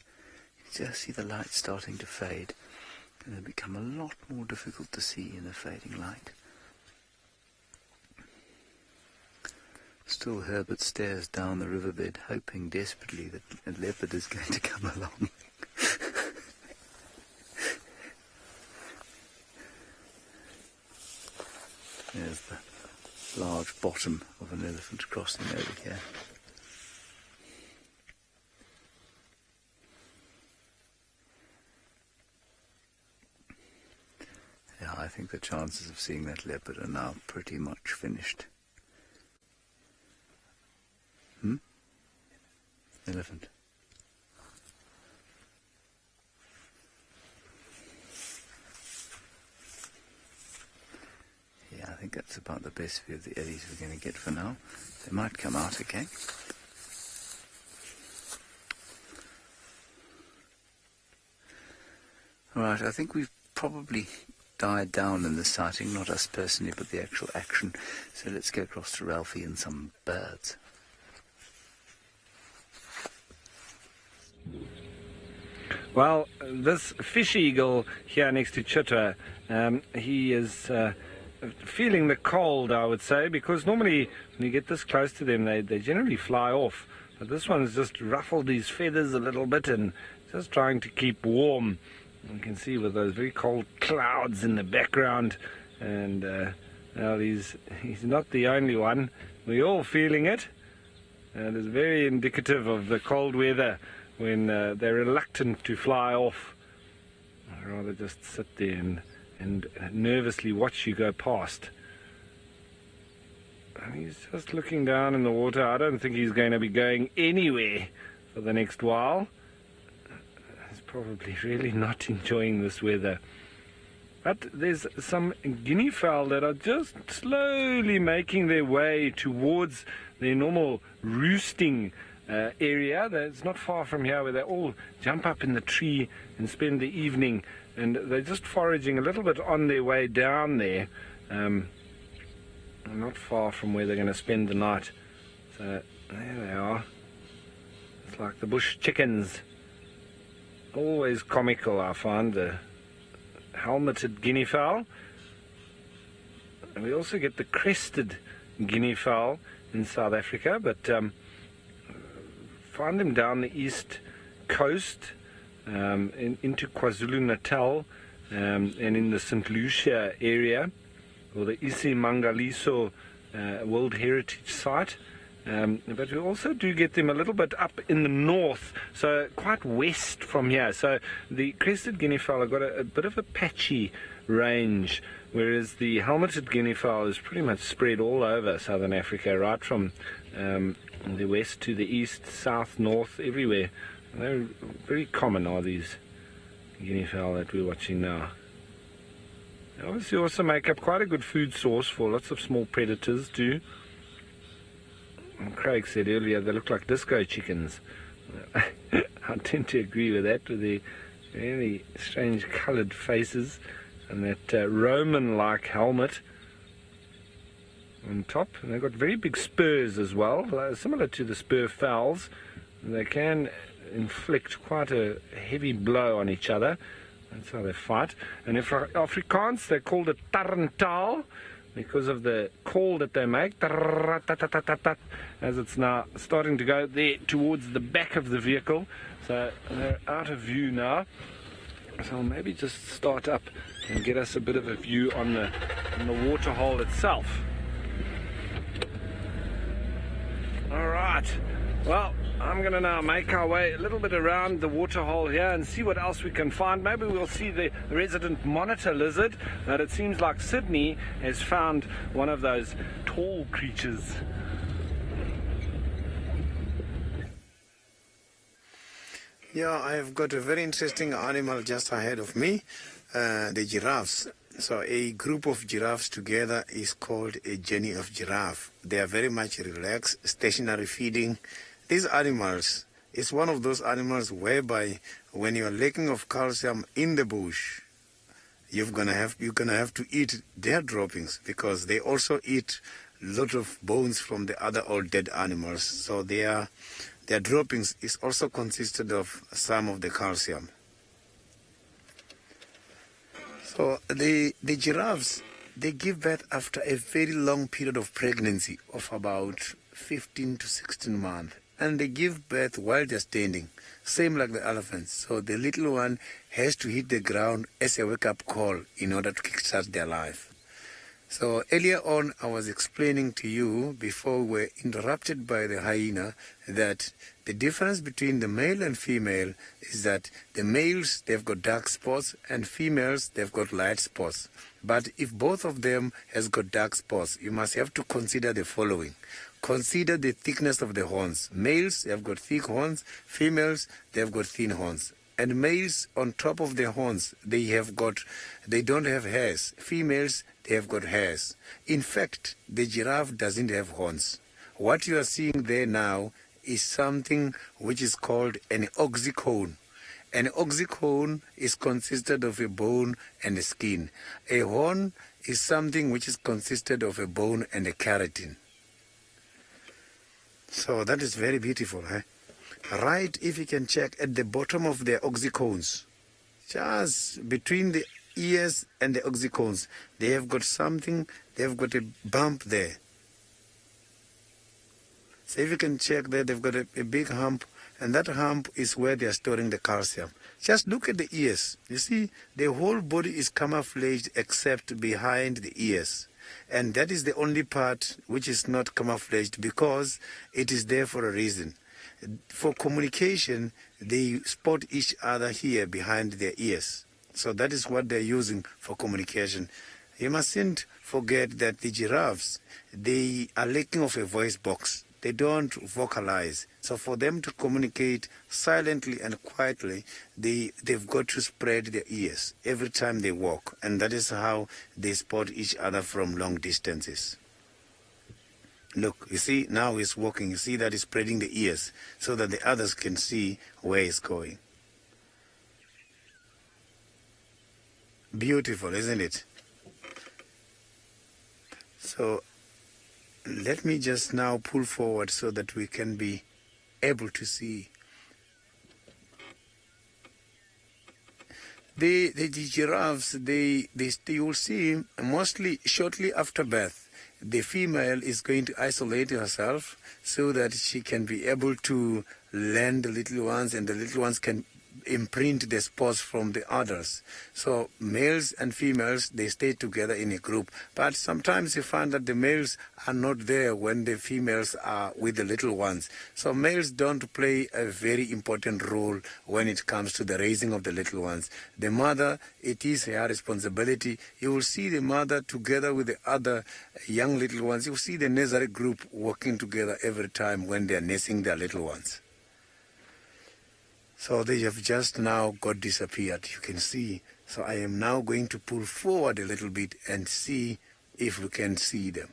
You just see the light starting to fade, and it'll become a lot more difficult to see in the fading light. Still Herbert stares down the riverbed, hoping desperately that a leopard is going to come along. There's the large bottom of an elephant crossing over here. Yeah, I think the chances of seeing that leopard are now pretty much finished. Elephant. about the best view of the eddies we're going to get for now. They might come out again. Alright, I think we've probably died down in the sighting, not us personally, but the actual action. So let's go across to Ralphie and some birds. Well, this fish eagle here next to Chitwa, he is feeling the cold, I would say, because normally when you get this close to them, they generally fly off. But this one's just ruffled his feathers a little bit and just trying to keep warm. You can see with those very cold clouds in the background, and well, he's not the only one. We're all feeling it, and it's very indicative of the cold weather when they're reluctant to fly off. I'd rather just sit there and nervously watch you go past. And he's just looking down in the water. I don't think he's going to be going anywhere for the next while. He's probably really not enjoying this weather. But there's some guinea fowl that are just slowly making their way towards their normal roosting area. That's not far from here, where they all jump up in the tree and spend the evening, and they're just foraging a little bit on their way down there, not far from where they're going to spend the night. So there they are. It's like the bush chickens. Always comical, I find, the helmeted guinea fowl. And we also get the crested guinea fowl in South Africa, but find them down the east coast, into KwaZulu-Natal, and in the St. Lucia area, or the Isimangaliso World Heritage Site. But we also do get them a little bit up in the north, so quite west from here. So the crested guinea fowl have got a bit of a patchy range, whereas the helmeted guinea fowl is pretty much spread all over southern Africa, right from the west to the east, south, north, everywhere. They're very common, are these guinea fowl that we're watching now. They obviously also make up quite a good food source for lots of small predators too. And Craig said earlier they look like disco chickens. I tend to agree with that, with their really strange coloured faces and that Roman-like helmet on top. And they've got very big spurs as well, similar to the spur fowls. They can inflict quite a heavy blow on each other. That's how they fight. And in Afrikaans, they're called a tarantaal because of the call that they make, as it's now starting to go there towards the back of the vehicle. So they're out of view now. So I'll maybe just start up and get us a bit of a view on the waterhole itself. All right. Well, I'm going to now make our way a little bit around the waterhole here and see what else we can find. Maybe we'll see the resident monitor lizard, but it seems like Sydney has found one of those tall creatures. Yeah, I've got a very interesting animal just ahead of me, the giraffes. So a group of giraffes together is called a journey of giraffe. They are very much relaxed, stationary feeding. These animals is one of those animals whereby when you are lacking of calcium in the bush, you're gonna have to eat their droppings, because they also eat a lot of bones from the other old dead animals. So their droppings is also consisted of some of the calcium. So the giraffes, they give birth after a very long period of pregnancy of about 15 to 16 months. And they give birth while they're standing, same like the elephants. So the little one has to hit the ground as a wake-up call in order to kickstart their life. So earlier on, I was explaining to you, before we were interrupted by the hyena, that the difference between the male and female is that the males, they've got dark spots, and females, they've got light spots. But if both of them has got dark spots, you must have to consider the following. Consider the thickness of the horns. Males, they have got thick horns. Females, they have got thin horns. And males on top of their horns, they don't have hairs. Females, they have got hairs. In fact, the giraffe doesn't have horns. What you are seeing there now is something which is called an oxycone. An oxycone is consisted of a bone and a skin. A horn is something which is consisted of a bone and a keratin. So that is very beautiful, eh? Right, if you can check at the bottom of the oxycones, just between the ears and the oxycones, they have got something, they have got a bump there. So if you can check there, they've got a big hump, and that hump is where they are storing the calcium. Just look at the ears. You see, the whole body is camouflaged except behind the ears. And that is the only part which is not camouflaged because it is there for a reason. For communication, they spot each other here behind their ears. So that is what they're using for communication. You mustn't forget that the giraffes, they are lacking of a voice box. They don't vocalize. So for them to communicate silently and quietly, they've got to spread their ears every time they walk. And that is how they spot each other from long distances. Look, you see, now he's walking. You see that he's spreading the ears so that the others can see where he's going. Beautiful, isn't it? So let me just now pull forward so that we can be able to see. The giraffes, you will see mostly shortly after birth, the female is going to isolate herself so that she can be able to learn the little ones, and the little ones can imprint the spores from the others. So males and females, they stay together in a group. But sometimes you find that the males are not there when the females are with the little ones. So males don't play a very important role when it comes to the raising of the little ones. The mother, it is her responsibility. You will see the mother together with the other young little ones. You will see the nursery group working together every time when they are nursing their little ones. So they have just now got disappeared, you can see. So I am now going to pull forward a little bit and see if we can see them.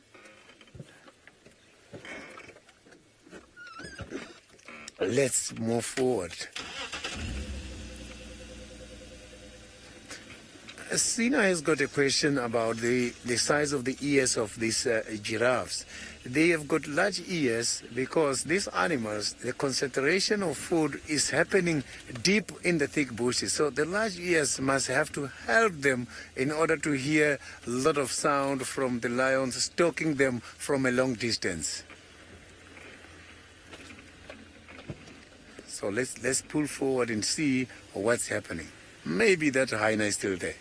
Let's move forward. Sina has got a question about the size of the ears of these giraffes. They have got large ears because these animals, the concentration of food is happening deep in the thick bushes. So the large ears must have to help them in order to hear a lot of sound from the lions stalking them from a long distance. So let's pull forward and see what's happening. Maybe that hyena is still there.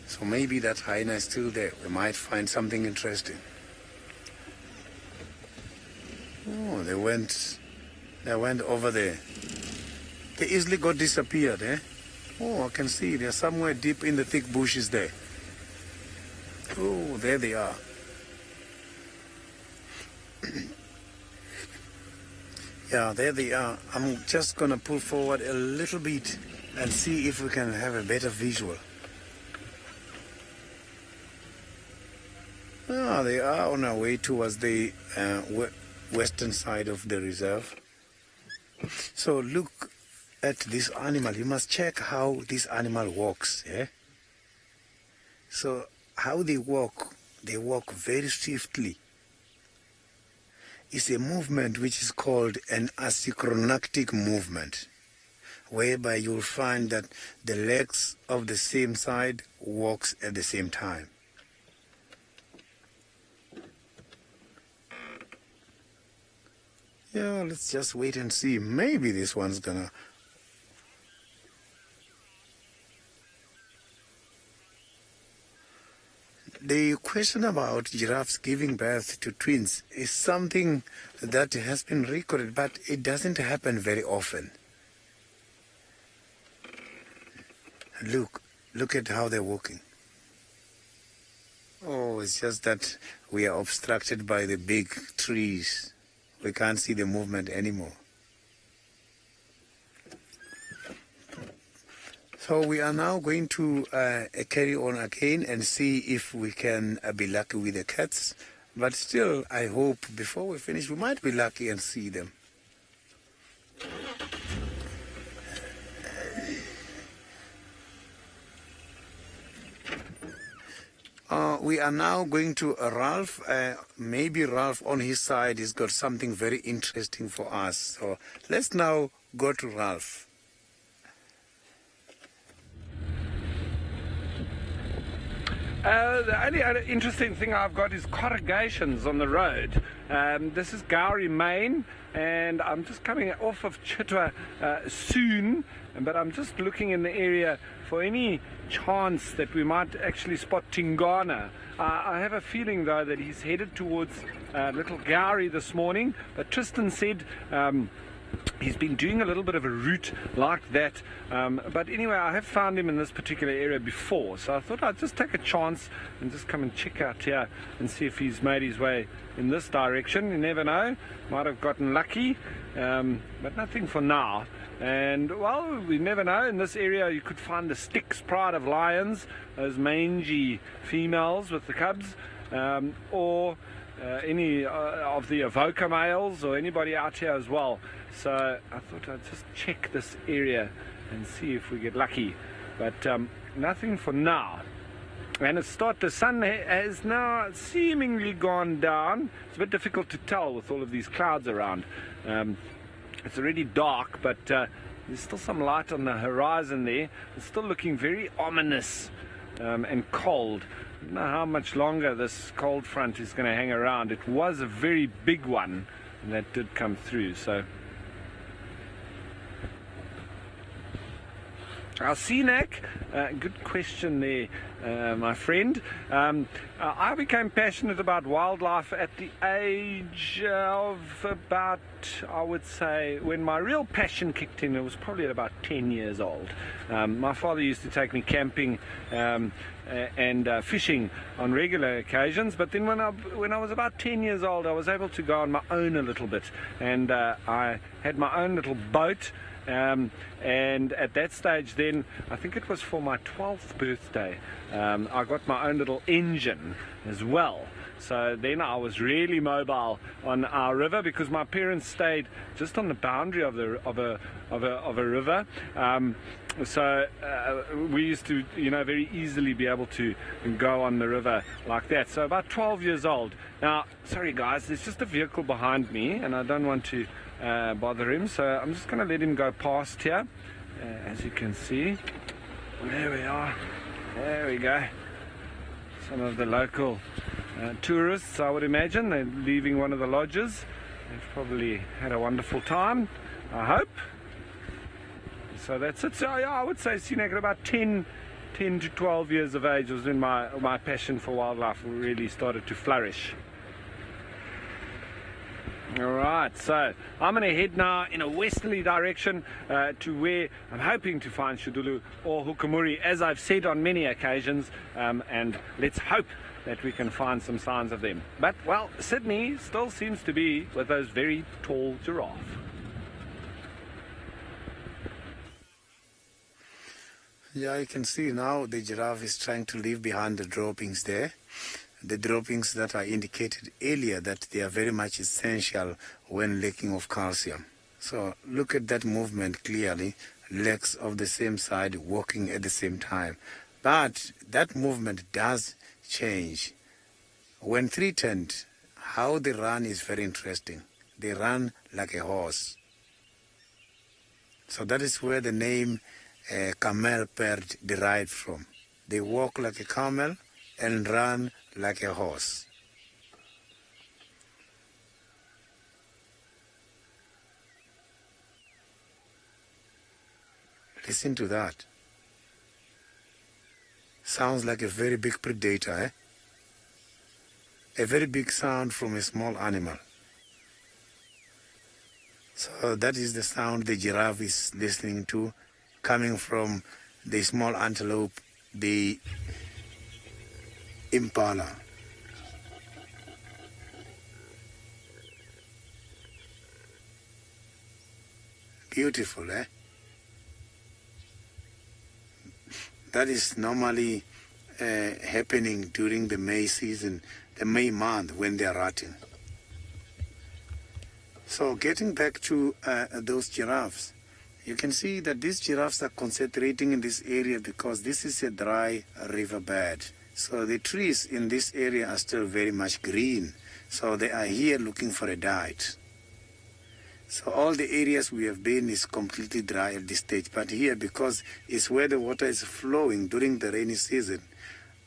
So maybe that hyena is still there. We might find something interesting. Oh, they went over there. They easily got disappeared, eh? Oh, I can see they're somewhere deep in the thick bushes there. Oh, there they are. Yeah, there they are. I'm just gonna pull forward a little bit and see if we can have a better visual. Ah, they are on our way towards the western side of the reserve. So look at this animal. You must check how this animal walks. Yeah? So how they walk very swiftly. It's a movement which is called an asynchronactic movement, whereby you'll find that the legs of the same side walks at the same time. Yeah, let's just wait and see. Maybe this one's gonna... The question about giraffes giving birth to twins is something that has been recorded, but it doesn't happen very often. Look at how they're walking. Oh, it's just that we are obstructed by the big trees. We can't see the movement anymore. So we are now going to carry on again and see if we can be lucky with the cats. But still, I hope before we finish, we might be lucky and see them. We are now going to Ralph. Maybe Ralph on his side has got something very interesting for us. So let's now go to Ralph. The only other interesting thing I've got is corrugations on the road. This is Gowrie, Maine, and I'm just coming off of Chitwa soon, but I'm just looking in the area for any chance that we might actually spot Tingana. I have a feeling though that he's headed towards Little Gowrie this morning, but Tristan said he's been doing a little bit of a route like that, but anyway, I have found him in this particular area before, so I thought I'd just take a chance and just come and check out here and see if he's made his way in this direction. You never know, might have gotten lucky, but nothing for now. And well, we never know. In this area you could find the Styx pride of lions, those mangy females with the cubs, or any of the Avoca males, or anybody out here as well. So I thought I'd just check this area and see if we get lucky, but nothing for now. And the sun has now seemingly gone down. It's a bit difficult to tell with all of these clouds around. It's already dark, but there's still some light on the horizon there. It's still looking very ominous and cold. I don't know how much longer this cold front is going to hang around. It was a very big one, and that did come through. So our CNAC, good question there, my friend. I became passionate about wildlife at the age of about, I would say, when my real passion kicked in, it was probably at about 10 years old. My father used to take me camping and fishing on regular occasions, but then when I was about 10 years old, I was able to go on my own a little bit, and I had my own little boat. And at that stage then, I think it was for my 12th birthday, I got my own little engine as well. So then I was really mobile on our river, because my parents stayed just on the boundary of a river. So we used to, very easily be able to go on the river like that. So about 12 years old. Now, sorry guys, there's just a vehicle behind me, and I don't want to bother him, so I'm just going to let him go past here. As you can see, there we are. There we go. Some of the local tourists, I would imagine. They're leaving one of the lodges. They've probably had a wonderful time, I hope. So that's it. So yeah, I would say, at about 10 to 12 years of age was when my passion for wildlife really started to flourish. Alright, so I'm going to head now in a westerly direction to where I'm hoping to find Shudulu or Hukamuri, as I've said on many occasions, and let's hope that we can find some signs of them. But, well, Sydney still seems to be with those very tall giraffe. Yeah, you can see now the giraffe is trying to leave behind the droppings there. The droppings that I indicated earlier, that they are very much essential when lacking of calcium. So look at that movement clearly, legs of the same side walking at the same time. But that movement does change. When threatened, how they run is very interesting. They run like a horse. So that is where the name camel bird derived from. They walk like a camel and run like a horse. Listen to that. Sounds like a very big predator, eh? A very big sound from a small animal. So that is the sound the giraffe is listening to, coming from the small antelope, the impala. Beautiful, eh? That is normally happening during the May season, the May month when they are rutting. So getting back to those giraffes, you can see that these giraffes are concentrating in this area because this is a dry riverbed. So the trees in this area are still very much green. So they are here looking for a diet. So all the areas we have been is completely dry at this stage. But here, because it's where the water is flowing during the rainy season,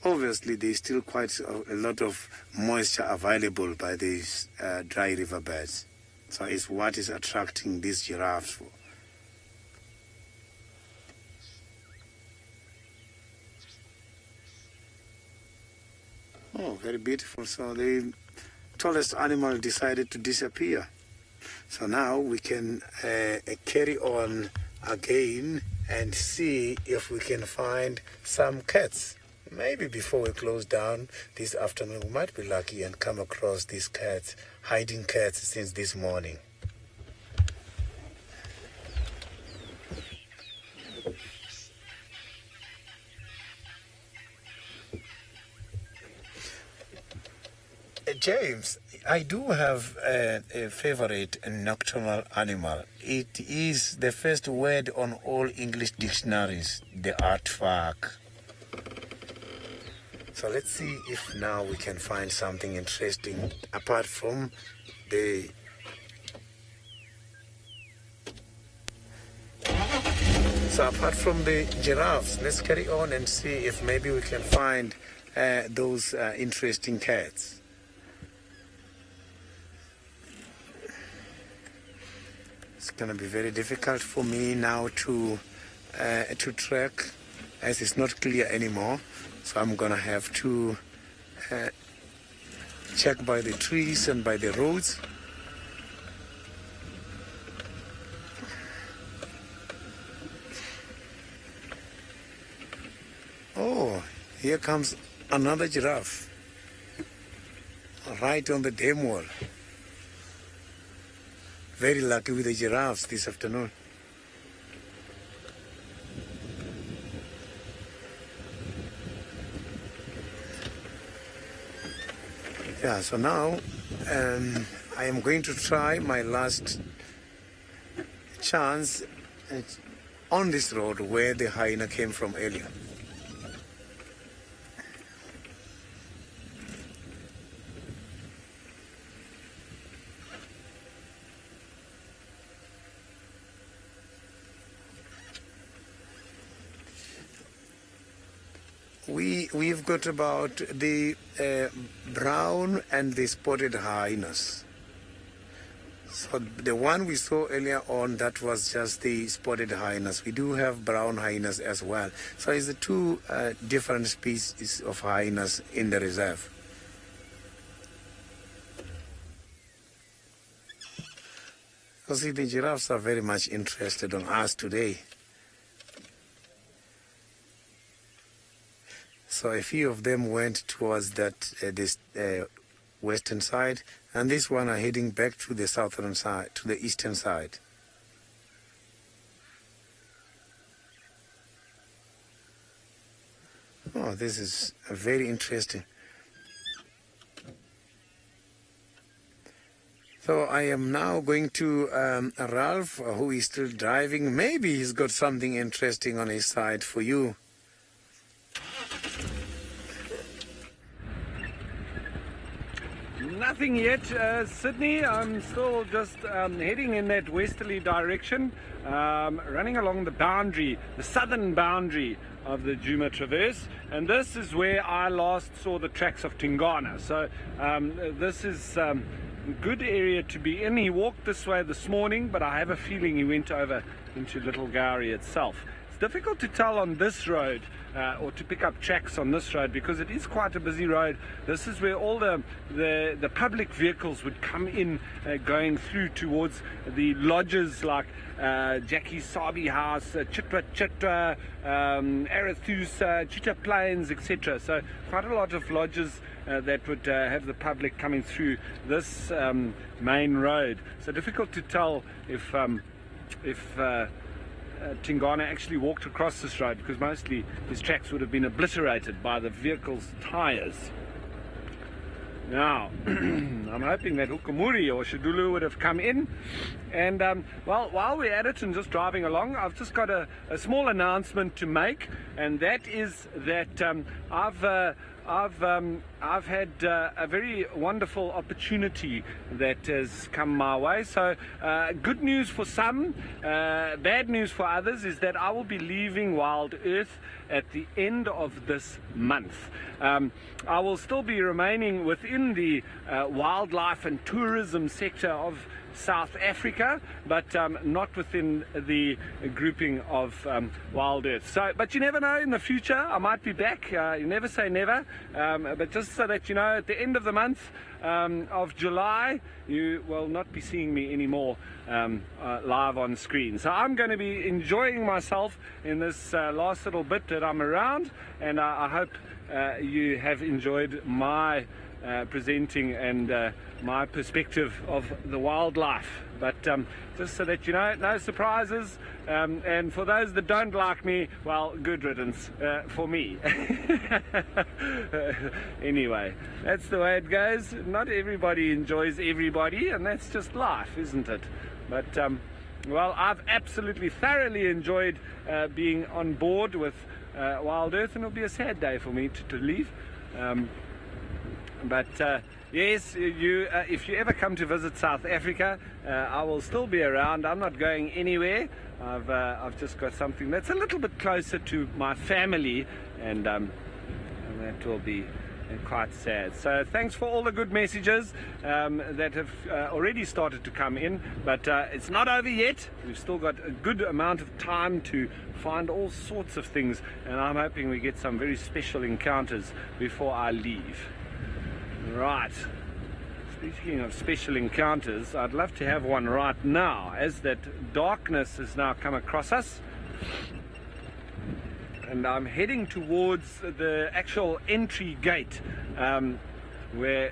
obviously there's still quite a lot of moisture available by these dry riverbeds. So it's what is attracting these giraffes for. Oh, very beautiful. So the tallest animal decided to disappear. So now we can carry on again and see if we can find some cats. Maybe before we close down this afternoon, we might be lucky and come across these cats, hiding cats since this morning. James, I do have a favorite nocturnal animal. It is the first word on all English dictionaries, the aardvark. So let's see if now we can find something interesting apart from the... So apart from the giraffes, let's carry on and see if maybe we can find those interesting cats. It's going to be very difficult for me now to track as it's not clear anymore. So I'm going to have to check by the trees and by the roads. Oh, here comes another giraffe right on the dam wall. Very lucky with the giraffes this afternoon. Yeah, so now I am going to try my last chance on this road where the hyena came from earlier. We've got about the brown and the spotted hyenas. So the one we saw earlier on, that was just the spotted hyenas. We do have brown hyenas as well. So it's the two different species of hyenas in the reserve. So see, the giraffes are very much interested on us today. So a few of them went towards that this western side, and this one are heading back to the southern side, to the eastern side. Oh, this is very interesting. So I am now going to Ralph, who is still driving. Maybe he's got something interesting on his side for you. Nothing yet, Sydney. I'm still just heading in that westerly direction, running along the boundary, the southern boundary of the Djuma Traverse, and this is where I last saw the tracks of Tingana. So this is a good area to be in. He walked this way this morning, but I have a feeling he went over into Little Gowrie itself. It's difficult to tell on this road or to pick up tracks on this road because it is quite a busy road. This is where all the public vehicles would come in going through towards the lodges like Jackie Sabi House, Chitwa Chitwa, Arethusa, Chita Plains, etc. So quite a lot of lodges that would have the public coming through this main road. So difficult to tell if Tingana actually walked across this road because mostly his tracks would have been obliterated by the vehicle's tires. Now, I'm hoping that Hukumuri or Shidulu would have come in. And, well, while we're at it and just driving along, I've just got a small announcement to make, and that is that I've had a very wonderful opportunity that has come my way. So good news for some, bad news for others is that I will be leaving Wild Earth at the end of this month. I will still be remaining within the wildlife and tourism sector of South Africa, but not within the grouping of Wild Earth. So, but you never know, in the future I might be back. You never say never, but just so that you know, at the end of the month of July, you will not be seeing me anymore live on screen. So I'm going to be enjoying myself in this last little bit that I'm around, and I hope you have enjoyed my presenting and my perspective of the wildlife. But just so that you know, no surprises, and for those that don't like me, well, good riddance for me. Anyway, that's the way it goes. Not everybody enjoys everybody, and that's just life, isn't it? But well, I've absolutely thoroughly enjoyed being on board with Wild Earth, and it'll be a sad day for me to leave. But yes, you if you ever come to visit South Africa, I will still be around. I'm not going anywhere. I've just got something that's a little bit closer to my family, and that will be quite sad. So thanks for all the good messages that have already started to come in, but it's not over yet. We've still got a good amount of time to find all sorts of things, and I'm hoping we get some very special encounters before I leave. Right, speaking of special encounters, I'd love to have one right now, as that darkness has now come across us, and I'm heading towards the actual entry gate, where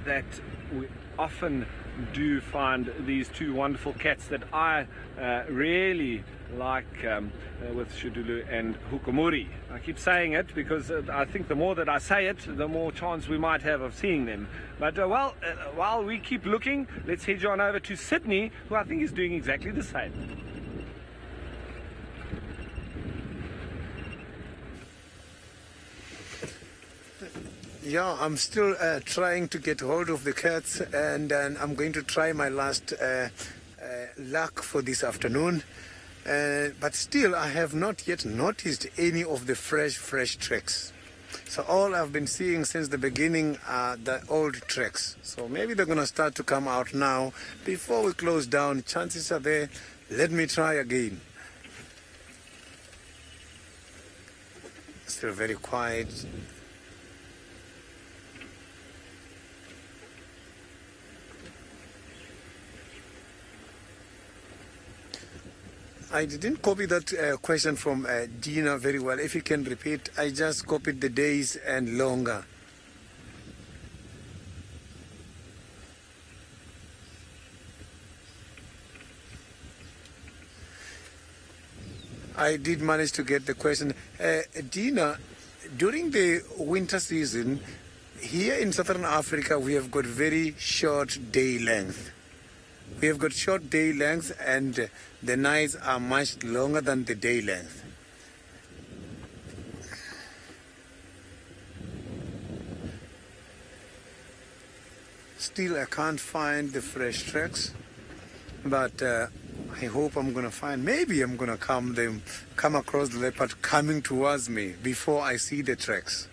that we often do find these two wonderful cats that I really like, with Shidulu and Hukumuri. I keep saying it because I think the more that I say it, the more chance we might have of seeing them. But well, while we keep looking, let's head on over to Sydney, who I think is doing exactly the same. Yeah, I'm still trying to get hold of the cats, and I'm going to try my last luck for this afternoon. But still, I have not yet noticed any of the fresh tracks. So all I've been seeing since the beginning are the old tracks. So maybe they're going to start to come out now. Before we close down, chances are there. Let me try again. Still very quiet. I didn't copy that question from Dina very well. If you can repeat, I just copied the days and longer. I did manage to get the question. Dina, during the winter season, here in Southern Africa, we have got very short day length. We have got short day length, and the nights are much longer than the day length. Still, I can't find the fresh tracks, but I hope I'm going to find, maybe I'm going to come across the leopard coming towards me before I see the tracks.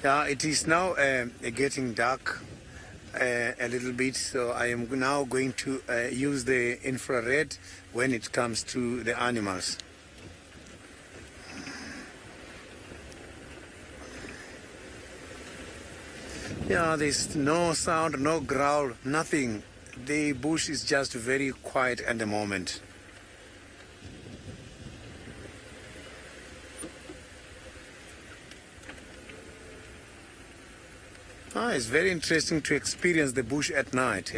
Yeah, it is now getting dark a little bit, so I am now going to use the infrared when it comes to the animals. Yeah, there's no sound, no growl, nothing. The bush is just very quiet at the moment. It's very interesting to experience the bush at night.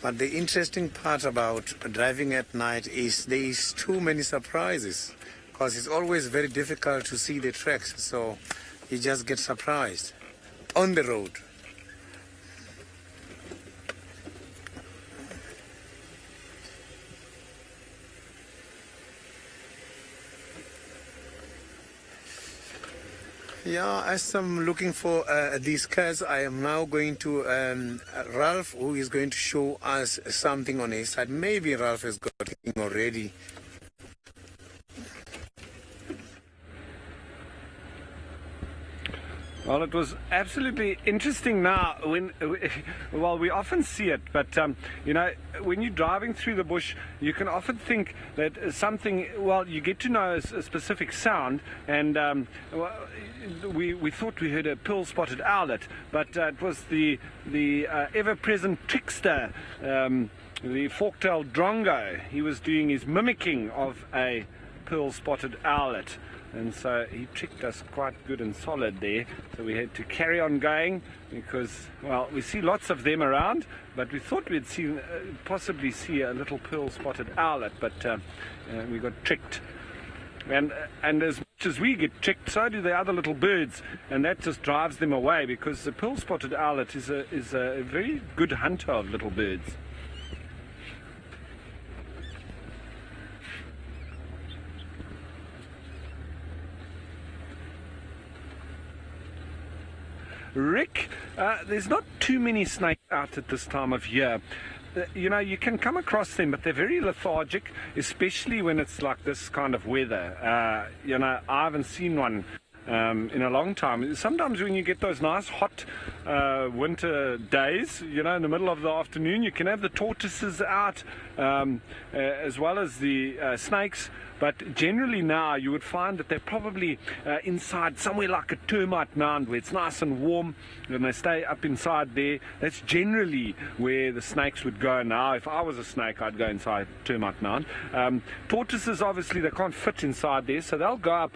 But the interesting part about driving at night is there is too many surprises, because it's always very difficult to see the tracks, so you just get surprised on the road. Yeah, as I'm looking for these cats, I am now going to Ralph, who is going to show us something on his side. Maybe Ralph has got it already. Well, it was absolutely interesting now well, we often see it, but, you know, when you're driving through the bush, you can often think that something, well, you get to know a specific sound, and well, we thought we heard a pearl-spotted owlet, but it was the ever-present trickster, the fork-tailed drongo. He was doing his mimicking of a pearl-spotted owlet. And so he tricked us quite good and solid there. So we had to carry on going because, well, we see lots of them around, but we thought we'd possibly see a little pearl-spotted owlet, but we got tricked. And as much as we get tricked, so do the other little birds, and that just drives them away, because the pearl-spotted owlet is a very good hunter of little birds. Rick, there's not too many snakes out at this time of year. You know, you can come across them, but they're very lethargic, especially when it's like this kind of weather. You know, I haven't seen one in a long time. Sometimes when you get those nice hot winter days, you know, in the middle of the afternoon, you can have the tortoises out as well as the snakes. But generally now you would find that they're probably inside somewhere like a termite mound where it's nice and warm, and they stay up inside there. That's generally where the snakes would go now. If I was a snake, I'd go inside termite mound. Tortoises, obviously, they can't fit inside there, so they'll go up,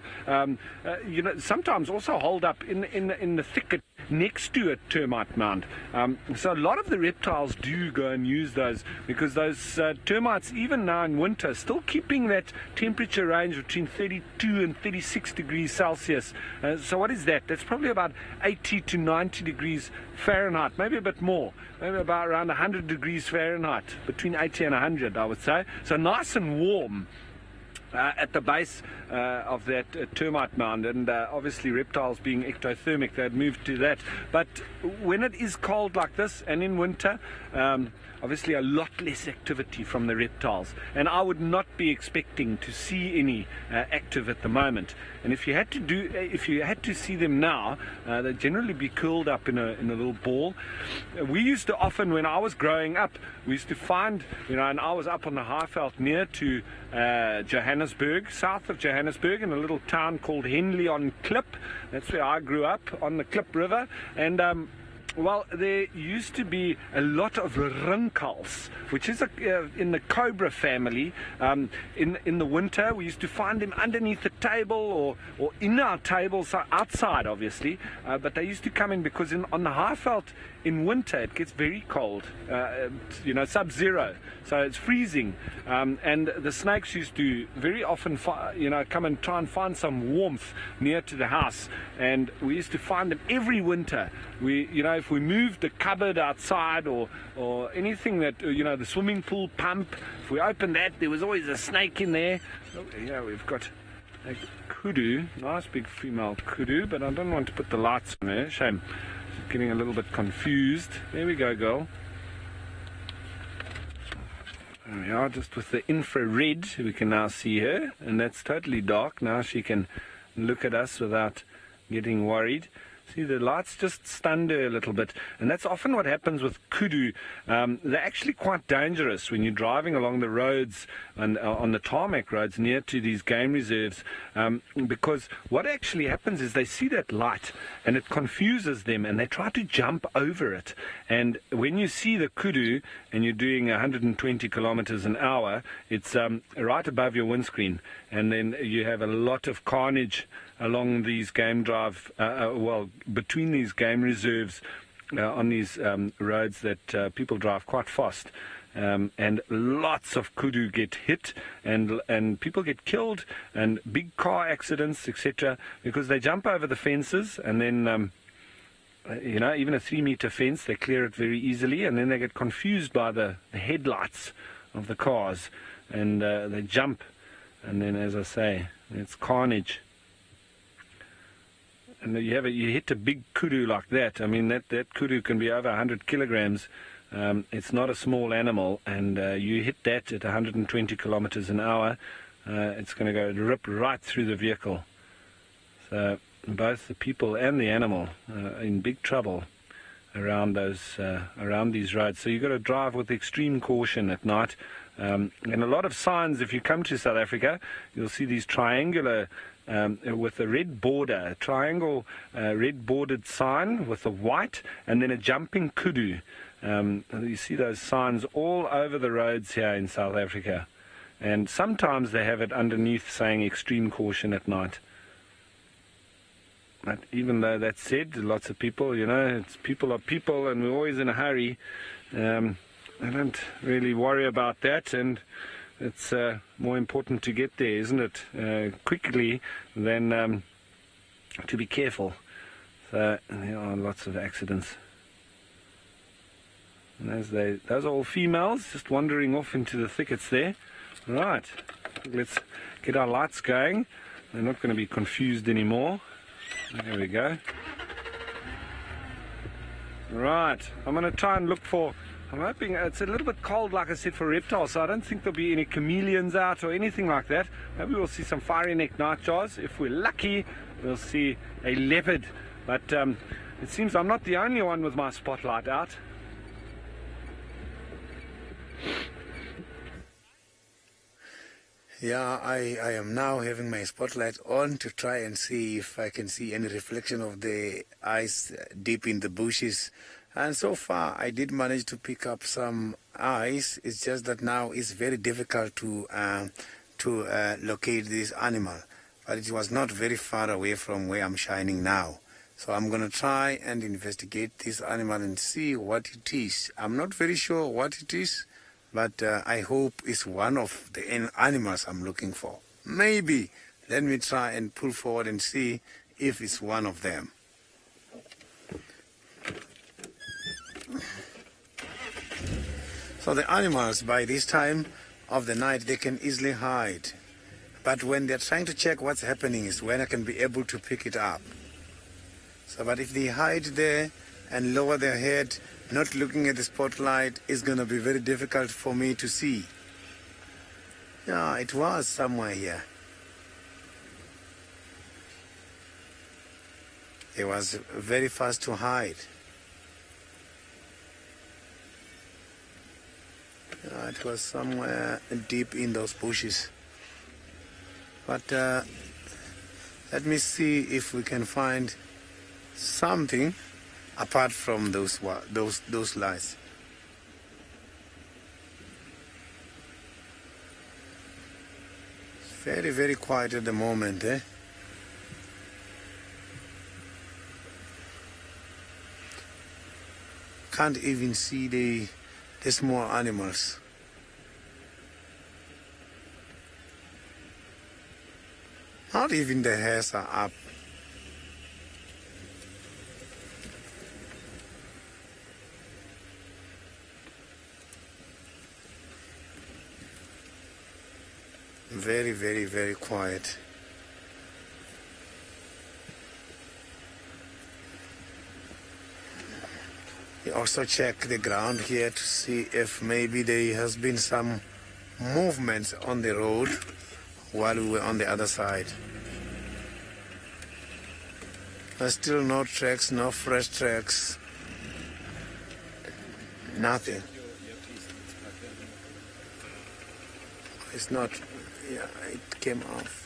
you know, sometimes also hold up in the thicket next to a termite mound. So a lot of the reptiles do go and use those, because those termites, even now in winter, are still keeping that temperature range between 32 and 36 degrees Celsius. So what is that? That's probably about 80 to 90 degrees Fahrenheit, maybe a bit more, maybe about around 100 degrees Fahrenheit, between 80 and 100, I would say. So nice and warm at the base of that termite mound, and obviously reptiles being ectothermic, they'd move to that. But when it is cold like this and in winter, obviously a lot less activity from the reptiles, and I would not be expecting to see any active at the moment. And if you had to see them now, they'd generally be curled up in a little ball. We used to often, when I was growing up, we used to find, you know, and I was up on the Highveld near to Johannesburg, south of Johannesburg, in a little town called Henley on Klip. That's where I grew up, on the Klip River. And well, there used to be a lot of rinkels, which is in the cobra family. In the winter, we used to find them underneath the table or in our tables outside, obviously. But they used to come in because on the Highveld in winter it gets very cold, you know, sub-zero, so it's freezing. And the snakes used to very often, you know, come and try and find some warmth near to the house. And we used to find them every winter. You know, if we moved the cupboard outside or anything that, you know, the swimming pool pump, if we opened that, there was always a snake in there. Oh, yeah, we've got a kudu, nice big female kudu, but I don't want to put the lights on there. Shame. Getting a little bit confused. There we go, girl. There we are, just with the infrared, we can now see her, and that's totally dark. Now she can look at us without getting worried. See, the lights just stunned her a little bit, and that's often what happens with kudu. They're actually quite dangerous when you're driving along the roads and on the tarmac roads near to these game reserves, because what actually happens is they see that light and it confuses them and they try to jump over it. And when you see the kudu and you're doing 120 kilometers an hour, it's right above your windscreen, and then you have a lot of carnage along these game between these game reserves on these roads that people drive quite fast, and lots of kudu get hit, and people get killed, and big car accidents, etc., because they jump over the fences, and then even a 3-meter fence, they clear it very easily, and then they get confused by the headlights of the cars, and they jump, and then, as I say, it's carnage. And you hit a big kudu like that. I mean, that kudu can be over 100 kilograms. It's not a small animal, and you hit that at 120 kilometers an hour, it's going to go rip right through the vehicle. So both the people and the animal are in big trouble around these roads. So you've got to drive with extreme caution at night. And a lot of signs, if you come to South Africa, you'll see these triangular with a red border, a triangle red bordered sign with a white and then a jumping kudu. You see those signs all over the roads here in South Africa, and sometimes they have it underneath saying extreme caution at night. But even though that's said, lots of people, it's people are people, and we're always in a hurry. I don't really worry about that, and it's more important to get there, isn't it, quickly than to be careful. So there are lots of accidents. And those are all females just wandering off into the thickets there. Right, let's get our lights going. They're not going to be confused anymore. There we go. Right, I'm going to try and look for... I'm hoping it's a little bit cold, like I said, for reptiles, so I don't think there'll be any chameleons out or anything like that. Maybe we'll see some fiery neck nightjars. If we're lucky, we'll see a leopard. But it seems I'm not the only one with my spotlight out. Yeah, I am now having my spotlight on to try and see if I can see any reflection of the ice deep in the bushes. And so far, I did manage to pick up some ice. It's just that now it's very difficult to locate this animal. But it was not very far away from where I'm shining now. So I'm going to try and investigate this animal and see what it is. I'm not very sure what it is, but I hope it's one of the animals I'm looking for. Maybe. Let me try and pull forward and see if it's one of them. So the animals, by this time of the night, they can easily hide. But when they're trying to check what's happening is when I can be able to pick it up. So, but if they hide there and lower their head, not looking at the spotlight, it's going to be very difficult for me to see. Yeah, it was somewhere here. It was very fast to hide. It was somewhere deep in those bushes. But let me see if we can find something apart from those lights. Very, very quiet at the moment, eh? Can't even see the small animals. Not even the hairs are up. Very, very, very quiet. We also check the ground here to see if maybe there has been some movements on the road while we were on the other side. There's still no tracks, no fresh tracks, nothing. It's not, yeah, it came off.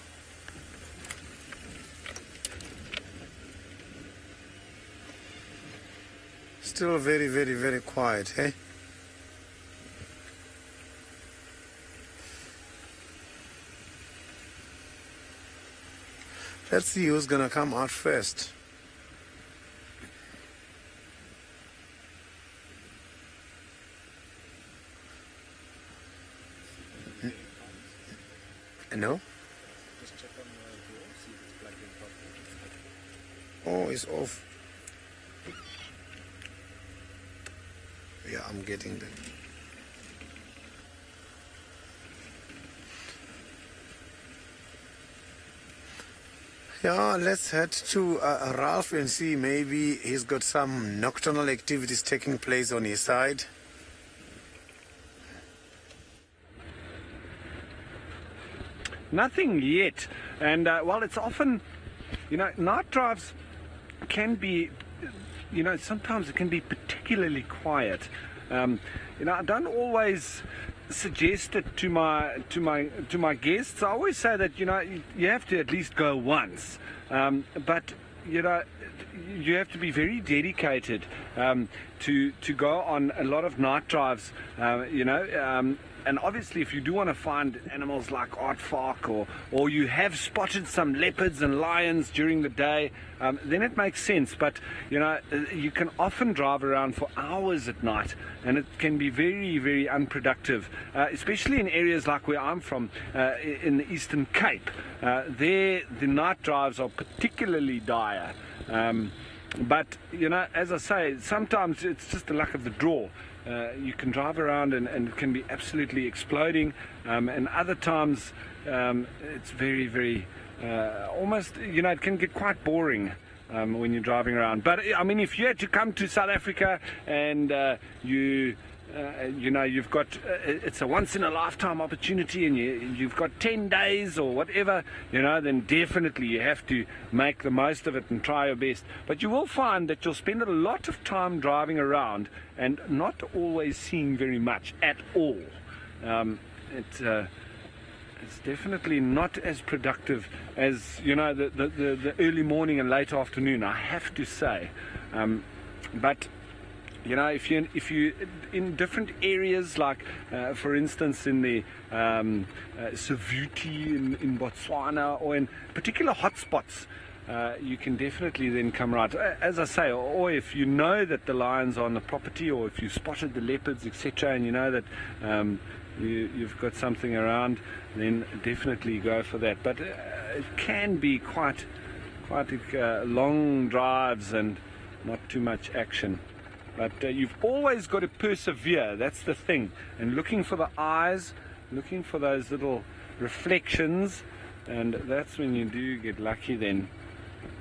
Still very, very, very quiet, eh? Let's see who's gonna come out first. No? Just check on the door, see if it's plugged in properly. Oh, it's off. Yeah, I'm getting that. Yeah, let's head to Ralph and see maybe he's got some nocturnal activities taking place on his side. Nothing yet. And while it's often, night drives can be, sometimes it can be particularly quiet. I don't always suggest it to my guests. I always say that you have to at least go once, but you have to be very dedicated to go on a lot of night drives. And obviously, if you do want to find animals like aardvark or you have spotted some leopards and lions during the day, then it makes sense. But, you can often drive around for hours at night, and it can be very, very unproductive, especially in areas like where I'm from, in the Eastern Cape. There, the night drives are particularly dire. But, as I say, sometimes it's just the luck of the draw. You can drive around and it can be absolutely exploding, and other times it's very, very almost, it can get quite boring when you're driving around. But I mean, if you had to come to South Africa and you've got it's a once in a lifetime opportunity, and you've got 10 days or whatever, then definitely you have to make the most of it and try your best. But you will find that you'll spend a lot of time driving around and not always seeing very much at all. It's definitely not as productive as the early morning and late afternoon, I have to say. But if you in different areas, like for instance in the Savuti in Botswana, or in particular hotspots, you can definitely then come right. As I say, or if you know that the lions are on the property, or if you spotted the leopards, etc., and you know that you've got something around, then definitely go for that. But it can be quite long drives and not too much action. But you've always got to persevere, that's the thing. And looking for the eyes, looking for those little reflections, and that's when you do get lucky then.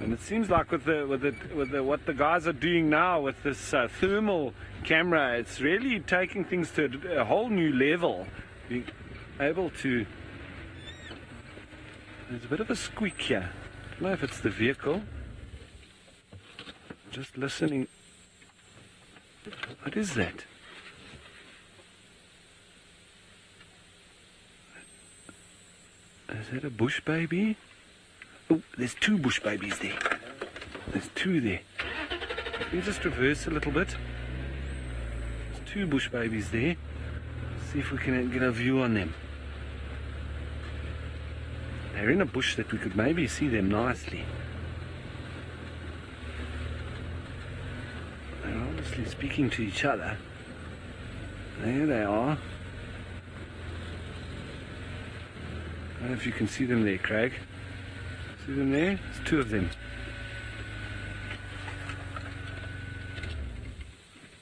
And it seems like with what the guys are doing now with this thermal camera, it's really taking things to a whole new level. Being able to... There's a bit of a squeak here. I don't know if it's the vehicle. Just listening. What is that? Is that a bush baby? Oh, there's two bush babies there. There's two there. Let me just reverse a little bit. There's two bush babies there. See if we can get a view on them. They're in a bush that we could maybe see them nicely. They're obviously speaking to each other. There they are. I don't know if you can see them there, Craig. See them there? There's two of them.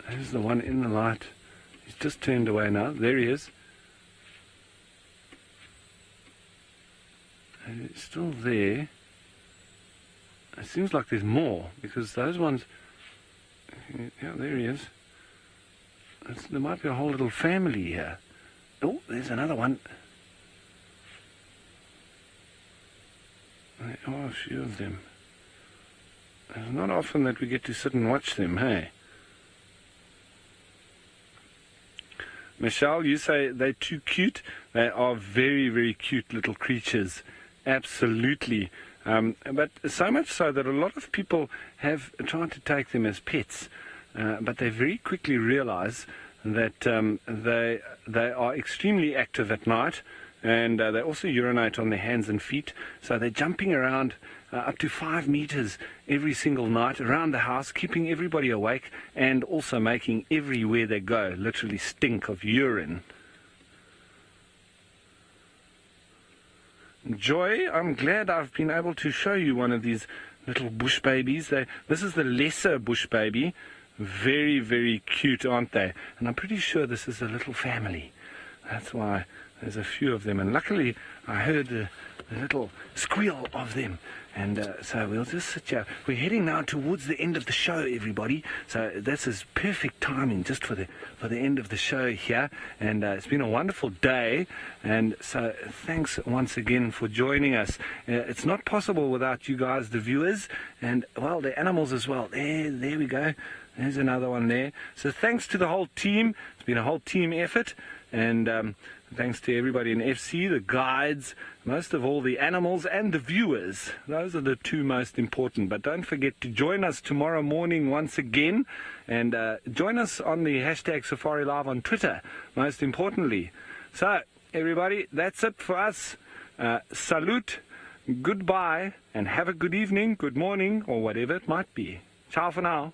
There's the one in the light. He's just turned away now. There he is. And it's still there. It seems like there's more, because those ones... Yeah, there he is. There might be a whole little family here. Oh, there's another one. There are a few of them. It's not often that we get to sit and watch them, hey? Michelle, you say they're too cute. They are very, very cute little creatures. Absolutely. But so much so that a lot of people have tried to take them as pets. But they very quickly realize that they are extremely active at night, and they also urinate on their hands and feet. So they're jumping around up to 5 meters every single night around the house, keeping everybody awake, and also making everywhere they go literally stink of urine. Joy, I'm glad I've been able to show you one of these little bush babies. This is the lesser bush baby. Very, very cute, aren't they? And I'm pretty sure this is a little family. That's why there's a few of them. And luckily, I heard the little squeal of them. And so we'll just sit here. We're heading now towards the end of the show, everybody. So this is perfect timing just for the end of the show here. And it's been a wonderful day. And so thanks once again for joining us. It's not possible without you guys, the viewers, and, well, the animals as well. There we go. There's another one there. So thanks to the whole team. It's been a whole team effort. And thanks to everybody in FC, the guides, most of all the animals and the viewers. Those are the two most important. But don't forget to join us tomorrow morning once again. And join us on the hashtag Safari Live on Twitter, most importantly. So, everybody, that's it for us. Salute, goodbye, and have a good evening, good morning, or whatever it might be. Ciao for now.